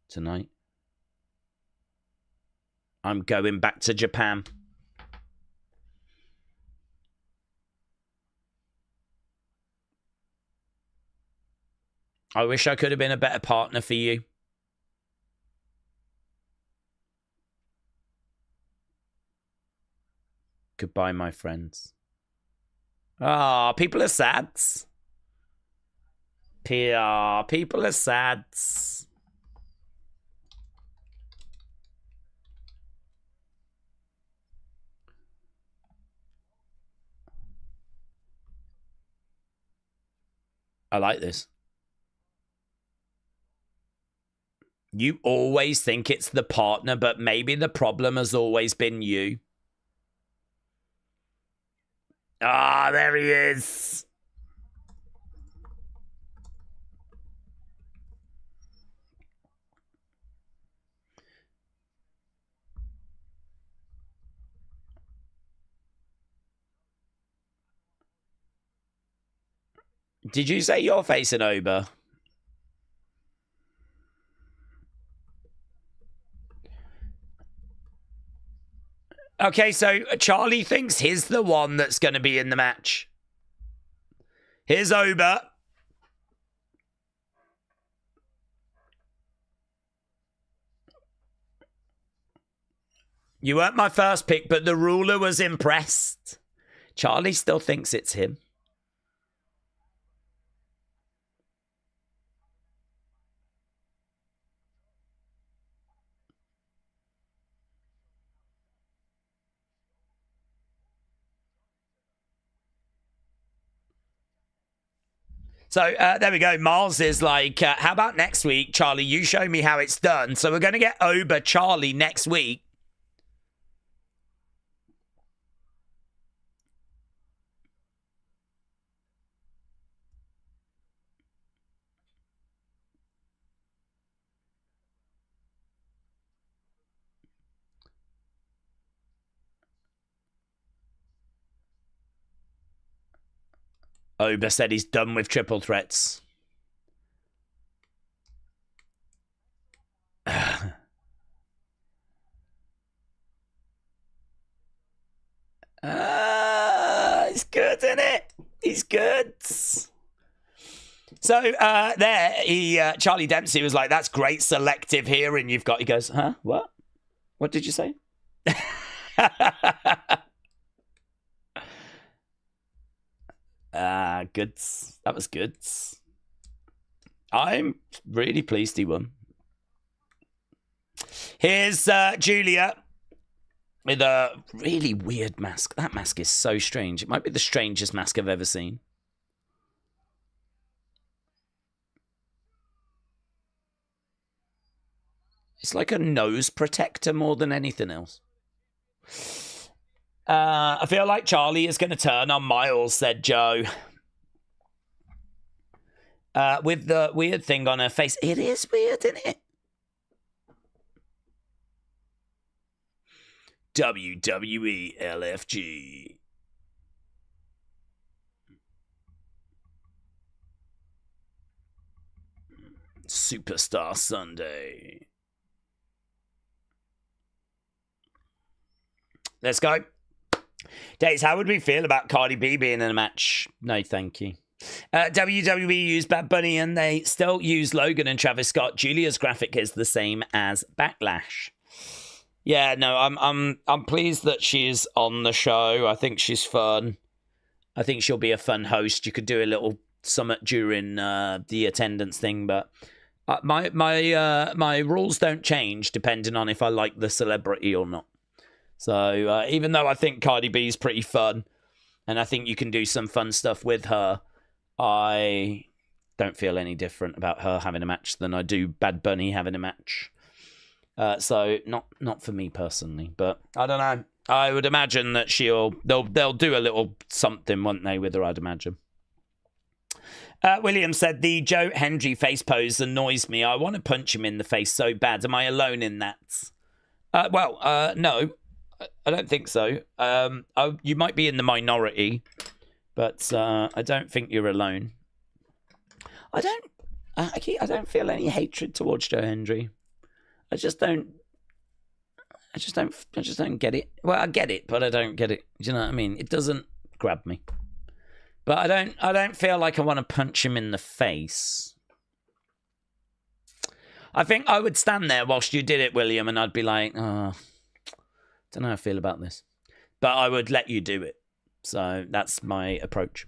Tonight. I'm going back to Japan. I wish I could have been a better partner for you. Goodbye, my friends. Ah, people are sad. People are sad. I like this. You always think it's the partner, but maybe the problem has always been you. Ah, there he is. Did you say you're facing Oba? Okay, so Charlie thinks he's the one that's going to be in the match. Here's Oba. You weren't my first pick, but the ruler was impressed. Charlie still thinks it's him. So there we go. Miles is like, how about next week, Charlie? You show me how it's done. So we're going to get Oba Charlie next week. Oba said he's done with triple threats. He's good, isn't it? He's good. So Charlie Dempsey was like, that's great selective hearing you've got. He goes, huh? What? What did you say? Good. That was good. I'm really pleased he won. Here's Giulia with a really weird mask. That mask is so strange. It might be the strangest mask I've ever seen. It's like a nose protector more than anything else. I feel like Charlie is going to turn on Miles, said Joe. With the weird thing on her face. It is weird, isn't it? WWE LFG. Superstar Sunday. Let's go. Daze, how would we feel about Cardi B being in a match? No, thank you. WWE used Bad Bunny and they still use Logan and Travis Scott. Giulia's graphic is the same as Backlash. Yeah, no, I'm pleased that she's on the show. I think she's fun. I think she'll be a fun host. You could do a little summit during the attendance thing, but my rules don't change depending on if I like the celebrity or not. So even though I think Cardi B is pretty fun, and I think you can do some fun stuff with her, I don't feel any different about her having a match than I do Bad Bunny having a match. So not for me personally, but I don't know. I would imagine that they'll do a little something, won't they, with her, I'd imagine. William said, the Joe Hendry face pose annoys me. I want to punch him in the face so bad. Am I alone in that? No, I don't think so. You might be in the minority, but I don't think you're alone. I don't feel any hatred towards Joe Hendry. I just don't get it. Well, I get it, but I don't get it. Do you know what I mean? It doesn't grab me. But I don't feel like I want to punch him in the face. I think I would stand there whilst you did it, William, and I'd be like, oh, don't know how I feel about this. But I would let you do it. So that's my approach.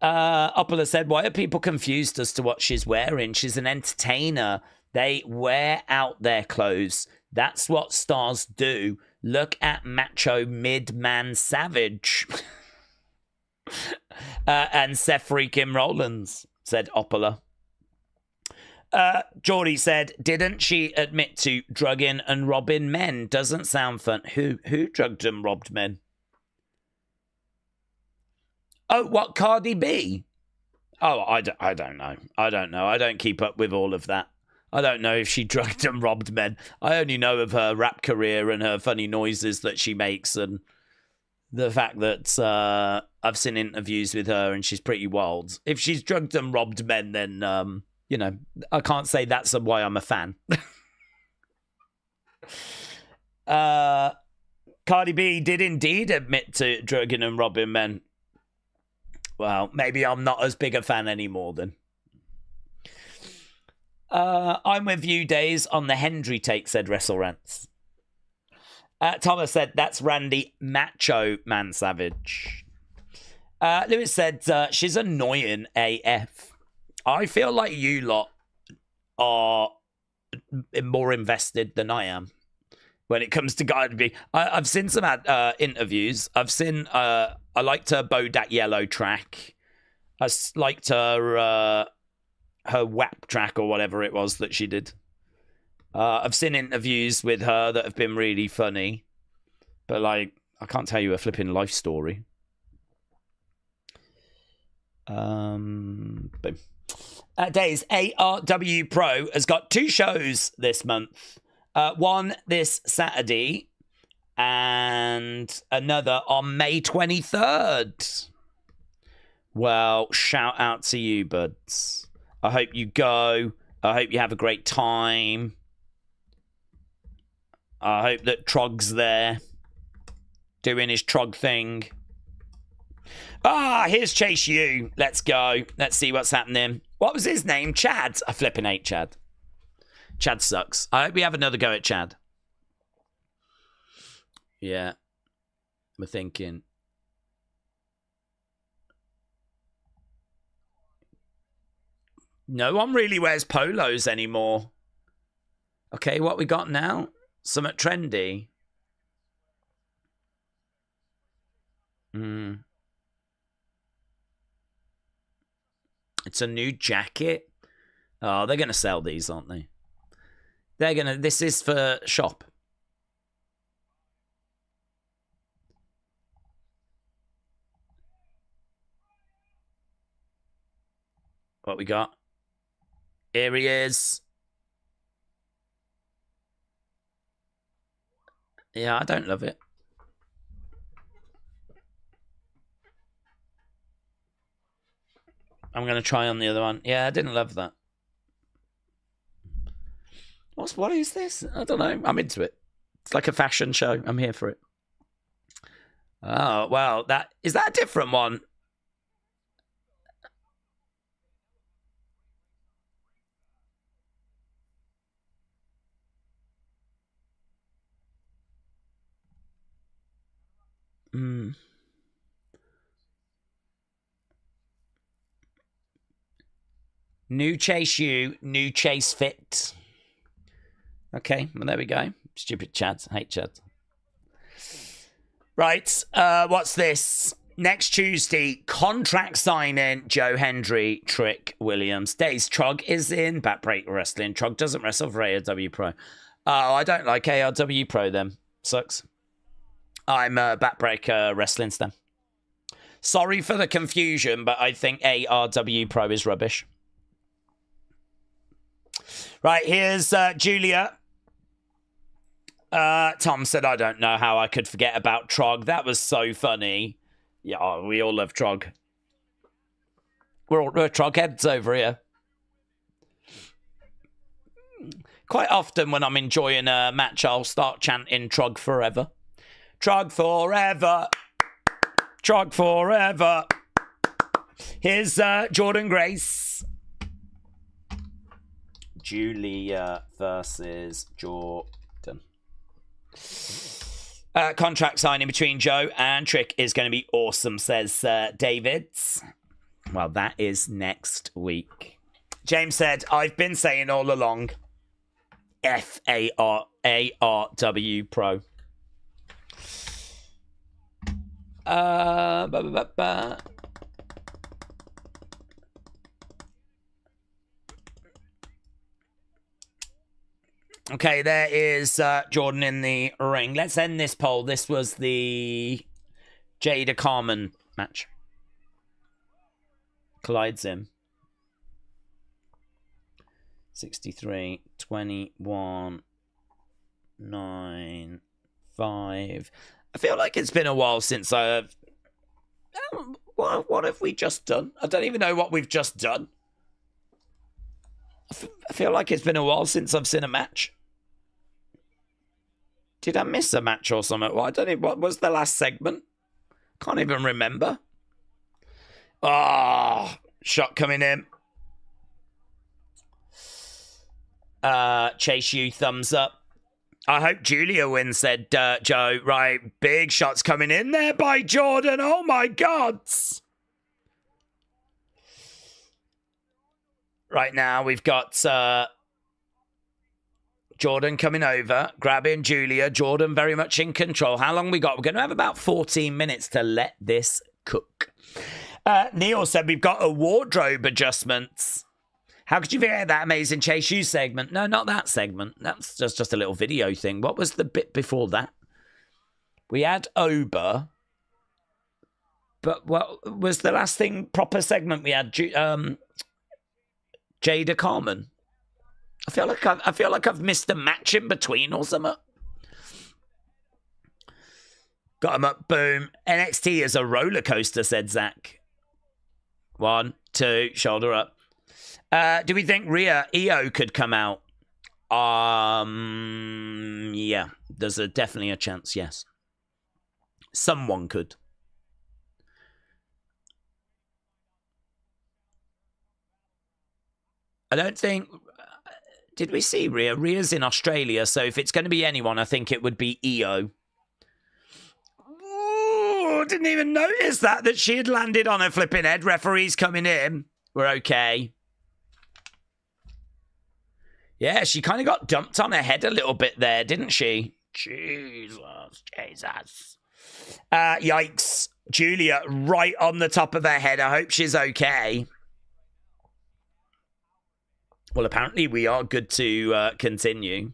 Oppola said, why are people confused as to what she's wearing? She's an entertainer. They wear out their clothes. That's what stars do. Look at Macho Mid-Man Savage. And Seth freaking Rollins, said Oppola. Geordie said, didn't she admit to drugging and robbing men? Doesn't sound fun. Who drugged and robbed men? Oh, what, Cardi B? Oh, I don't know. I don't keep up with all of that. I don't know if she drugged and robbed men. I only know of her rap career and her funny noises that she makes and the fact that I've seen interviews with her and she's pretty wild. If she's drugged and robbed men, then, I can't say that's why I'm a fan. Cardi B did indeed admit to drugging and robbing men. Well, maybe I'm not as big a fan anymore then. I'm with you, Daze, on the Hendry take, said WrestleRants. Thomas said, that's Randy Macho Man Savage. Lewis said, she's annoying AF. I feel like you lot are more invested than I am when it comes to Cardi B. I've seen some interviews. I've seen, I liked her Bodak Yellow track. I liked her WAP track or whatever it was that she did. I've seen interviews with her that have been really funny, but like I can't tell you a flipping life story. Boom. Days ARW Pro has got 2 shows this month. One this Saturday and another on May 23rd. Well, shout out to you, buds. I hope you go. I hope you have a great time. I hope that Trog's there. doing his trog thing. Ah, here's Chase U. Let's go. Let's see what's happening. What was his name? Chad. I flipping hate Chad. Chad sucks. I hope we have another go at Chad. Yeah. We're thinking. No one really wears polos anymore. Okay, what we got now? Somewhat trendy. It's a new jacket. Oh, they're going to sell these, aren't they? They're going to... This is for shop. What we got? Here he is. Yeah, I don't love it. I'm going to try on the other one. Yeah, I didn't love that. What is this? I don't know. I'm into it. It's like a fashion show. I'm here for it. Oh, well, is that a different one? New Chase U, new Chase Fit. Okay, well, there we go. Stupid Chads. Hate Chads. Right, what's this? Next Tuesday, contract signing, Joe Hendry, Trick Williams. Daze, Trog is in Backbreak Wrestling. Trog doesn't wrestle for ARW Pro. Oh, I don't like ARW Pro then. Sucks. I'm a Backbreaker Wrestling stan. Sorry for the confusion, but I think ARW Pro is rubbish. Right, here's Giulia. Tom said, I don't know how I could forget about Trog. That was so funny. Yeah, we all love Trog. We're Trog heads over here. Quite often when I'm enjoying a match, I'll start chanting Trog forever. Trog forever. Trog forever. Here's Jordynne Grace. Giulia versus Jordynne. Contract signing between Joe and Trick is going to be awesome, says Davids. Well, that is next week. James said, I've been saying all along, FARARW Pro. Okay, there is Jordynne in the ring. Let's end this poll. This was the Jada Carmen match. Collides him. 63, 21, 9, 5. I feel like it's been a while since I've... What have we just done? I don't even know what we've just done. I feel like it's been a while since I've seen a match. Did I miss a match or something? Well, I don't know. What was the last segment? Can't even remember. Ah, shot coming in. Chase U, thumbs up. I hope Giulia wins, said Joe. Right, big shots coming in there by Jordynne. Oh my God. Right now, we've got Jordynne coming over, grabbing Giulia. Jordynne very much in control. How long we got? We're going to have about 14 minutes to let this cook. Neil said we've got a wardrobe adjustments. How could you forget that amazing Chase U segment? No, not that segment. That's just a little video thing. What was the bit before that? We had Oba. But what was the last thing, proper segment we had? Jada Carmen. I feel like I've missed a match in between or something. Got him up, boom. NXT is a roller coaster, said Zach. 1, 2, shoulder up. Do we think Rhea EO could come out? Yeah, there's definitely a chance, yes. Someone could. I don't think... Did we see Rhea? Rhea's in Australia, so if it's going to be anyone, I think it would be Io. Ooh, didn't even notice that she had landed on her flipping head. Referee's coming in. We're okay. Yeah, she kind of got dumped on her head a little bit there, didn't she? Jesus. Yikes. Giulia right on the top of her head. I hope she's okay. Well, apparently we are good to continue.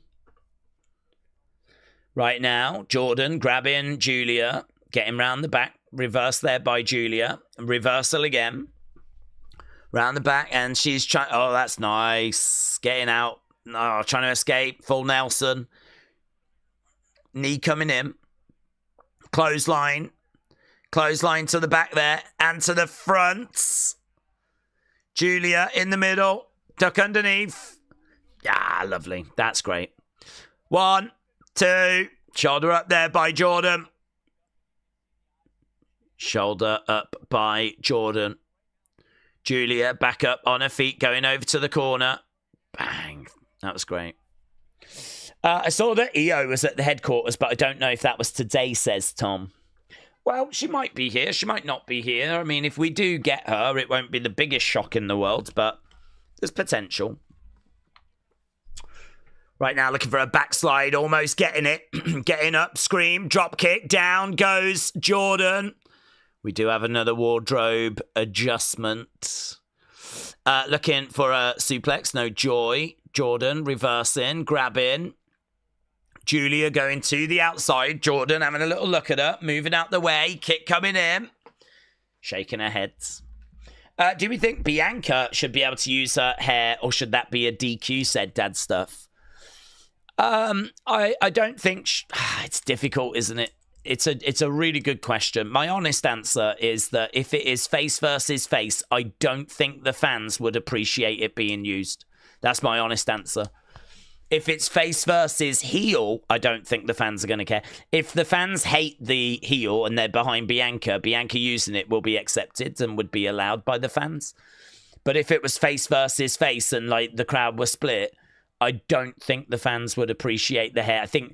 Right now, Jordynne grabbing Giulia, getting round the back. Reverse there by Giulia. Reversal again. Round the back, and she's trying... Oh, that's nice. Getting out. Oh, trying to escape. Full Nelson. Knee coming in. Clothesline. Clothesline to the back there. And to the front. Giulia in the middle. Duck underneath. Yeah, lovely. That's great. 1, 2. Shoulder up there by Jordynne. Shoulder up by Jordynne. Giulia back up on her feet, going over to the corner. Bang. That was great. I saw that Io was at the headquarters, but I don't know if that was today, says Tom. Well, she might be here. She might not be here. I mean, if we do get her, it won't be the biggest shock in the world, but there's potential. Right now, looking for a backslide, almost getting it. Getting up, scream, drop kick, down goes Jordynne. We do have another wardrobe adjustment. Looking for a suplex, no joy. Jordynne reversing, grabbing. Giulia going to the outside. Jordynne having a little look at her, moving out the way. Kick coming in. Shaking her head. Do we think Bianca should be able to use her hair, or should that be a DQ, said Dad Stuff? I don't think... it's difficult, isn't it? It's a really good question. My honest answer is that if it is face versus face, I don't think the fans would appreciate it being used. That's my honest answer. If it's face versus heel, I don't think the fans are going to care. If the fans hate the heel and they're behind Bianca, Bianca using it will be accepted and would be allowed by the fans. But if it was face versus face and like the crowd was split, I don't think the fans would appreciate the hair. I think,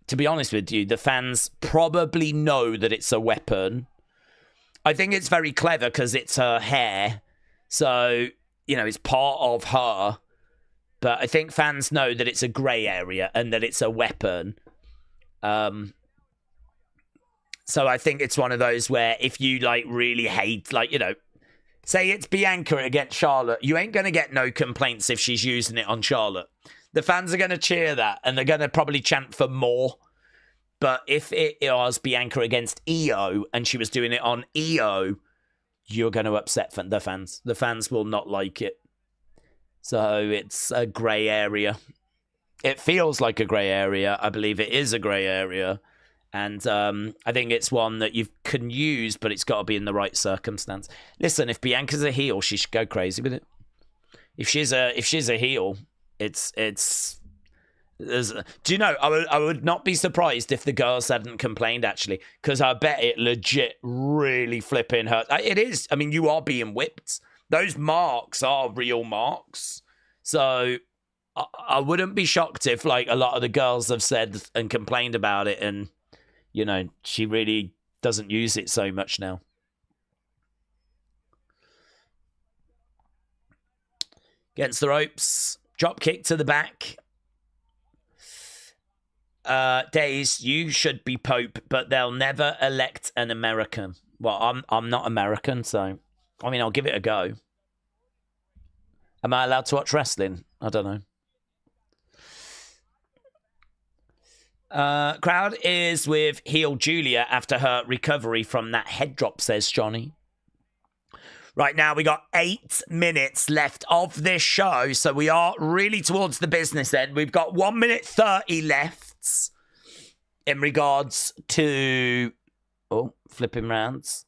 to be honest with you, the fans probably know that it's a weapon. I think it's very clever because it's her hair. So, it's part of her. But I think fans know that it's a grey area and that it's a weapon. So I think it's one of those where if you, really hate, say it's Bianca against Charlotte, you ain't going to get no complaints if she's using it on Charlotte. The fans are going to cheer that, and they're going to probably chant for more. But if it was Bianca against Io, and she was doing it on Io, you're going to upset the fans. The fans will not like it. So it's a grey area. It feels like a grey area. I believe it is a grey area. And I think it's one that you can use, but it's got to be in the right circumstance. Listen, if Bianca's a heel, she should go crazy with it. If she's a heel, it's do you know, I would not be surprised if the girls hadn't complained, actually, because I bet it legit really flipping hurt. It is. I mean, you are being whipped. Those marks are real marks. So I wouldn't be shocked if, a lot of the girls have said and complained about it, and, she really doesn't use it so much now. Against the ropes. Drop kick to the back. Daze, you should be Pope, but they'll never elect an American. Well, I'm not American, so... I mean, I'll give it a go. Am I allowed to watch wrestling? I don't know. Crowd is with heel Giulia after her recovery from that head drop, says Johnny. Right now, we got 8 minutes left of this show, so we are really towards the business end. We've got 1 minute 30 left in regards to... Oh, flipping rounds.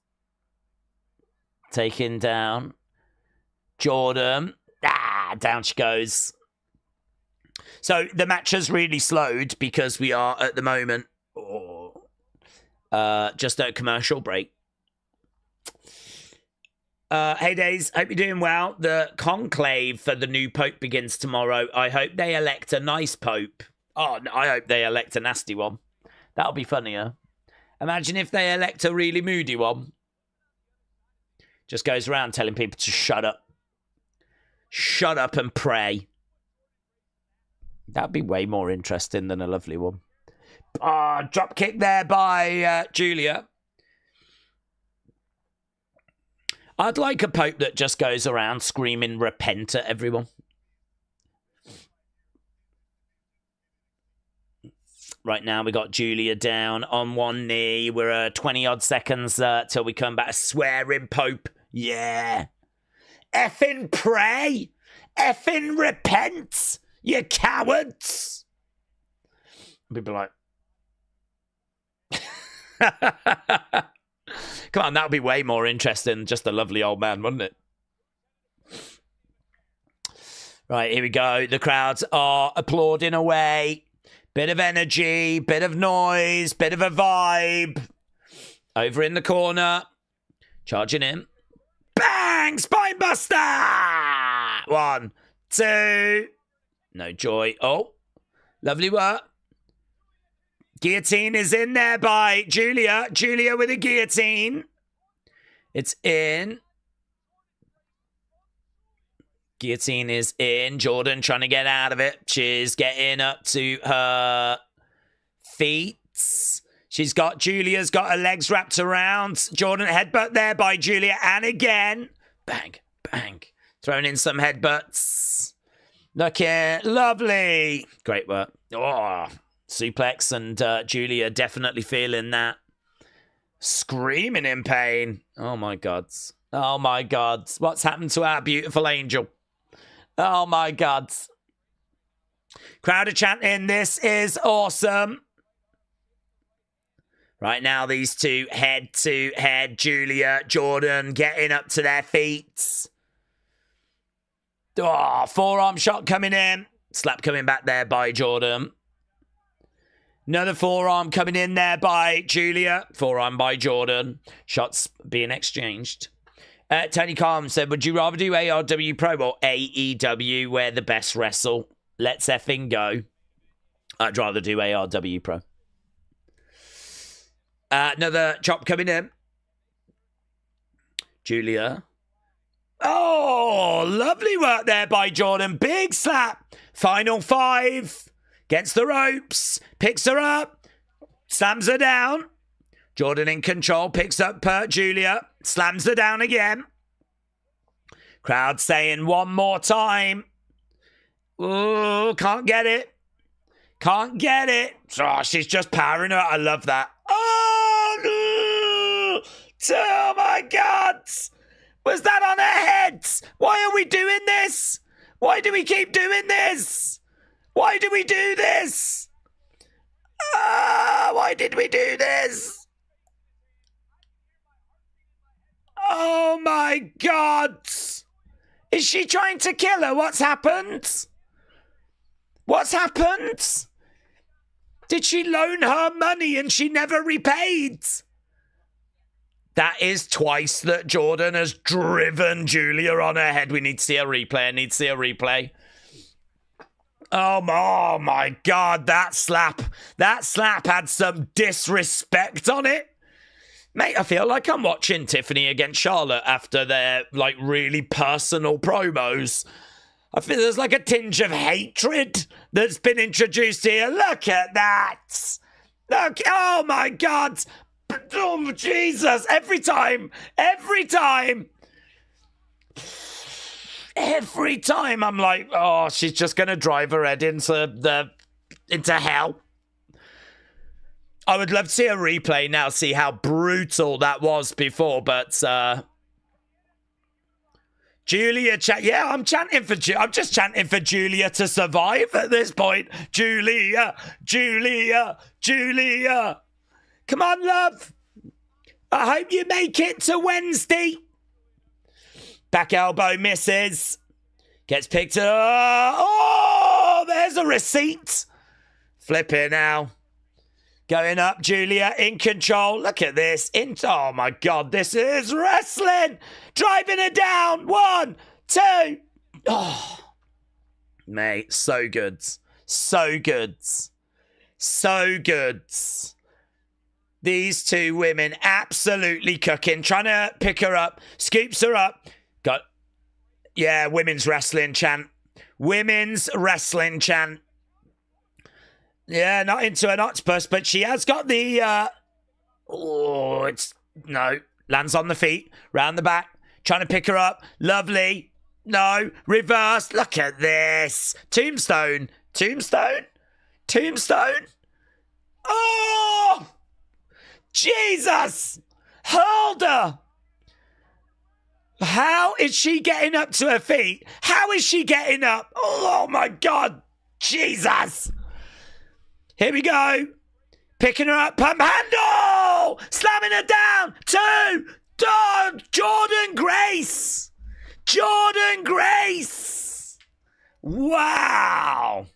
Taking down Jordynne. Down she goes. So the match has really slowed because we are at the moment Just a commercial break. Hey Daze, hope you're doing well. The conclave for the new pope begins tomorrow. I hope they elect a nice pope. Oh, I hope they elect a nasty one. That'll be funnier. Imagine if they elect a really moody one. Just goes around telling people to shut up. Shut up and pray. That'd be way more interesting than a lovely one. Drop kick there by Giulia. I'd like a pope that just goes around screaming repent at everyone. Right now we got Giulia down on one knee. We're 20-odd seconds till we come back. Swearing pope. Yeah. Effing pray. Effing repent. You cowards. People are like... Come on, that would be way more interesting than just a lovely old man, wouldn't it? Right, here we go. The crowds are applauding away. Bit of energy, bit of noise, bit of a vibe. Over in the corner. Charging in. Bang! Spinebuster! 1, 2. No joy. Oh, lovely work. Guillotine is in there by Giulia. Giulia with a guillotine. It's in. Guillotine is in. Jordynne trying to get out of it. She's getting up to her feet. Giulia's got her legs wrapped around. Jordynne headbutt there by Giulia. And again. Bang, bang. Throwing in some headbutts. Looking lovely. Great work. Oh, suplex, and Giulia definitely feeling that. Screaming in pain. Oh my God. Oh my God. What's happened to our beautiful angel? Oh my God. Crowd are chanting, this is awesome. Right now, these two head to head. Giulia, Jordynne getting up to their feet. Oh, forearm shot coming in. Slap coming back there by Jordynne. Another forearm coming in there by Giulia. Forearm by Jordynne. Shots being exchanged. Tony Calm said, would you rather do ARW Pro or AEW where the best wrestle? Let's effing go. I'd rather do ARW Pro. Another chop coming in. Giulia. Oh, lovely work there by Jordynne. Big slap. Final 5. Gets the ropes, picks her up, slams her down. Jordynne in control, picks up Giulia, slams her down again. Crowd saying one more time. Ooh, can't get it. Can't get it. Oh, she's just powering her. I love that. Oh, no. Oh my God. Was that on her head? Why are we doing this? Why do we keep doing this? Why do we do this? Why did we do this? Oh my God. Is she trying to kill her? What's happened? What's happened? Did she loan her money and she never repaid? That is twice that Jordynne has driven Giulia on her head. We need to see a replay. I need to see a replay. Oh my God, that slap had some disrespect on it. Mate, I feel like I'm watching Tiffany against Charlotte after their, like, really personal promos. I feel there's like a tinge of hatred that's been introduced here. Look at that. Look, oh my God. Oh, Jesus, every time I'm like, oh, she's just going to drive her head into hell. I would love to see a replay now, see how brutal that was before, but Giulia, I'm just chanting for Giulia to survive at this point. Giulia. Come on, love. I hope you make it to Wednesday. Back elbow misses. Gets picked up. Oh, there's a receipt. Flip it now. Going up, Giulia in control. Look at this. Oh my God, this is wrestling. Driving her down. 1, 2. Oh, mate, so good. So good. So good. These two women absolutely cooking. Trying to pick her up. Scoops her up. Yeah, women's wrestling chant. Women's wrestling chant. Yeah, not into an octopus, but she has got the... No, lands on the feet, round the back, trying to pick her up. Lovely. No, reverse. Look at this. Tombstone. Tombstone. Tombstone. Oh! Jesus! Hold her! How is she getting up to her feet? How is she getting up? Oh my God. Jesus! Here we go. Picking her up. Pump handle! Slamming her down. 2. Jordynne Grace. Jordynne Grace. Wow.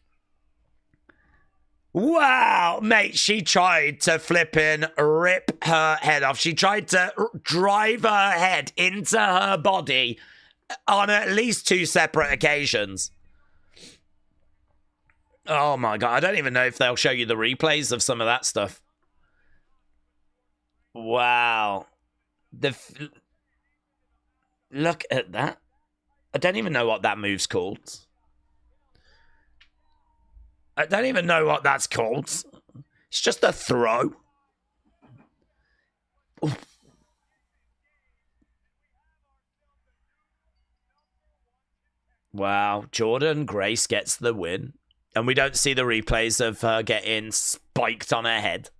Wow. Mate, she tried to flippin' rip her head off. She tried to drive her head into her body on at least 2 separate occasions. Oh my God, I don't even know if they'll show you the replays of some of that stuff. Wow. Look at that. I don't even know what that move's called. I don't even know what that's called. It's just a throw. Oof. Wow, Jordynne Grace gets the win. And we don't see the replays of her getting spiked on her head.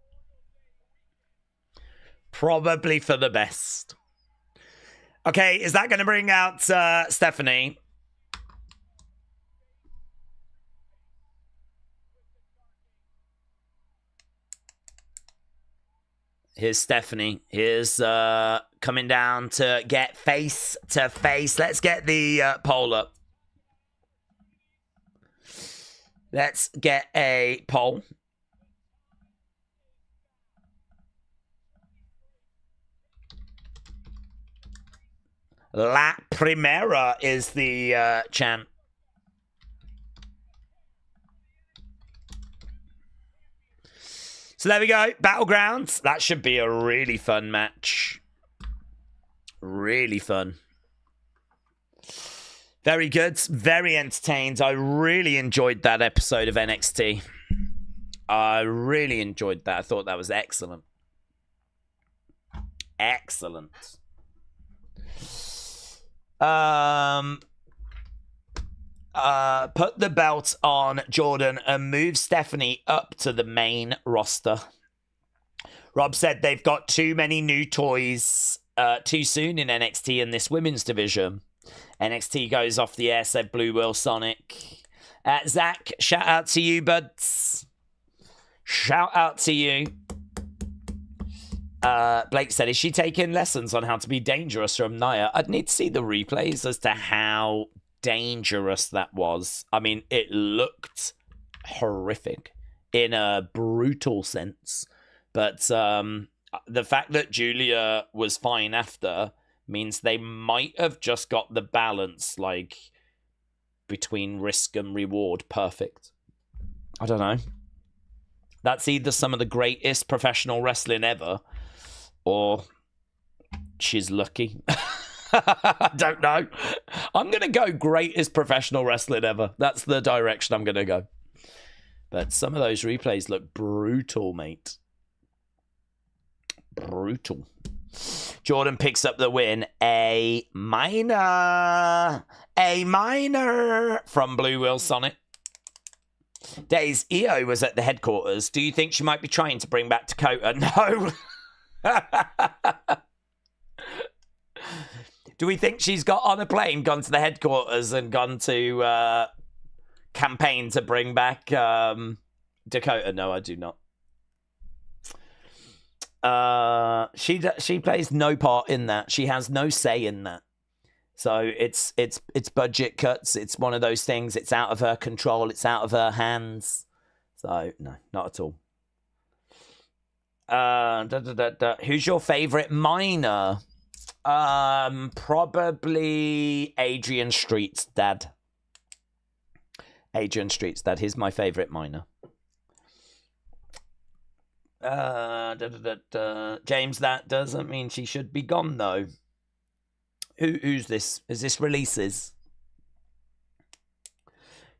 Probably for the best. Okay, is that going to bring out Stephanie? Here's Stephanie. Here's coming down to get face to face. Let's get the poll up. Let's get a poll. La Primera is the chant. So there we go. Battlegrounds. That should be a really fun match. Really fun. Very good. Very entertained. I really enjoyed that episode of NXT. I really enjoyed that. I thought that was excellent. Excellent. Put the belt on Jordynne and move Stephanie up to the main roster. Rob said they've got too many new toys too soon in NXT in this women's division. NXT goes off the air, said Blue Will Sonic. Zach, shout out to you, buds. Shout out to you. Blake said, is she taking lessons on how to be dangerous from Nia? I'd need to see the replays as to how dangerous that was. I mean, it looked horrific in a brutal sense. But the fact that Giulia was fine after means they might have just got the balance, like, between risk and reward perfect. I don't know. That's either some of the greatest professional wrestling ever, or she's lucky. I don't know. I'm going to go greatest professional wrestling ever. That's the direction I'm going to go. But some of those replays look brutal, mate. Brutal. Jordynne picks up the win. A minor from Blue Will Sonic. Daze, EO was at the headquarters. Do you think she might be trying to bring back Dakota? No. Do we think she's got on a plane, gone to the headquarters and gone to campaign to bring back Dakota? No, I do not. She plays no part in that. She has no say in that. So it's budget cuts. It's one of those things. It's out of her control. It's out of her hands. So no, not at all. Who's your favorite miner? Probably Adrian Street's dad. Adrian Street's dad. He's my favorite miner. James, that doesn't mean she should be gone though. Who's this? Is this releases?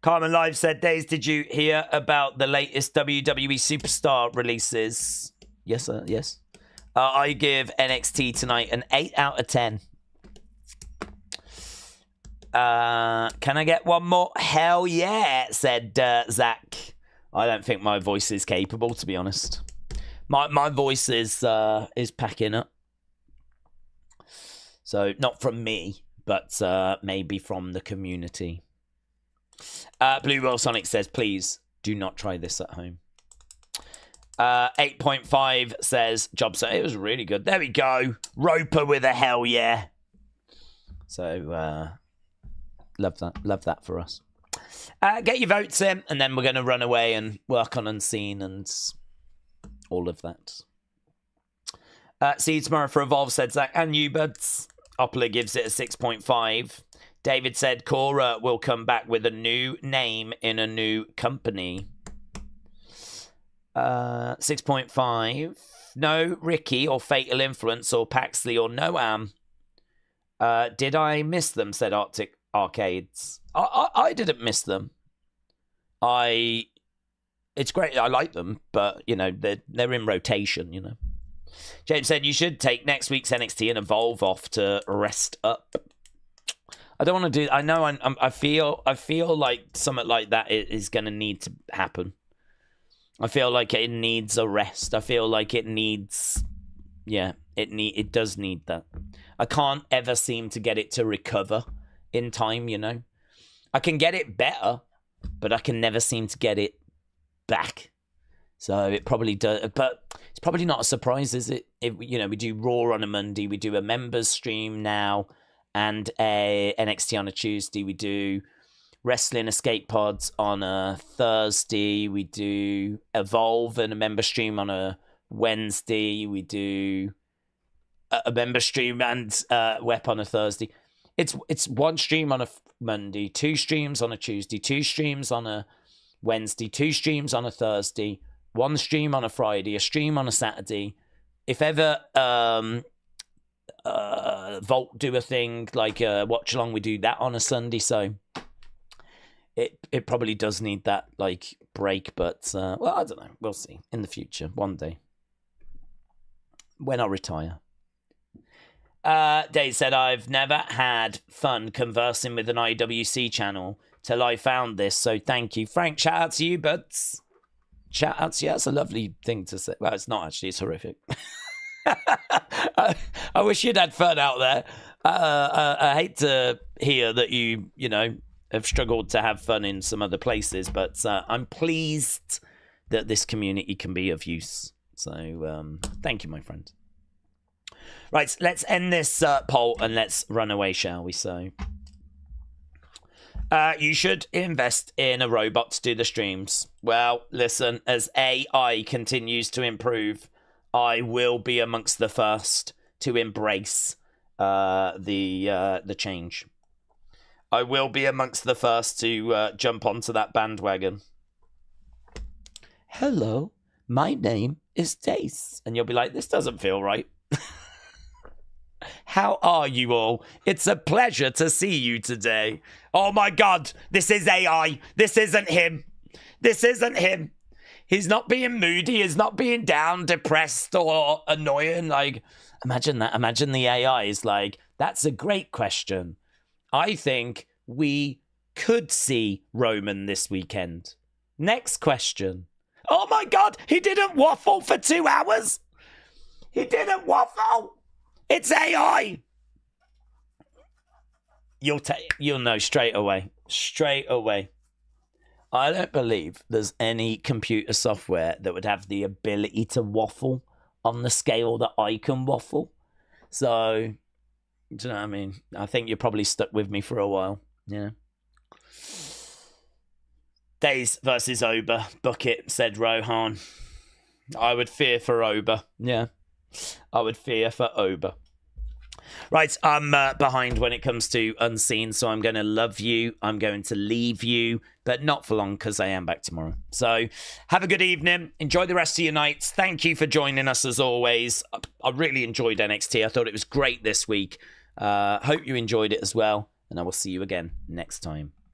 Carmen Live said, Daze, did you hear about the latest WWE Superstar releases? Yes, sir. Yes. I give NXT tonight an 8 out of 10. Can I get one more? Hell yeah, said Zach. I don't think my voice is capable, to be honest. My voice is packing up. So not from me, but maybe from the community. Blue Roll Sonic says, please do not try this at home. 8.5 says, job set. It was really good. There we go. Roper with a hell yeah. So, love that. Love that for us. Get your votes in, and then we're going to run away and work on Unseen and all of that. See you tomorrow for Evolve, said Zach. And you, buds. Opler gives it a 6.5. David said Cora will come back with a new name in a new company. 6.5. No Ricky or Fatal Influence or Paxley or Noam. Did I miss them, said Arctic Arcades. I didn't miss them. It's great. I like them, but, you know, they're in rotation, you know. James said you should take next week's NXT and Evolve off to rest up. I don't want to do. I know. I feel like something like that is going to need to happen. I feel like it needs a rest. I feel like it needs. Yeah, it does need that. I can't ever seem to get it to recover in time. You know, I can get it better, but I can never seem to get it back. So it probably does, but it's probably not a surprise, is it? If, you know, we do Raw on a Monday, we do a members stream now, and a NXT on a Tuesday. We do Wrestling Escape Pods on a Thursday. We do Evolve and a member stream on a Wednesday. We do a member stream and WEP on a Thursday. It's one stream on a Monday, 2 streams on a Tuesday, 2 streams on a Wednesday, 2 streams on a Thursday, 1 stream on a Friday, a stream on a Saturday. If ever Vault do a thing like watch along, we do that on a Sunday. So it probably does need that like break, but well, I don't know. We'll see in the future, one day when I retire. Dave said, I've never had fun conversing with an IWC channel till I found this, so thank you. Frank, shout out to you, buds. Shout out to you. That's a lovely thing to say. Well, it's not actually. It's horrific. I wish you'd had fun out there. I hate to hear that you know, have struggled to have fun in some other places, but I'm pleased that this community can be of use. So thank you, my friend. Right, let's end this poll and let's run away, shall we? So you should invest in a robot to do the streams. Well, listen, as AI continues to improve, I will be amongst the first to embrace the change. I will be amongst the first to jump onto that bandwagon. Hello, my name is Dace. And you'll be like, this doesn't feel right. How are you all? It's a pleasure to see you today. Oh my God, this is AI. This isn't him. This isn't him. He's not being moody. He's not being down, depressed, or annoying. Like, imagine that. Imagine the AI is like, that's a great question. I think we could see Roman this weekend. Next question. Oh my God, he didn't waffle for 2 hours. He didn't waffle. It's AI. You'll know straight away. Straight away. I don't believe there's any computer software that would have the ability to waffle on the scale that I can waffle. So, do you know what I mean? I think you're probably stuck with me for a while. Yeah. Daze versus Oba. Book it, said Rohan. I would fear for Oba. Yeah. I would fear for Oba. Right, I'm behind when it comes to Unseen, so I'm going to love you. I'm going to leave you, but not for long because I am back tomorrow. So have a good evening. Enjoy the rest of your nights. Thank you for joining us as always. I really enjoyed NXT. I thought it was great this week. Hope you enjoyed it as well, and I will see you again next time.